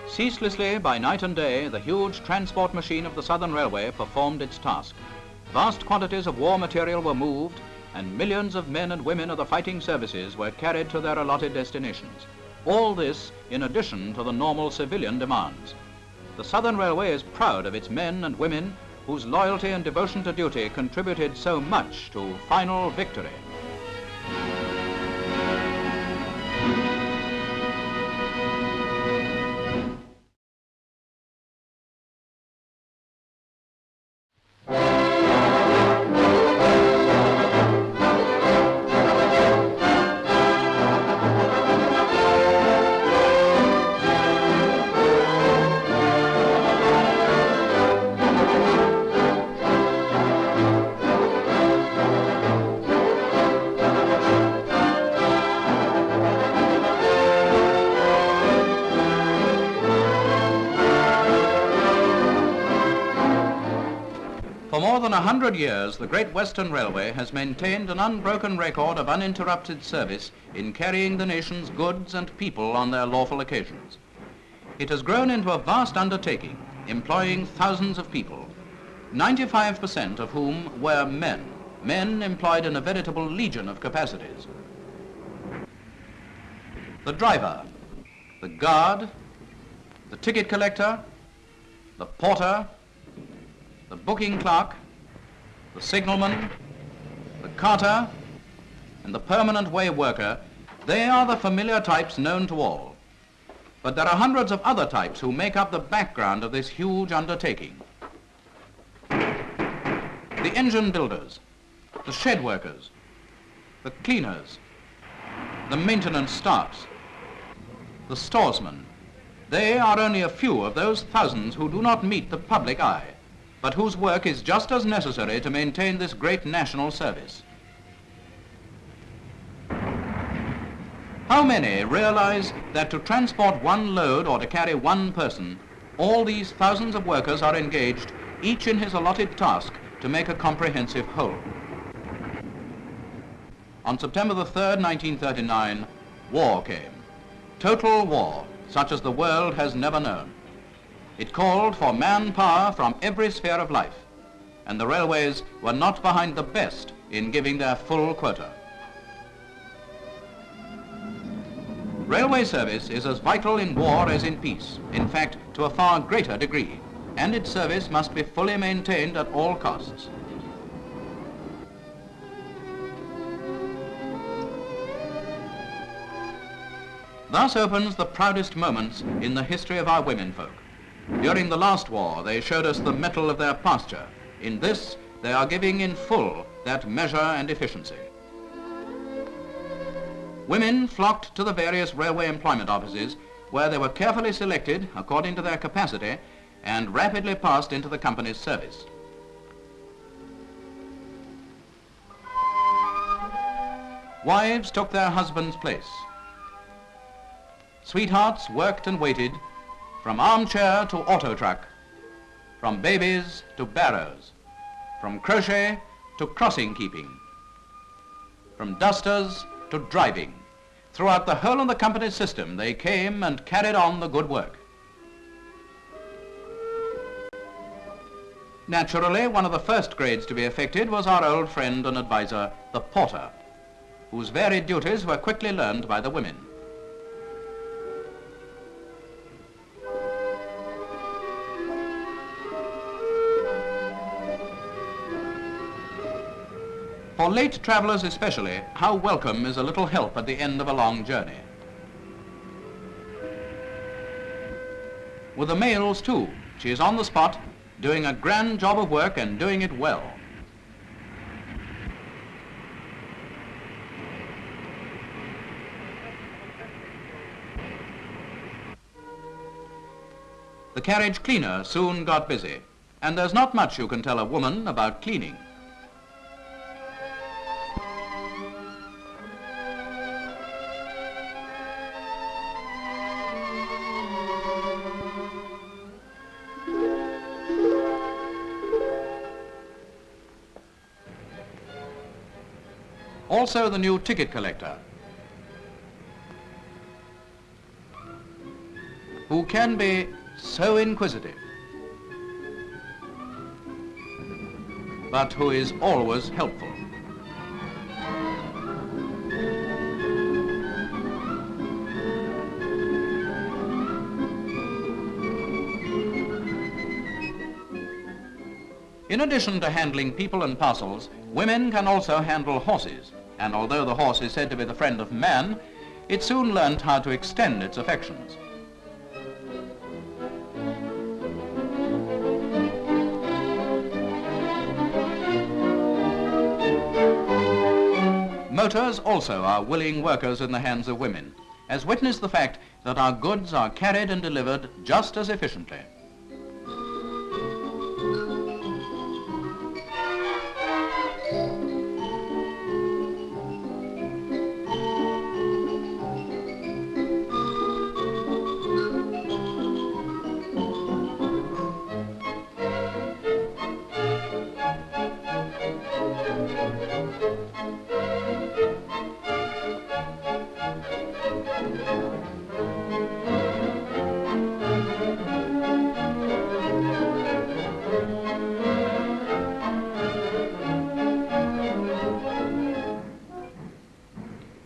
Ceaselessly, by night and day, the huge transport machine of the Southern Railway performed its task. Vast quantities of war material were moved, and millions of men and women of the fighting services were carried to their allotted destinations. All this in addition to the normal civilian demands. The Southern Railway is proud of its men and women whose loyalty and devotion to duty contributed so much to final victory. For more than 100 years, the Great Western Railway has maintained an unbroken record of uninterrupted service in carrying the nation's goods and people on their lawful occasions. It has grown into a vast undertaking, employing thousands of people, 95% of whom were men employed in a veritable legion of capacities. The driver, the guard, the ticket collector, the porter, the booking clerk, the signalman, the carter, and the permanent way worker, they are the familiar types known to all. But there are hundreds of other types who make up the background of this huge undertaking. The engine builders, the shed workers, the cleaners, the maintenance staffs, the storesmen. They are only a few of those thousands who do not meet the public eye, but whose work is just as necessary to maintain this great national service. How many realize that to transport one load or to carry one person, all these thousands of workers are engaged, each in his allotted task, to make a comprehensive whole? On September the 3rd, 1939, war came. Total war, such as the world has never known. It called for manpower from every sphere of life, and the railways were not behind the best in giving their full quota. Railway service is as vital in war as in peace, in fact, to a far greater degree, and its service must be fully maintained at all costs. Thus opens the proudest moments in the history of our womenfolk. During the last war, they showed us the mettle of their pasture. In this, they are giving in full that measure and efficiency. Women flocked to the various railway employment offices, where they were carefully selected according to their capacity and rapidly passed into the company's service. Wives took their husbands' place. Sweethearts worked and waited, from armchair to auto truck, from babies to barrows, from crochet to crossing keeping, from dusters to driving. Throughout the whole of the company's system, they came and carried on the good work. Naturally, one of the first grades to be affected was our old friend and advisor, the porter, whose varied duties were quickly learned by the women. For late travelers especially, how welcome is a little help at the end of a long journey. With the mails too, she is on the spot, doing a grand job of work and doing it well. The carriage cleaner soon got busy, and there's not much you can tell a woman about cleaning. Also the new ticket collector, who can be so inquisitive, but who is always helpful. In addition to handling people and parcels, women can also handle horses, and although the horse is said to be the friend of man, it soon learnt how to extend its affections. Motors also are willing workers in the hands of women, as witness the fact that our goods are carried and delivered just as efficiently.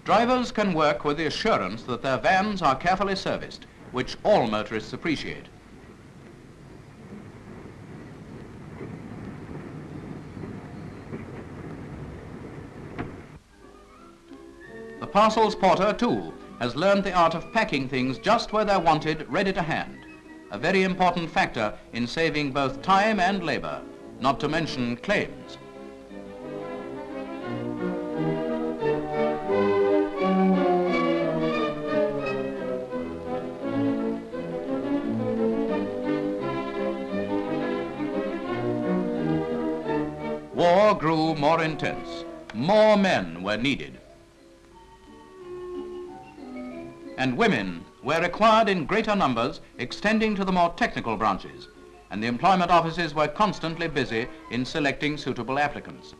Drivers can work with the assurance that their vans are carefully serviced, which all motorists appreciate. The parcels porter, too, has learned the art of packing things just where they're wanted, ready to hand, a very important factor in saving both time and labor, not to mention claims. War grew more intense. More men were needed. And women were required in greater numbers, extending to the more technical branches, and the employment offices were constantly busy in selecting suitable applicants.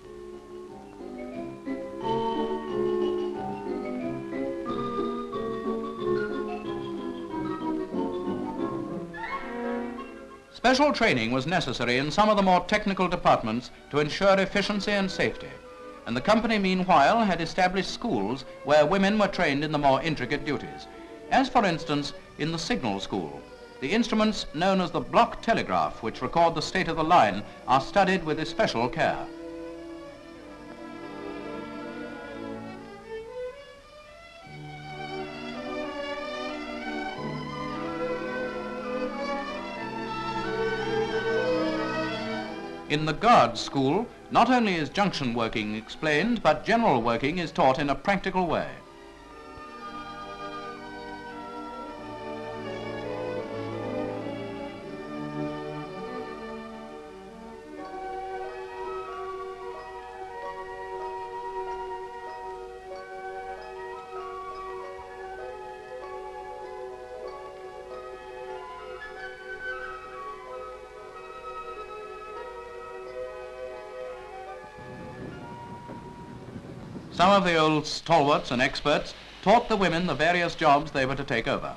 Special training was necessary in some of the more technical departments to ensure efficiency and safety, and the company meanwhile had established schools where women were trained in the more intricate duties, as for instance in the signal school. The instruments known as the block telegraph, which record the state of the line, are studied with especial care. In the Guards School, not only is junction working explained, but general working is taught in a practical way. Some of the old stalwarts and experts taught the women the various jobs they were to take over.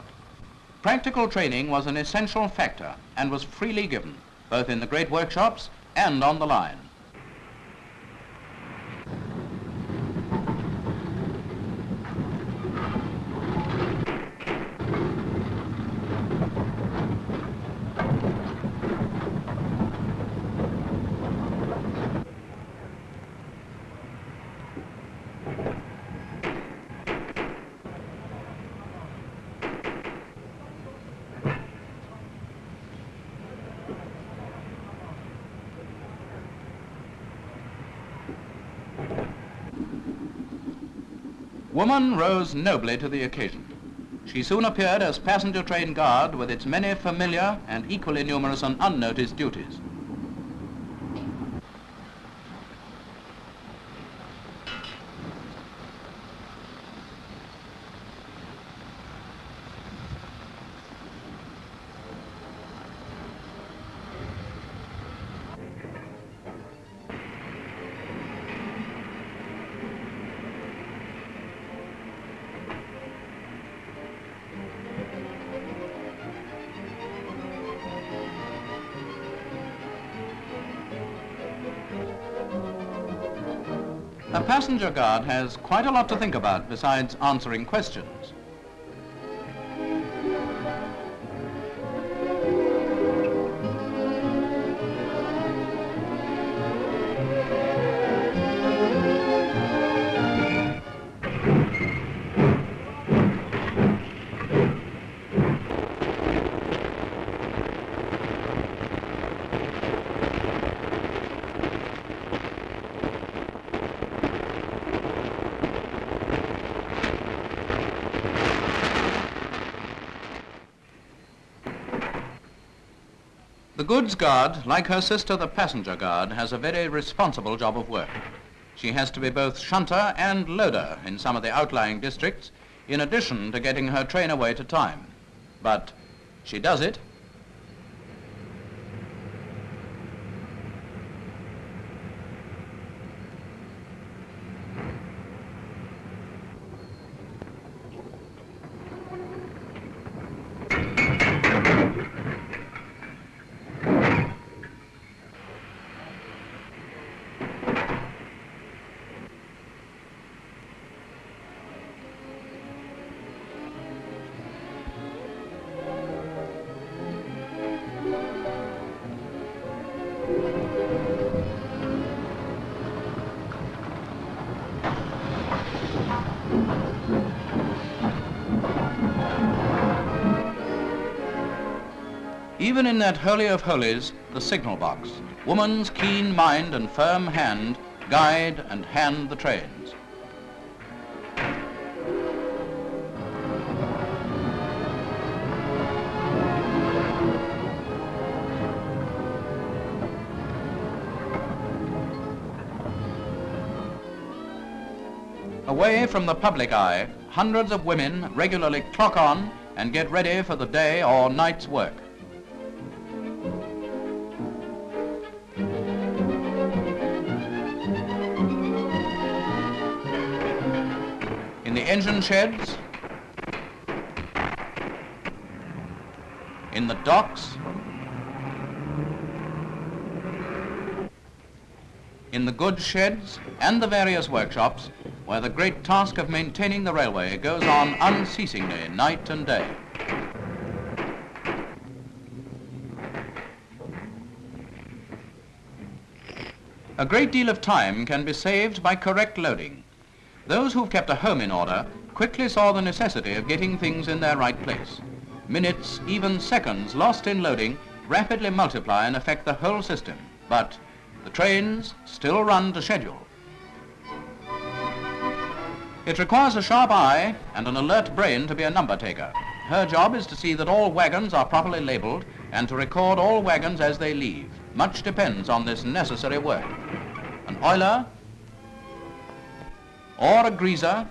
Practical training was an essential factor and was freely given, both in the great workshops and on the line. Woman rose nobly to the occasion. She soon appeared as passenger train guard with its many familiar and equally numerous and unnoticed duties. A passenger guard has quite a lot to think about besides answering questions. The goods guard, like her sister the passenger guard, has a very responsible job of work. She has to be both shunter and loader in some of the outlying districts, in addition to getting her train away to time. But she does it. Even in that holy of holies, the signal box, woman's keen mind and firm hand guide and hand the trains. Away from the public eye, hundreds of women regularly clock on and get ready for the day or night's work. In the engine sheds, in the docks, in the goods sheds and the various workshops where the great task of maintaining the railway goes on unceasingly night and day. A great deal of time can be saved by correct loading. Those who've kept a home in order quickly saw the necessity of getting things in their right place. Minutes, even seconds lost in loading rapidly multiply and affect the whole system, but the trains still run to schedule. It requires a sharp eye and an alert brain to be a number taker. Her job is to see that all wagons are properly labelled and to record all wagons as they leave. Much depends on this necessary work. An oiler or a greaser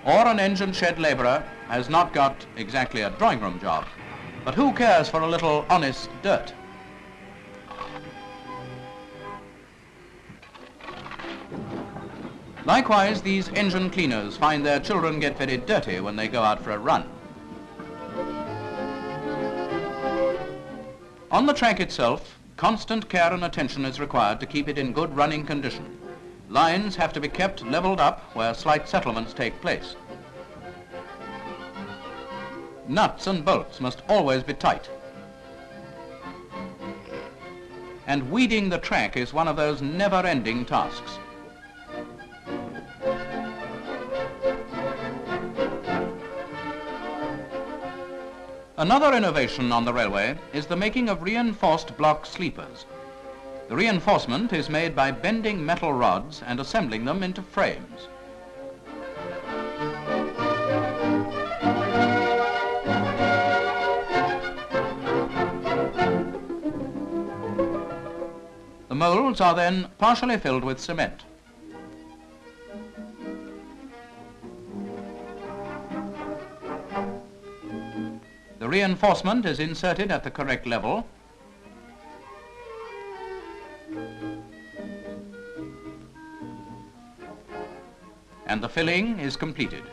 or an engine shed labourer has not got exactly a drawing room job. But who cares for a little honest dirt? Likewise, these engine cleaners find their children get very dirty when they go out for a run. On the track itself, constant care and attention is required to keep it in good running condition. Lines have to be kept levelled up where slight settlements take place. Nuts and bolts must always be tight. And weeding the track is one of those never-ending tasks. Another innovation on the railway is the making of reinforced block sleepers. The reinforcement is made by bending metal rods and assembling them into frames. The molds are then partially filled with cement. The reinforcement is inserted at the correct level, and the filling is completed.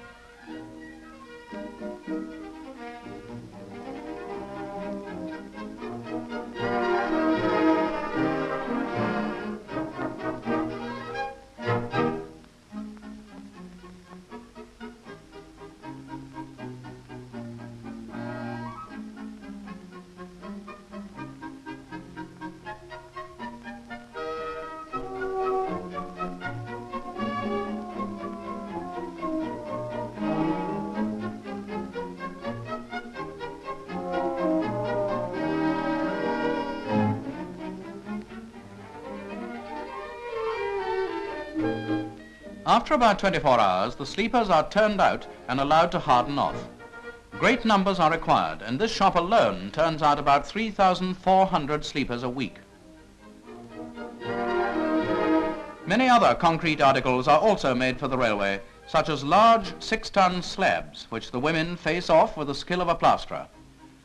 After about 24 hours, the sleepers are turned out and allowed to harden off. Great numbers are required, and this shop alone turns out about 3,400 sleepers a week. Many other concrete articles are also made for the railway, such as large 6-ton slabs, which the women face off with the skill of a plasterer.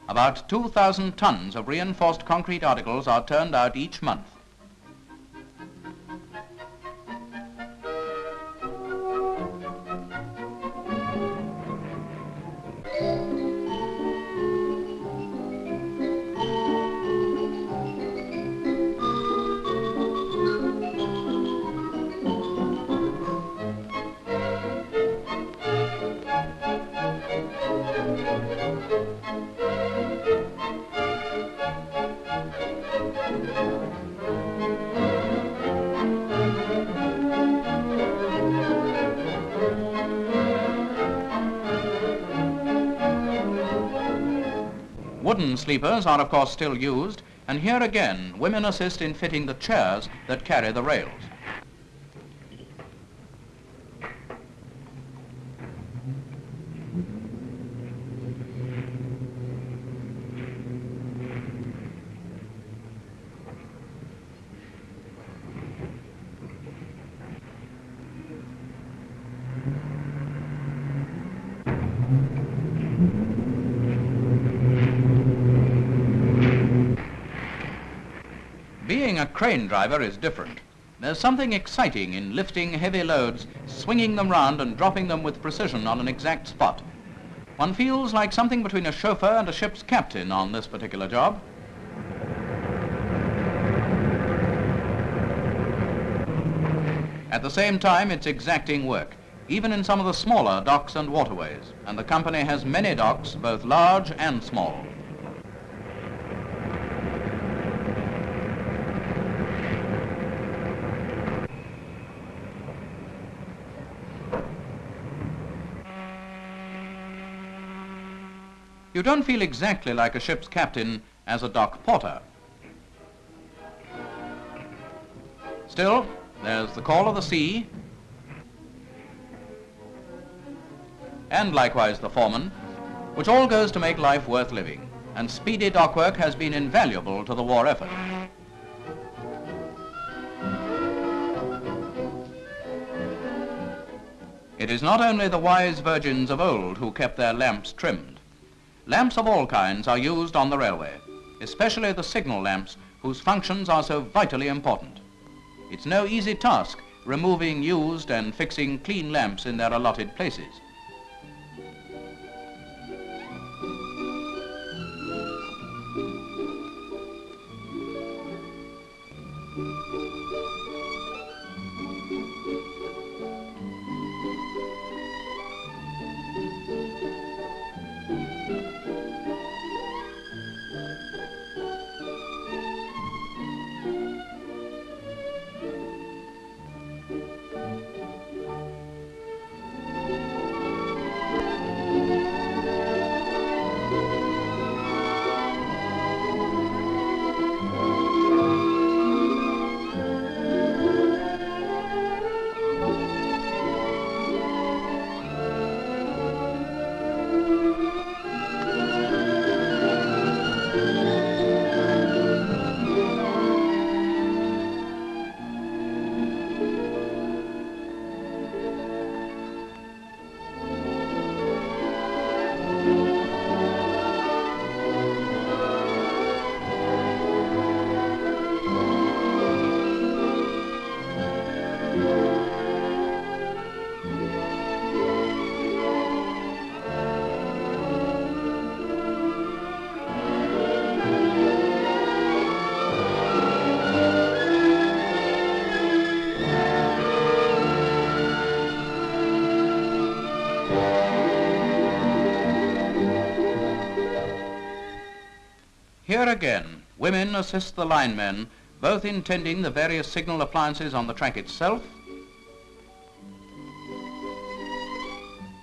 About 2,000 tons of reinforced concrete articles are turned out each month. Wooden sleepers are of course still used, and here again women assist in fitting the chairs that carry the rails. Being a crane driver is different. There's something exciting in lifting heavy loads, swinging them round and dropping them with precision on an exact spot. One feels like something between a chauffeur and a ship's captain on this particular job. At the same time, it's exacting work, even in some of the smaller docks and waterways, and the company has many docks, both large and small. You don't feel exactly like a ship's captain as a dock porter. Still, there's the call of the sea, and likewise the foreman, which all goes to make life worth living, and speedy dock work has been invaluable to the war effort. It is not only the wise virgins of old who kept their lamps trimmed. Lamps of all kinds are used on the railway, especially the signal lamps, whose functions are so vitally important. It's no easy task removing used and fixing clean lamps in their allotted places. here again, women assist the linemen, both in tending the various signal appliances on the track itself,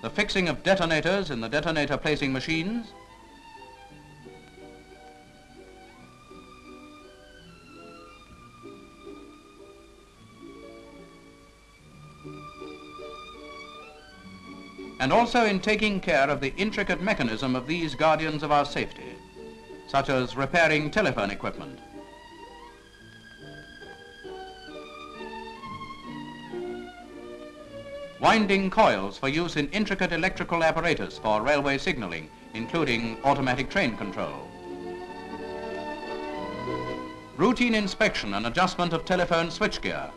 the fixing of detonators in the detonator placing machines, and also in taking care of the intricate mechanism of these guardians of our safety, such as repairing telephone equipment. Winding coils for use in intricate electrical apparatus for railway signaling, including automatic train control. Routine inspection and adjustment of telephone switchgear.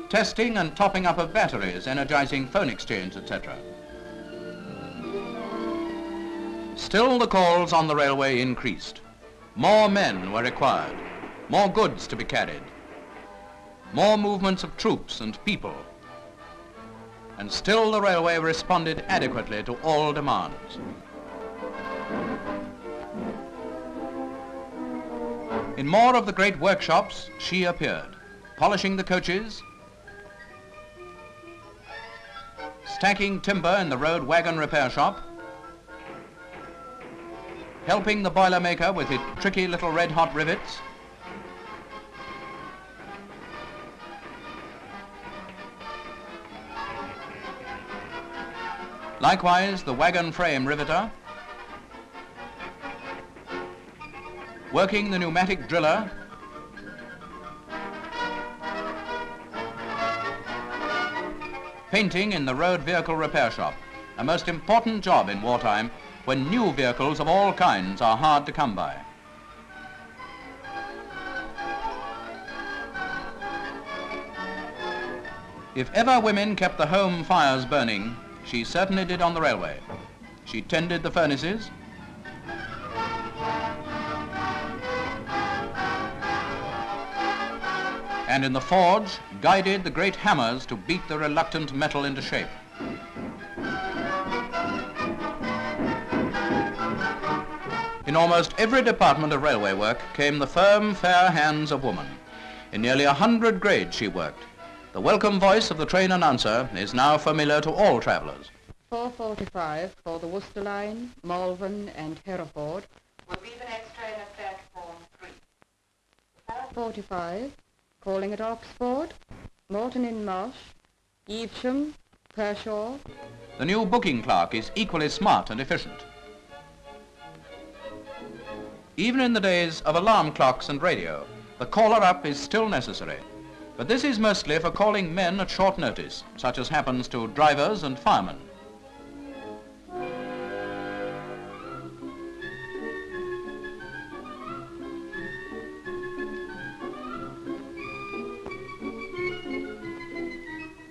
Testing and topping up of batteries, energizing phone exchange, etc. Still the calls on the railway increased. More men were required, more goods to be carried, more movements of troops and people. And still the railway responded adequately to all demands. In more of the great workshops, she appeared, polishing the coaches, stacking timber in the road wagon repair shop, helping the boilermaker with his tricky little red-hot rivets, likewise the wagon frame riveter, working the pneumatic driller, painting in the road vehicle repair shop, a most important job in wartime when new vehicles of all kinds are hard to come by. If ever women kept the home fires burning, she certainly did on the railway. She tended the furnaces, and in the forge guided the great hammers to beat the reluctant metal into shape. In almost every department of railway work came the firm, fair hands of woman. In nearly 100 grades she worked. The welcome voice of the train announcer is now familiar to all travellers. 4:45 for the Worcester Line, Malvern and Hereford. Will be the next train at platform 3. 45, calling at Oxford, Morton-in-Marsh, Evesham, Kershaw. The new booking clerk is equally smart and efficient. Even in the days of alarm clocks and radio, the caller-up is still necessary. But this is mostly for calling men at short notice, such as happens to drivers and firemen.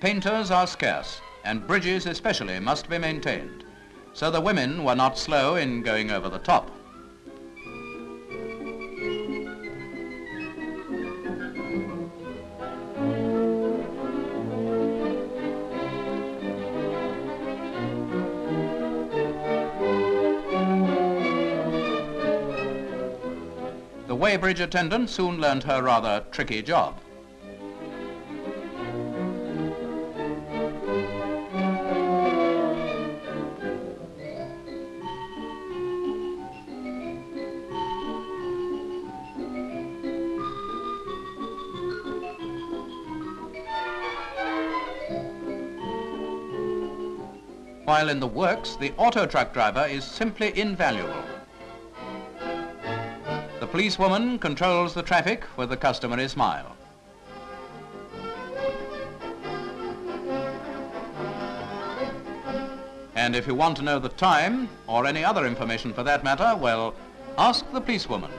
Painters are scarce, and bridges especially must be maintained, so the women were not slow in going over the top. The weighbridge attendant soon learned her rather tricky job. While in the works, the auto truck driver is simply invaluable. The policewoman controls the traffic with a customary smile. And if you want to know the time, or any other information for that matter, well, ask the policewoman.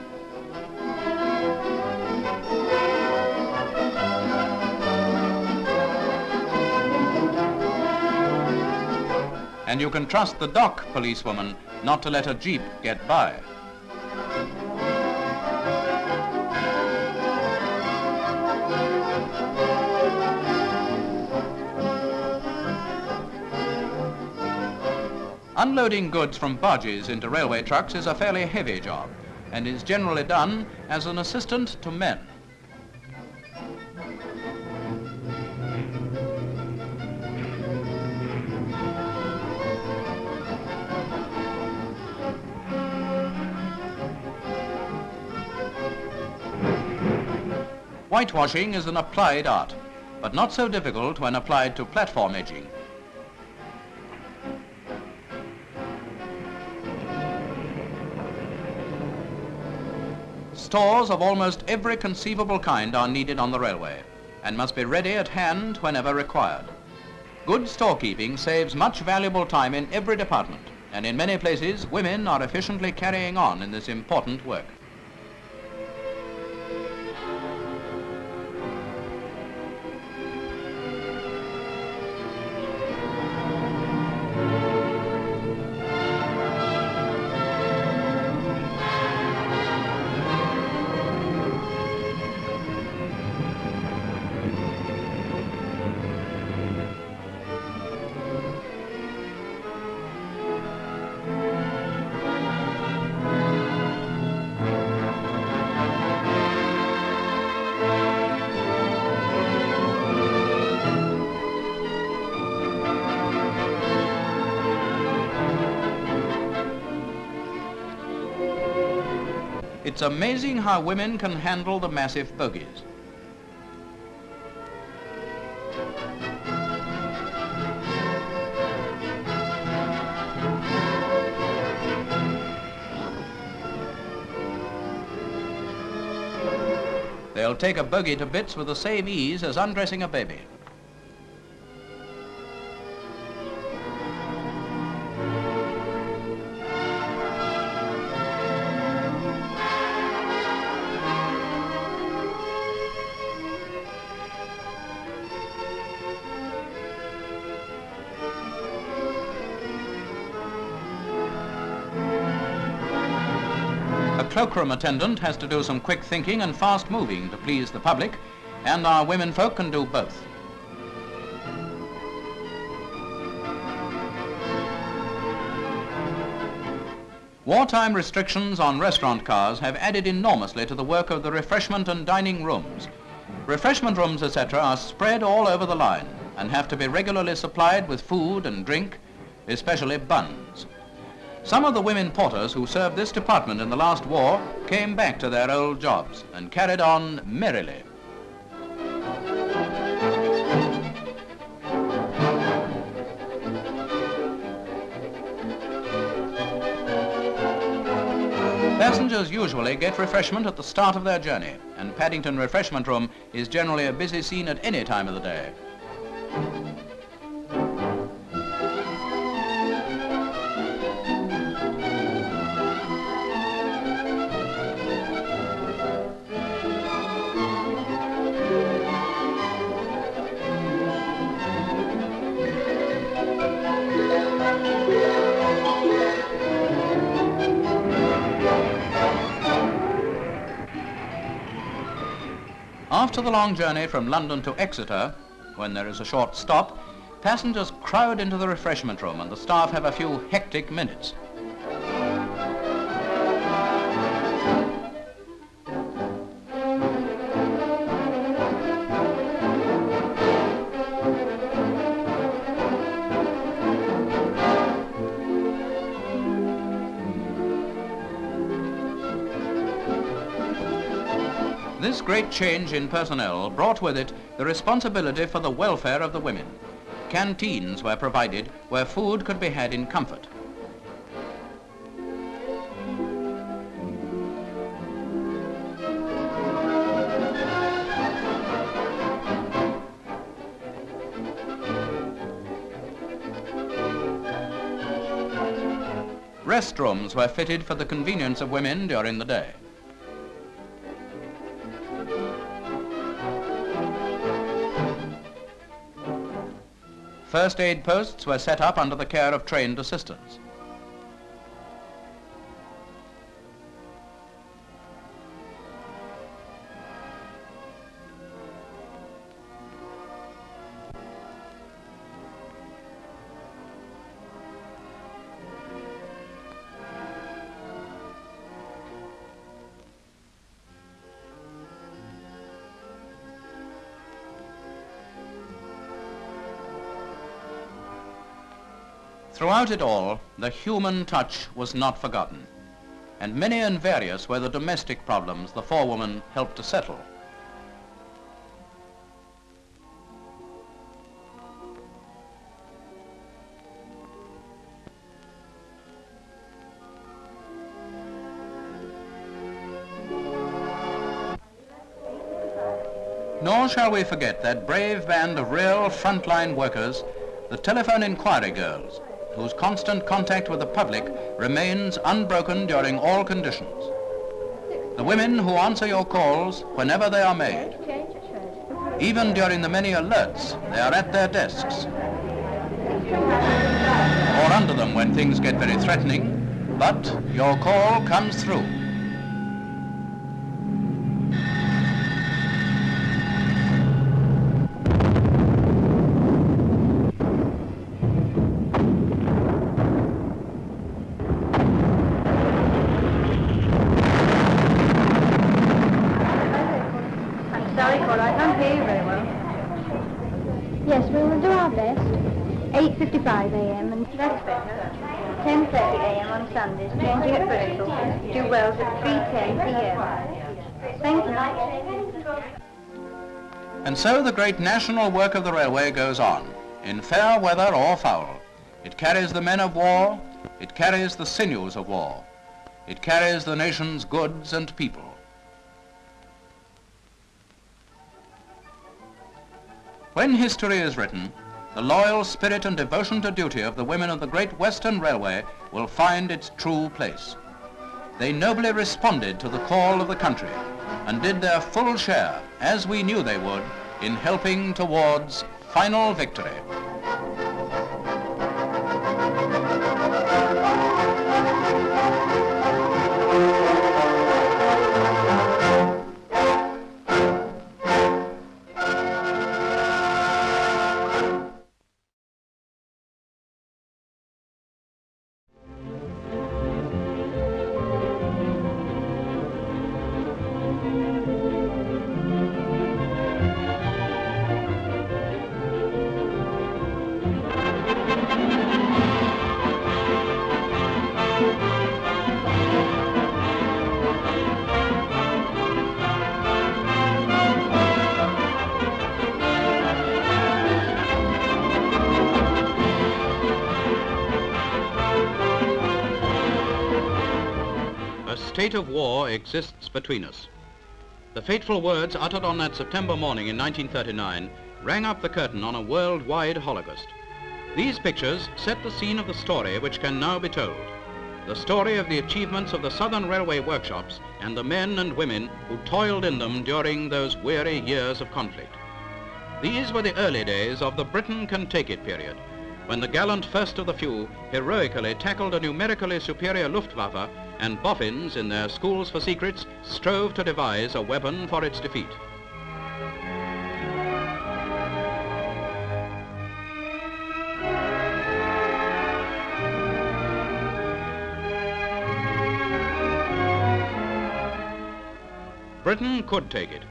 And you can trust the dock policewoman not to let a jeep get by. Unloading goods from barges into railway trucks is a fairly heavy job and is generally done as an assistant to men. Whitewashing is an applied art, but not so difficult when applied to platform edging. Stores of almost every conceivable kind are needed on the railway and must be ready at hand whenever required. Good storekeeping saves much valuable time in every department, and in many places women are efficiently carrying on in this important work. It's amazing how women can handle the massive bogies. They'll take a bogie to bits with the same ease as undressing a baby. A cloakroom attendant has to do some quick thinking and fast moving to please the public, and our women folk can do both. Wartime restrictions on restaurant cars have added enormously to the work of the refreshment and dining rooms. Refreshment rooms, etc., are spread all over the line and have to be regularly supplied with food and drink, especially buns. Some of the women porters who served this department in the last war came back to their old jobs and carried on merrily. Passengers usually get refreshment at the start of their journey, and Paddington Refreshment Room is generally a busy scene at any time of the day. After the long journey from London to Exeter, when there is a short stop, passengers crowd into the refreshment room and the staff have a few hectic minutes. This great change in personnel brought with it the responsibility for the welfare of the women. Canteens were provided where food could be had in comfort. Restrooms were fitted for the convenience of women during the day. First aid posts were set up under the care of trained assistants. Throughout it all, the human touch was not forgotten, and many and various were the domestic problems the forewoman helped to settle. Nor shall we forget that brave band of real frontline workers, the telephone inquiry girls, whose constant contact with the public remains unbroken during all conditions. The women who answer your calls whenever they are made. Even during the many alerts, they are at their desks, or under them when things get very threatening, but your call comes through. Yes, we will do our best. 8:55 a.m. and that's better. 10:30 a.m. on Sundays, changing at Bristol. Do Wells at 3:10 p.m. Thank you. And so the great national work of the railway goes on, in fair weather or foul. It carries the men of war, it carries the sinews of war, it carries the nation's goods and people. When history is written, the loyal spirit and devotion to duty of the women of the Great Western Railway will find its true place. They nobly responded to the call of the country and did their full share, as we knew they would, in helping towards final victory. A state of war exists between us. The fateful words uttered on that September morning in 1939 rang up the curtain on a worldwide holocaust. These pictures set the scene of the story which can now be told. The story of the achievements of the Southern Railway workshops and the men and women who toiled in them during those weary years of conflict. These were the early days of the Britain Can Take It period, when the gallant first of the few heroically tackled a numerically superior Luftwaffe, and boffins in their schools for secrets strove to devise a weapon for its defeat. Britain could take it,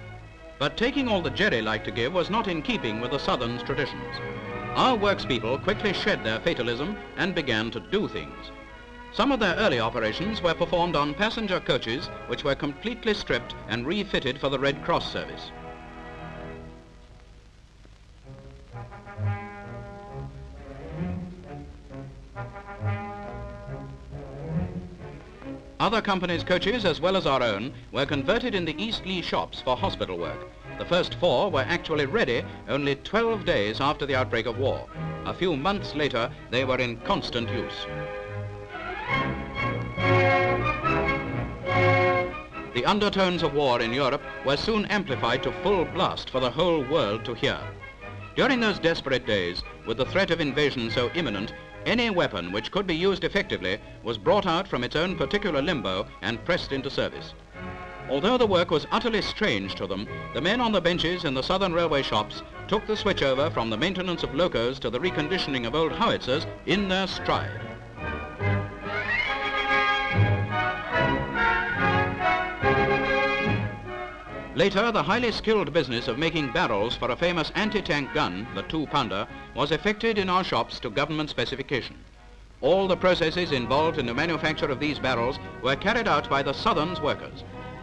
but taking all that Jerry liked to give was not in keeping with the Southern's traditions. Our workspeople quickly shed their fatalism and began to do things. Some of their early operations were performed on passenger coaches which were completely stripped and refitted for the Red Cross service. Other companies' coaches, as well as our own, were converted in the Eastleigh shops for hospital work. The first 4 were actually ready only 12 days after the outbreak of war. A few months later, they were in constant use. The undertones of war in Europe were soon amplified to full blast for the whole world to hear. During those desperate days, with the threat of invasion so imminent, any weapon which could be used effectively was brought out from its own particular limbo and pressed into service. Although the work was utterly strange to them, the men on the benches in the Southern Railway shops took the switch over from the maintenance of locos to the reconditioning of old howitzers in their stride. Later, the highly skilled business of making barrels for a famous anti-tank gun, the 2-pounder, was effected in our shops to government specification. All the processes involved in the manufacture of these barrels were carried out by the Southern's workers.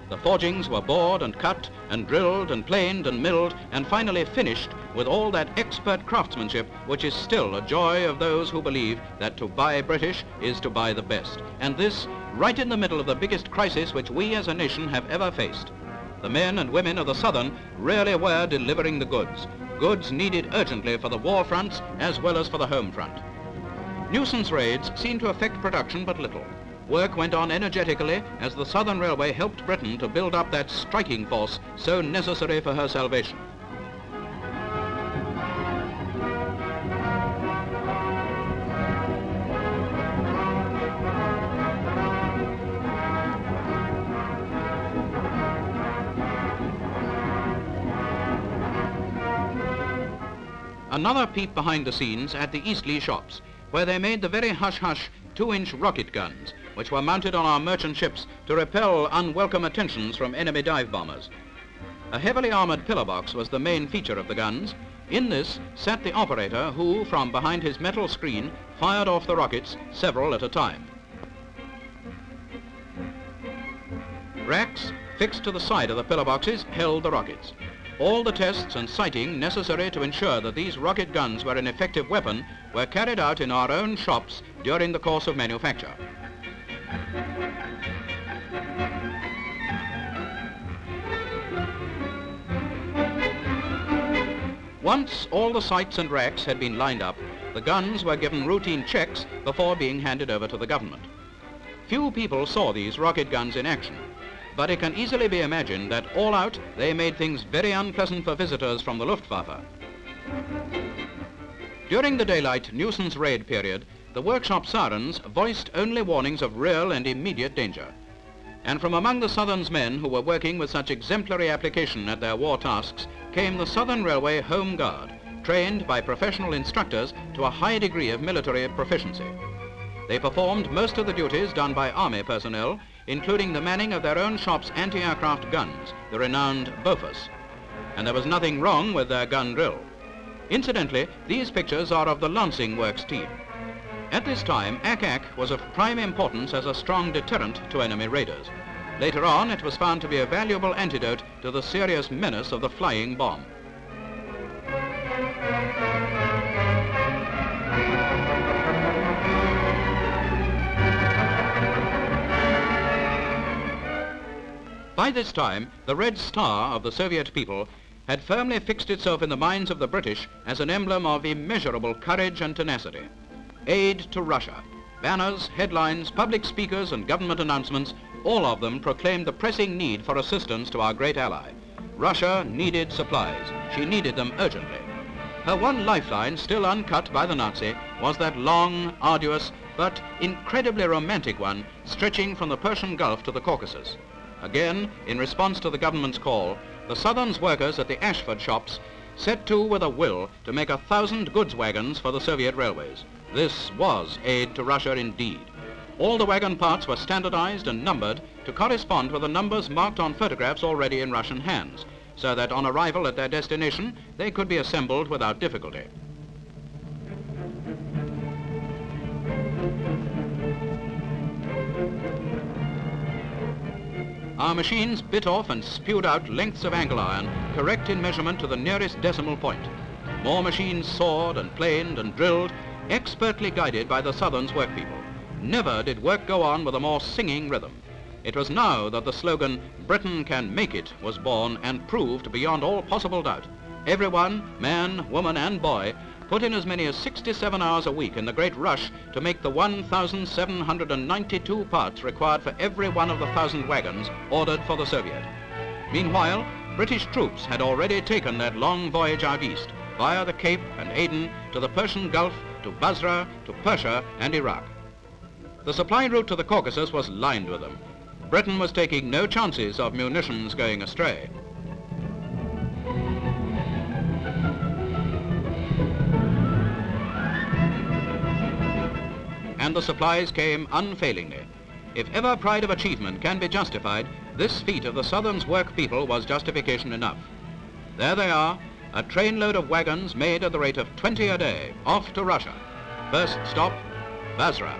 The forgings were bored and cut and drilled and planed and milled and finally finished with all that expert craftsmanship which is still a joy of those who believe that to buy British is to buy the best. And this right in the middle of the biggest crisis which we as a nation have ever faced. The men and women of the Southern really were delivering the goods. Goods needed urgently for the war fronts as well as for the home front. Nuisance raids seemed to affect production but little. Work went on energetically as the Southern Railway helped Britain to build up that striking force so necessary for her salvation. Another peep behind the scenes at the Eastleigh shops, where they made the very hush-hush 2-inch rocket guns, which were mounted on our merchant ships to repel unwelcome attentions from enemy dive bombers. A heavily armoured pillar box was the main feature of the guns. In this sat the operator who, from behind his metal screen, fired off the rockets, several at a time. Racks fixed to the side of the pillar boxes held the rockets. All the tests and sighting necessary to ensure that these rocket guns were an effective weapon were carried out in our own shops during the course of manufacture. Once all the sights and racks had been lined up, the guns were given routine checks before being handed over to the government. Few people saw these rocket guns in action, but it can easily be imagined that all out they made things very unpleasant for visitors from the Luftwaffe. During the daylight nuisance raid period, the workshop sirens voiced only warnings of real and immediate danger. And from among the Southern's men who were working with such exemplary application at their war tasks came the Southern Railway Home Guard, trained by professional instructors to a high degree of military proficiency. They performed most of the duties done by Army personnel, including the manning of their own shop's anti-aircraft guns, the renowned Bofors. And there was nothing wrong with their gun drill. Incidentally, these pictures are of the Lancing Works team. At this time, Ack-Ack was of prime importance as a strong deterrent to enemy raiders. Later on, it was found to be a valuable antidote to the serious menace of the flying bomb. By this time, the Red Star of the Soviet people had firmly fixed itself in the minds of the British as an emblem of immeasurable courage and tenacity. Aid to Russia. Banners, headlines, public speakers and government announcements, all of them proclaimed the pressing need for assistance to our great ally. Russia needed supplies. She needed them urgently. Her one lifeline, still uncut by the Nazi, was that long, arduous, but incredibly romantic one stretching from the Persian Gulf to the Caucasus. Again, in response to the government's call, the Southern's workers at the Ashford shops set to with a will to make 1,000 goods wagons for the Soviet railways. This was aid to Russia indeed. All the wagon parts were standardized and numbered to correspond with the numbers marked on photographs already in Russian hands, so that on arrival at their destination, they could be assembled without difficulty. Our machines bit off and spewed out lengths of angle iron, correct in measurement to the nearest decimal point. More machines sawed and planed and drilled, expertly guided by the Southern's workpeople. Never did work go on with a more singing rhythm. It was now that the slogan, "Britain can make it," was born and proved beyond all possible doubt. Everyone, man, woman and boy, put in as many as 67 hours a week in the great rush to make the 1,792 parts required for every one of the 1,000 wagons ordered for the Soviet. Meanwhile, British troops had already taken that long voyage out east, via the Cape and Aden to the Persian Gulf, to Basra, to Persia and Iraq. The supply route to the Caucasus was lined with them. Britain was taking no chances of munitions going astray. And the supplies came unfailingly. If ever pride of achievement can be justified, this feat of the Southern's work people was justification enough. There they are, a trainload of wagons made at the rate of 20 a day, off to Russia. First stop, Basra.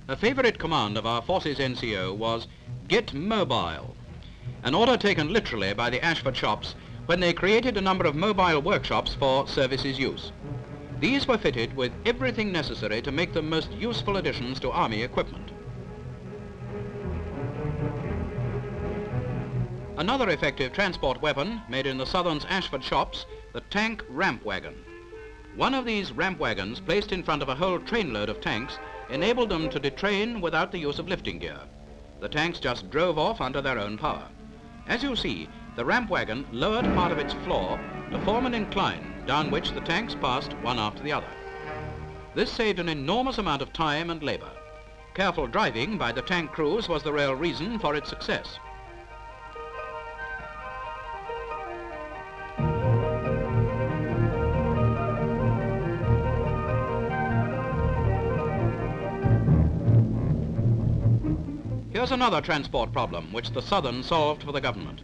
A favourite command of our forces NCO was "Get mobile," an order taken literally by the Ashford shops when they created a number of mobile workshops for services use. These were fitted with everything necessary to make them most useful additions to Army equipment. Another effective transport weapon made in the Southern's Ashford shops, the tank ramp wagon. One of these ramp wagons placed in front of a whole trainload of tanks enabled them to detrain without the use of lifting gear. The tanks just drove off under their own power. As you see, the ramp wagon lowered part of its floor to form an incline down which the tanks passed one after the other. This saved an enormous amount of time and labor. Careful driving by the tank crews was the real reason for its success. Here's another transport problem which the Southern solved for the government.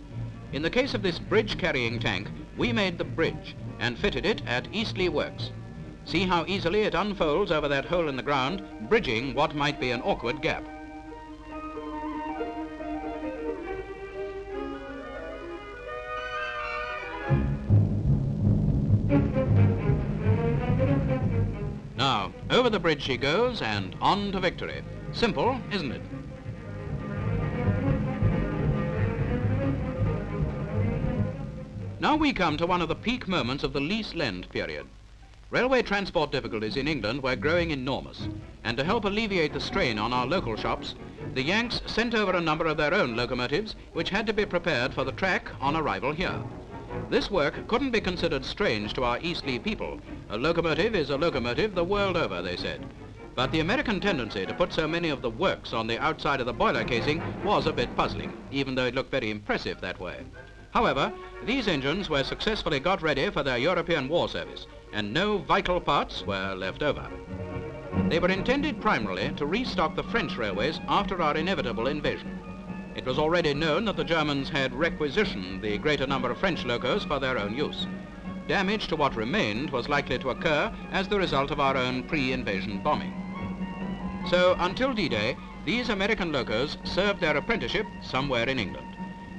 In the case of this bridge-carrying tank, we made the bridge and fitted it at Eastleigh Works. See how easily it unfolds over that hole in the ground, bridging what might be an awkward gap. Now, over the bridge she goes and on to victory. Simple, isn't it? Now we come to one of the peak moments of the lease-lend period. Railway transport difficulties in England were growing enormous, and to help alleviate the strain on our local shops, the Yanks sent over a number of their own locomotives which had to be prepared for the track on arrival here. This work couldn't be considered strange to our Eastleigh people. A locomotive is a locomotive the world over, they said. But the American tendency to put so many of the works on the outside of the boiler casing was a bit puzzling, even though it looked very impressive that way. However, these engines were successfully got ready for their European war service, and no vital parts were left over. They were intended primarily to restock the French railways after our inevitable invasion. It was already known that the Germans had requisitioned the greater number of French locos for their own use. Damage to what remained was likely to occur as the result of our own pre-invasion bombing. So, until D-Day, these American locos served their apprenticeship somewhere in England.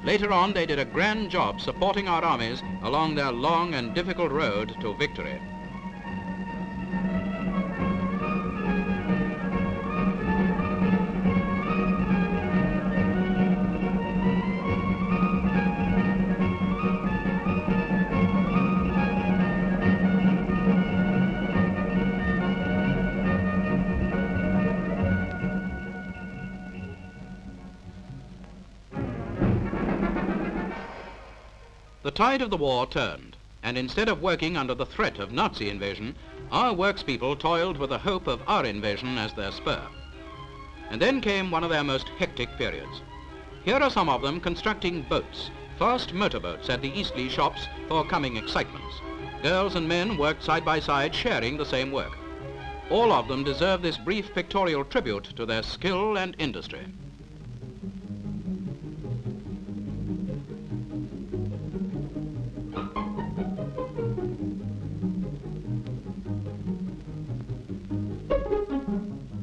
Later on, they did a grand job supporting our armies along their long and difficult road to victory. The tide of the war turned, and instead of working under the threat of Nazi invasion, our works people toiled with the hope of our invasion as their spur. And then came one of their most hectic periods. Here are some of them constructing boats, fast motorboats at the Eastleigh shops for coming excitements. Girls and men worked side by side, sharing the same work. All of them deserve this brief pictorial tribute to their skill and industry.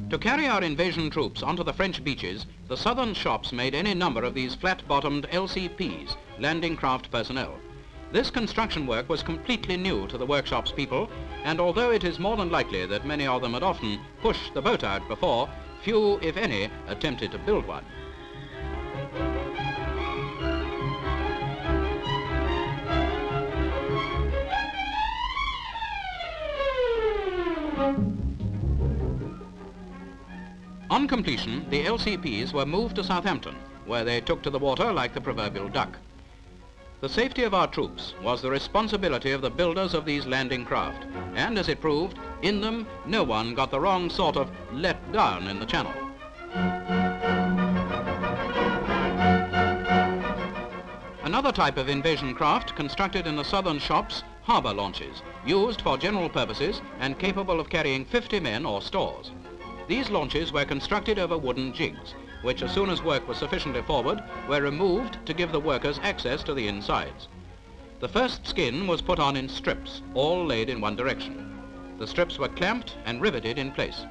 To carry our invasion troops onto the French beaches, the Southern shops made any number of these flat-bottomed LCPs, landing craft personnel. This construction work was completely new to the workshops people, and although it is more than likely that many of them had often pushed the boat out before, few, if any, attempted to build one. On completion, the LCPs were moved to Southampton, where they took to the water like the proverbial duck. The safety of our troops was the responsibility of the builders of these landing craft, and as it proved, in them no one got the wrong sort of let down in the channel. Another type of invasion craft constructed in the Southern shops, harbour launches, used for general purposes and capable of carrying 50 men or stores. These launches were constructed over wooden jigs. which as soon as work was sufficiently forward, were removed to give the workers access to the insides. The first skin was put on in strips, all laid in one direction. The strips were clamped and riveted in place.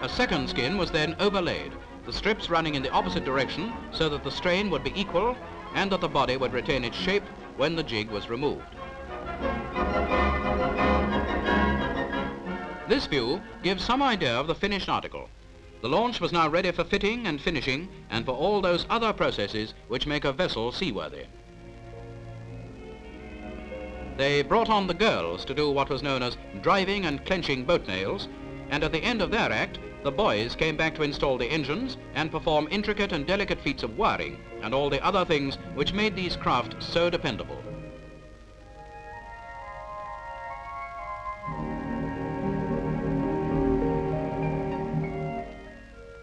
A second skin was then overlaid, the strips running in the opposite direction so that the strain would be equal and that the body would retain its shape when the jig was removed. This view gives some idea of the finished article. The launch was now ready for fitting and finishing and for all those other processes which make a vessel seaworthy. They brought on the girls to do what was known as driving and clenching boat nails, and at the end of their act, the boys came back to install the engines and perform intricate and delicate feats of wiring and all the other things which made these craft so dependable.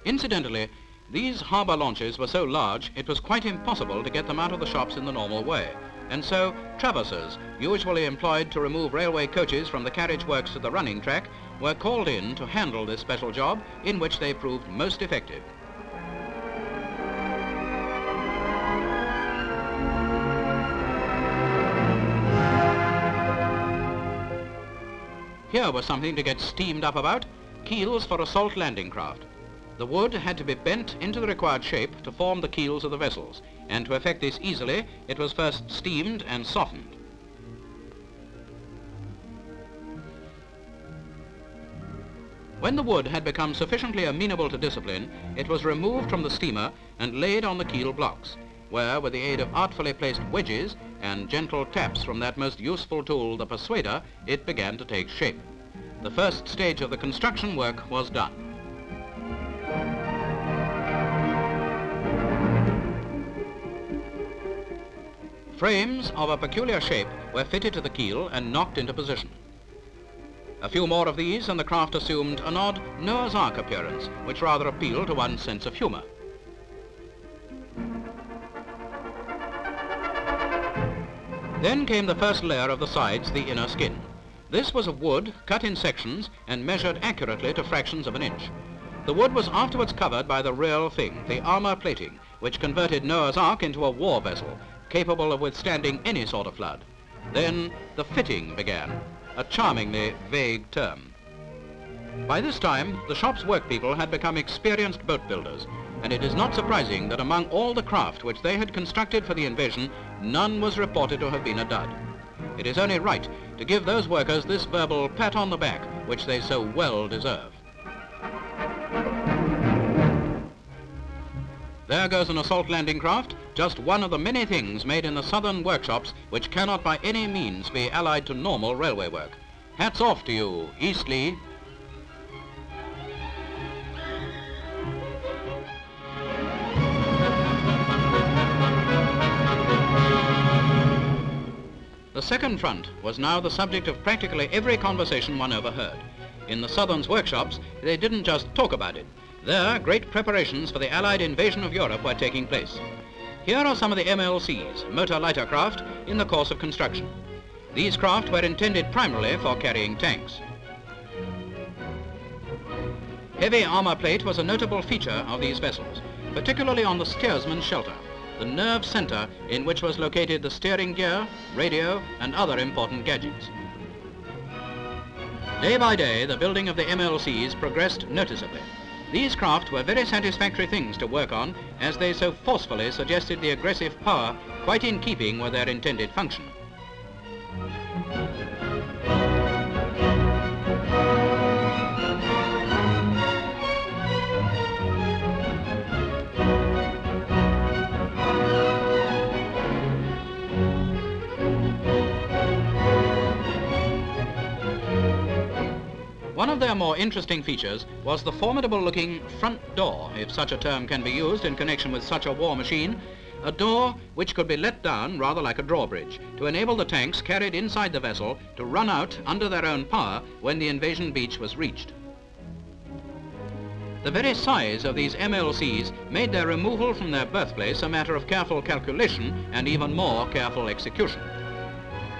Incidentally, these harbour launches were so large it was quite impossible to get them out of the shops in the normal way, and so traversers, usually employed to remove railway coaches from the carriage works to the running track, were called in to handle this special job, in which they proved most effective. Here was something to get steamed up about: keels for a salt landing craft. The wood had to be bent into the required shape to form the keels of the vessels, and to effect this easily, it was first steamed and softened. When the wood had become sufficiently amenable to discipline, it was removed from the steamer and laid on the keel blocks, where, with the aid of artfully placed wedges and gentle taps from that most useful tool, the persuader, it began to take shape. The first stage of the construction work was done. Frames of a peculiar shape were fitted to the keel and knocked into position. A few more of these and the craft assumed an odd Noah's Ark appearance, which rather appealed to one's sense of humour. Then came the first layer of the sides, the inner skin. This was of wood cut in sections and measured accurately to fractions of an inch. The wood was afterwards covered by the real thing, the armour plating, which converted Noah's Ark into a war vessel, capable of withstanding any sort of flood. Then the fitting began, a charmingly vague term. By this time, the shop's workpeople had become experienced boat builders, and it is not surprising that among all the craft which they had constructed for the invasion, none was reported to have been a dud. It is only right to give those workers this verbal pat on the back, which they so well deserve. There goes an assault landing craft, just one of the many things made in the southern workshops which cannot by any means be allied to normal railway work. Hats off to you, Eastleigh. The second front was now the subject of practically every conversation one overheard. In the Southern's workshops, they didn't just talk about it. There, great preparations for the Allied invasion of Europe were taking place. Here are some of the MLCs, motor lighter craft, in the course of construction. These craft were intended primarily for carrying tanks. Heavy armour plate was a notable feature of these vessels, particularly on the steersman's shelter, the nerve centre in which was located the steering gear, radio, and other important gadgets. Day by day, the building of the MLCs progressed noticeably. These craft were very satisfactory things to work on, as they so forcefully suggested the aggressive power quite in keeping with their intended function. One of their more interesting features was the formidable-looking front door, if such a term can be used in connection with such a war machine, a door which could be let down rather like a drawbridge to enable the tanks carried inside the vessel to run out under their own power when the invasion beach was reached. The very size of these MLCs made their removal from their birthplace a matter of careful calculation and even more careful execution.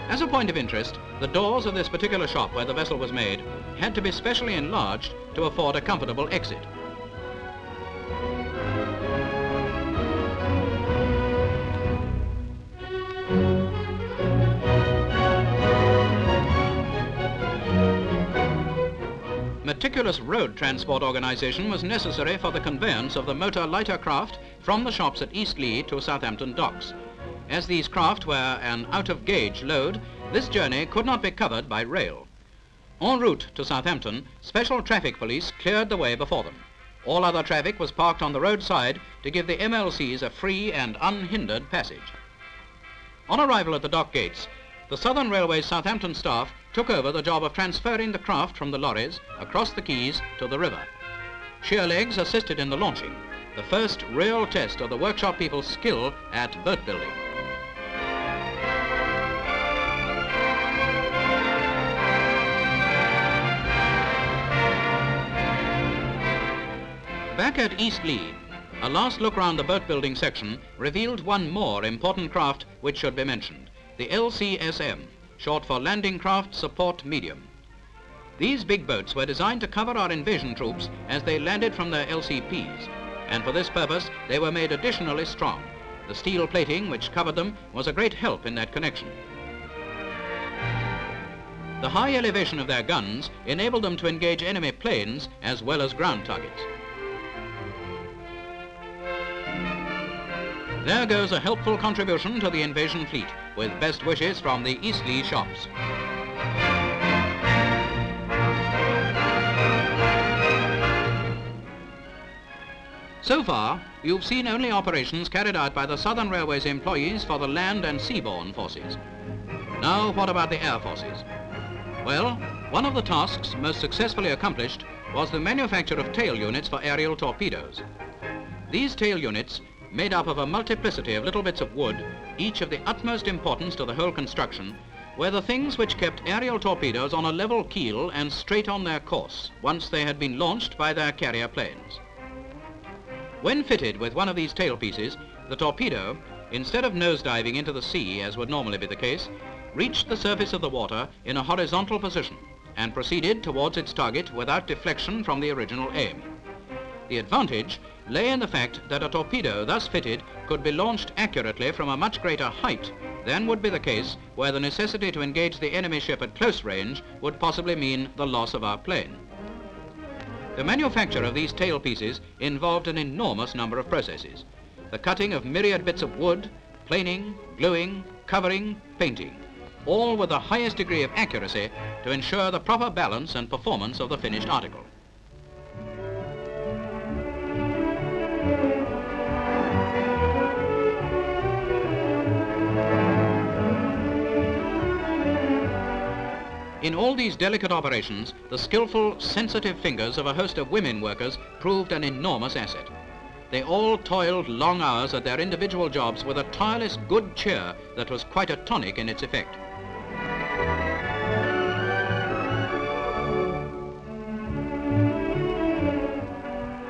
As a point of interest, the doors of this particular shop where the vessel was made had to be specially enlarged to afford a comfortable exit. Meticulous road transport organisation was necessary for the conveyance of the motor lighter craft from the shops at Eastleigh to Southampton docks. As these craft were an out-of-gauge load, this journey could not be covered by rail. En route to Southampton, special traffic police cleared the way before them. All other traffic was parked on the roadside to give the MLCs a free and unhindered passage. On arrival at the dock gates, the Southern Railway's Southampton staff took over the job of transferring the craft from the lorries across the quays to the river. Sheerlegs assisted in the launching, the first real test of the workshop people's skill at boat building. Back at Eastleigh, a last look round the boat building section revealed one more important craft which should be mentioned, the LCSM, short for Landing Craft Support Medium. These big boats were designed to cover our invasion troops as they landed from their LCPs, and for this purpose they were made additionally strong. The steel plating which covered them was a great help in that connection. The high elevation of their guns enabled them to engage enemy planes as well as ground targets. There goes a helpful contribution to the invasion fleet, with best wishes from the Eastleigh shops. So far, you've seen only operations carried out by the Southern Railway's employees for the land and seaborne forces. Now, what about the air forces? Well, one of the tasks most successfully accomplished was the manufacture of tail units for aerial torpedoes. These tail units, made up of a multiplicity of little bits of wood, each of the utmost importance to the whole construction, were the things which kept aerial torpedoes on a level keel and straight on their course once they had been launched by their carrier planes. When fitted with one of these tail pieces, the torpedo, instead of nosediving into the sea as would normally be the case, reached the surface of the water in a horizontal position and proceeded towards its target without deflection from the original aim. The advantage lay in the fact that a torpedo thus fitted could be launched accurately from a much greater height than would be the case where the necessity to engage the enemy ship at close range would possibly mean the loss of our plane. The manufacture of these tail pieces involved an enormous number of processes: the cutting of myriad bits of wood, planing, gluing, covering, painting, all with the highest degree of accuracy to ensure the proper balance and performance of the finished article. In all these delicate operations, the skillful, sensitive fingers of a host of women workers proved an enormous asset. They all toiled long hours at their individual jobs with a tireless good cheer that was quite a tonic in its effect.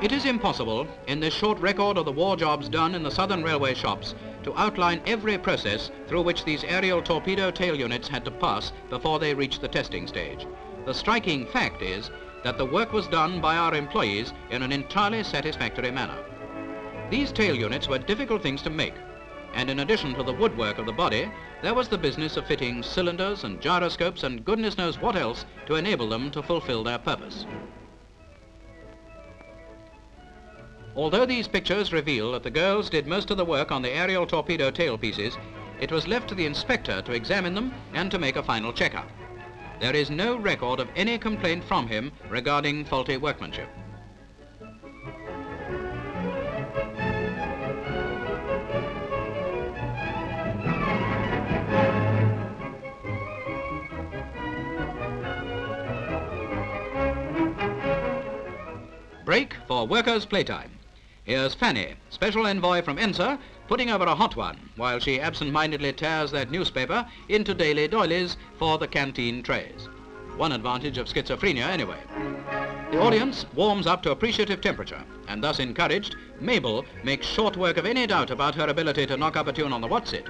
It is impossible, in this short record of the war jobs done in the Southern Railway shops, to outline every process through which these aerial torpedo tail units had to pass before they reached the testing stage. The striking fact is that the work was done by our employees in an entirely satisfactory manner. These tail units were difficult things to make, and in addition to the woodwork of the body, there was the business of fitting cylinders and gyroscopes and goodness knows what else to enable them to fulfill their purpose. Although these pictures reveal that the girls did most of the work on the aerial torpedo tail pieces, it was left to the inspector to examine them and to make a final checkup. There is no record of any complaint from him regarding faulty workmanship. Break for workers' playtime. Here's Fanny, special envoy from ENSA, putting over a hot one while she absent-mindedly tears that newspaper into daily doilies for the canteen trays. One advantage of schizophrenia anyway. The audience warms up to appreciative temperature, and thus encouraged, Mabel makes short work of any doubt about her ability to knock up a tune on the what's-it.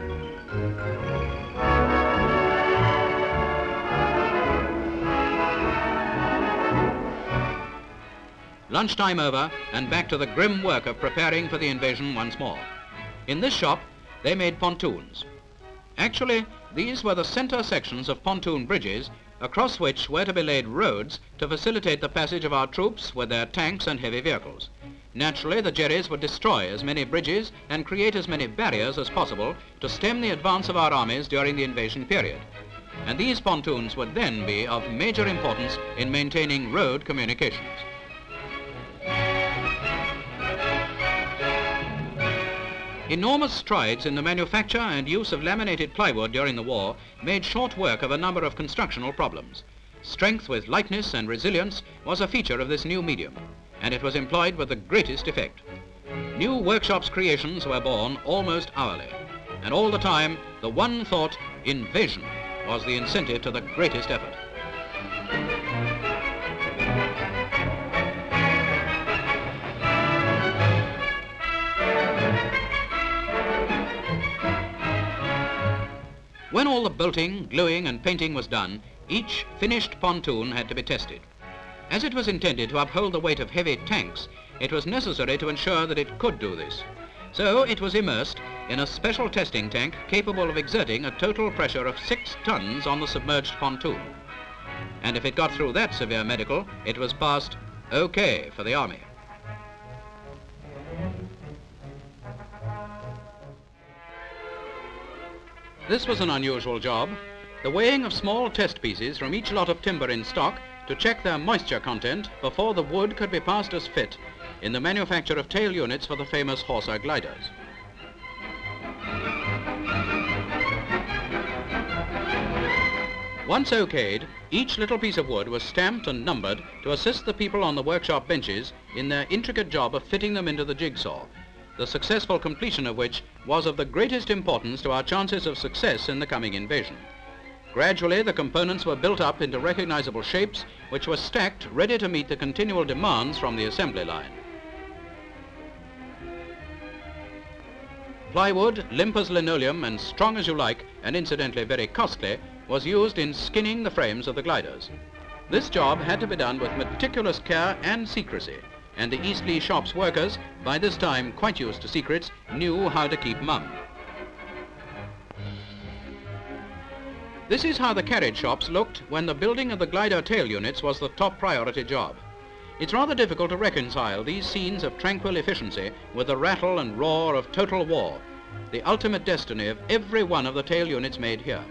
lunchtime over, and back to the grim work of preparing for the invasion once more. In this shop, they made pontoons. Actually, these were the center sections of pontoon bridges across which were to be laid roads to facilitate the passage of our troops with their tanks and heavy vehicles. Naturally, the Jerrys would destroy as many bridges and create as many barriers as possible to stem the advance of our armies during the invasion period. And these pontoons would then be of major importance in maintaining road communications. Enormous strides in the manufacture and use of laminated plywood during the war made short work of a number of constructional problems. Strength with lightness and resilience was a feature of this new medium, and it was employed with the greatest effect. New workshops creations were born almost hourly, and all the time the one thought, invasion, was the incentive to the greatest effort. When all the bolting, gluing and painting was done, each finished pontoon had to be tested. As it was intended to uphold the weight of heavy tanks, it was necessary to ensure that it could do this. So it was immersed in a special testing tank capable of exerting a total pressure of 6 tons on the submerged pontoon. And if it got through that severe medical, it was passed OK for the Army. This was an unusual job, the weighing of small test pieces from each lot of timber in stock to check their moisture content before the wood could be passed as fit in the manufacture of tail units for the famous Horsa gliders. Once okayed, each little piece of wood was stamped and numbered to assist the people on the workshop benches in their intricate job of fitting them into the jigsaw, the successful completion of which was of the greatest importance to our chances of success in the coming invasion. Gradually, the components were built up into recognizable shapes, which were stacked ready to meet the continual demands from the assembly line. Plywood, limp as linoleum and strong as you like, and incidentally very costly, was used in skinning the frames of the gliders. This job had to be done with meticulous care and secrecy, and the Eastleigh shop's workers, by this time quite used to secrets, knew how to keep mum. This is how the carriage shops looked when the building of the glider tail units was the top priority job. It's rather difficult to reconcile these scenes of tranquil efficiency with the rattle and roar of total war, the ultimate destiny of every one of the tail units made here.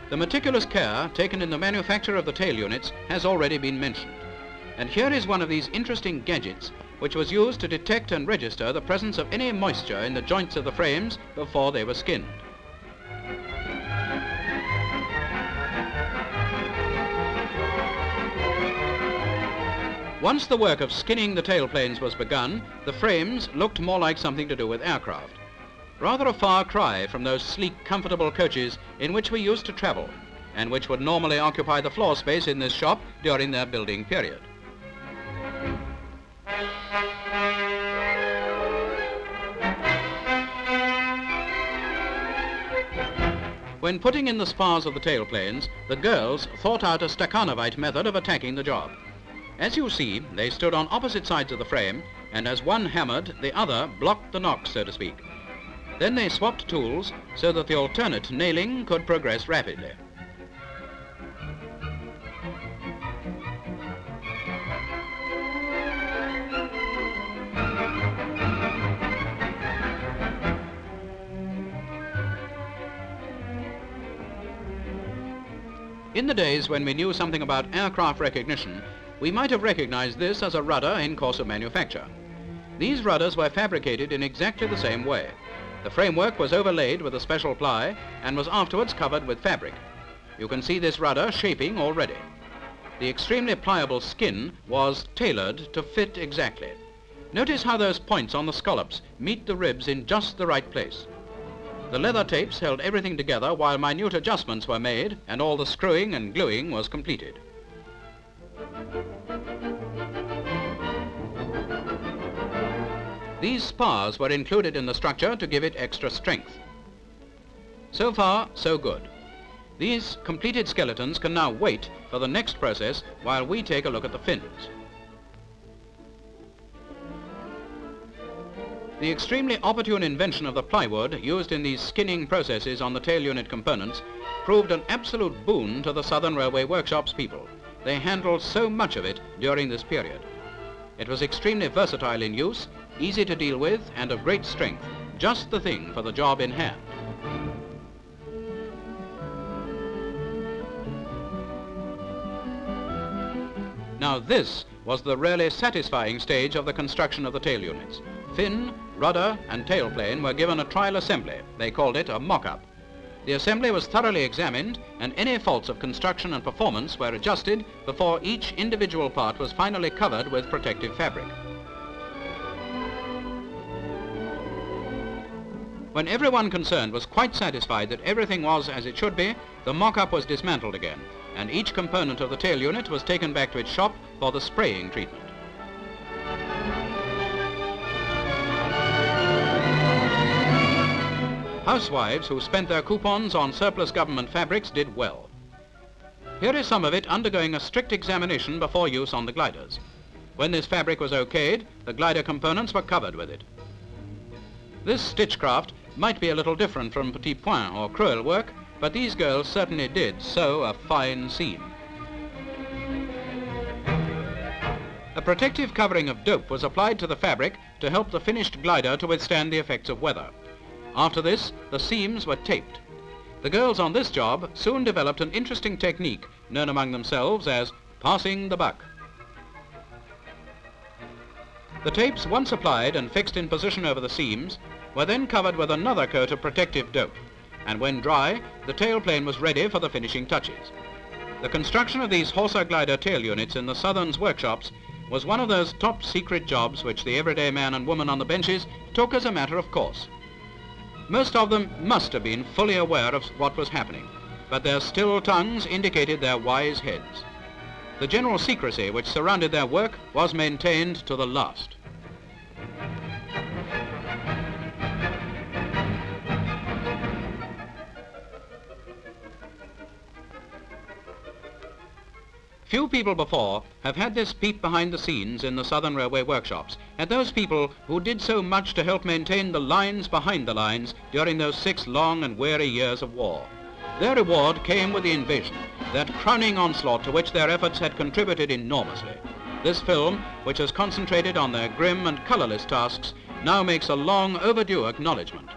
The meticulous care taken in the manufacture of the tail units has already been mentioned. And here is one of these interesting gadgets which was used to detect and register the presence of any moisture in the joints of the frames before they were skinned. Once the work of skinning the tailplanes was begun, the frames looked more like something to do with aircraft. Rather a far cry from those sleek, comfortable coaches in which we used to travel, and which would normally occupy the floor space in this shop during their building period. When putting in the spars of the tailplanes, the girls thought out a Stakhanovite method of attacking the job. As you see, they stood on opposite sides of the frame, and as one hammered, the other blocked the knocks, so to speak. Then they swapped tools so that the alternate nailing could progress rapidly. In the days when we knew something about aircraft recognition, we might have recognized this as a rudder in course of manufacture. These rudders were fabricated in exactly the same way. The framework was overlaid with a special ply and was afterwards covered with fabric. You can see this rudder shaping already. The extremely pliable skin was tailored to fit exactly. Notice how those points on the scallops meet the ribs in just the right place. The leather tapes held everything together while minute adjustments were made and all the screwing and gluing was completed. These spars were included in the structure to give it extra strength. So far, so good. These completed skeletons can now wait for the next process while we take a look at the fins. The extremely opportune invention of the plywood used in these skinning processes on the tail unit components proved an absolute boon to the Southern Railway Workshops people. They handled so much of it during this period. It was extremely versatile in use, easy to deal with, and of great strength, just the thing for the job in hand. Now this was the really satisfying stage of the construction of the tail units. Fin, rudder and tailplane were given a trial assembly. They called it a mock-up. The assembly was thoroughly examined and any faults of construction and performance were adjusted before each individual part was finally covered with protective fabric. When everyone concerned was quite satisfied that everything was as it should be, the mock-up was dismantled again, and each component of the tail unit was taken back to its shop for the spraying treatment. Housewives who spent their coupons on surplus government fabrics did well. Here is some of it undergoing a strict examination before use on the gliders. When this fabric was okayed, the glider components were covered with it. This stitchcraft might be a little different from petit point or crewel work, but these girls certainly did sew a fine seam. A protective covering of dope was applied to the fabric to help the finished glider to withstand the effects of weather. After this, the seams were taped. The girls on this job soon developed an interesting technique known among themselves as passing the buck. The tapes, once applied and fixed in position over the seams, were then covered with another coat of protective dope, and when dry, the tailplane was ready for the finishing touches. The construction of these Horsa glider tail units in the Southern's workshops was one of those top secret jobs which the everyday man and woman on the benches took as a matter of course. Most of them must have been fully aware of what was happening, but their still tongues indicated their wise heads. The general secrecy which surrounded their work was maintained to the last. Few people before have had this peep behind the scenes in the Southern Railway Workshops, at those people who did so much to help maintain the lines behind the lines during those 6 long and weary years of war. Their reward came with the invasion, that crowning onslaught to which their efforts had contributed enormously. This film, which has concentrated on their grim and colourless tasks, now makes a long overdue acknowledgement.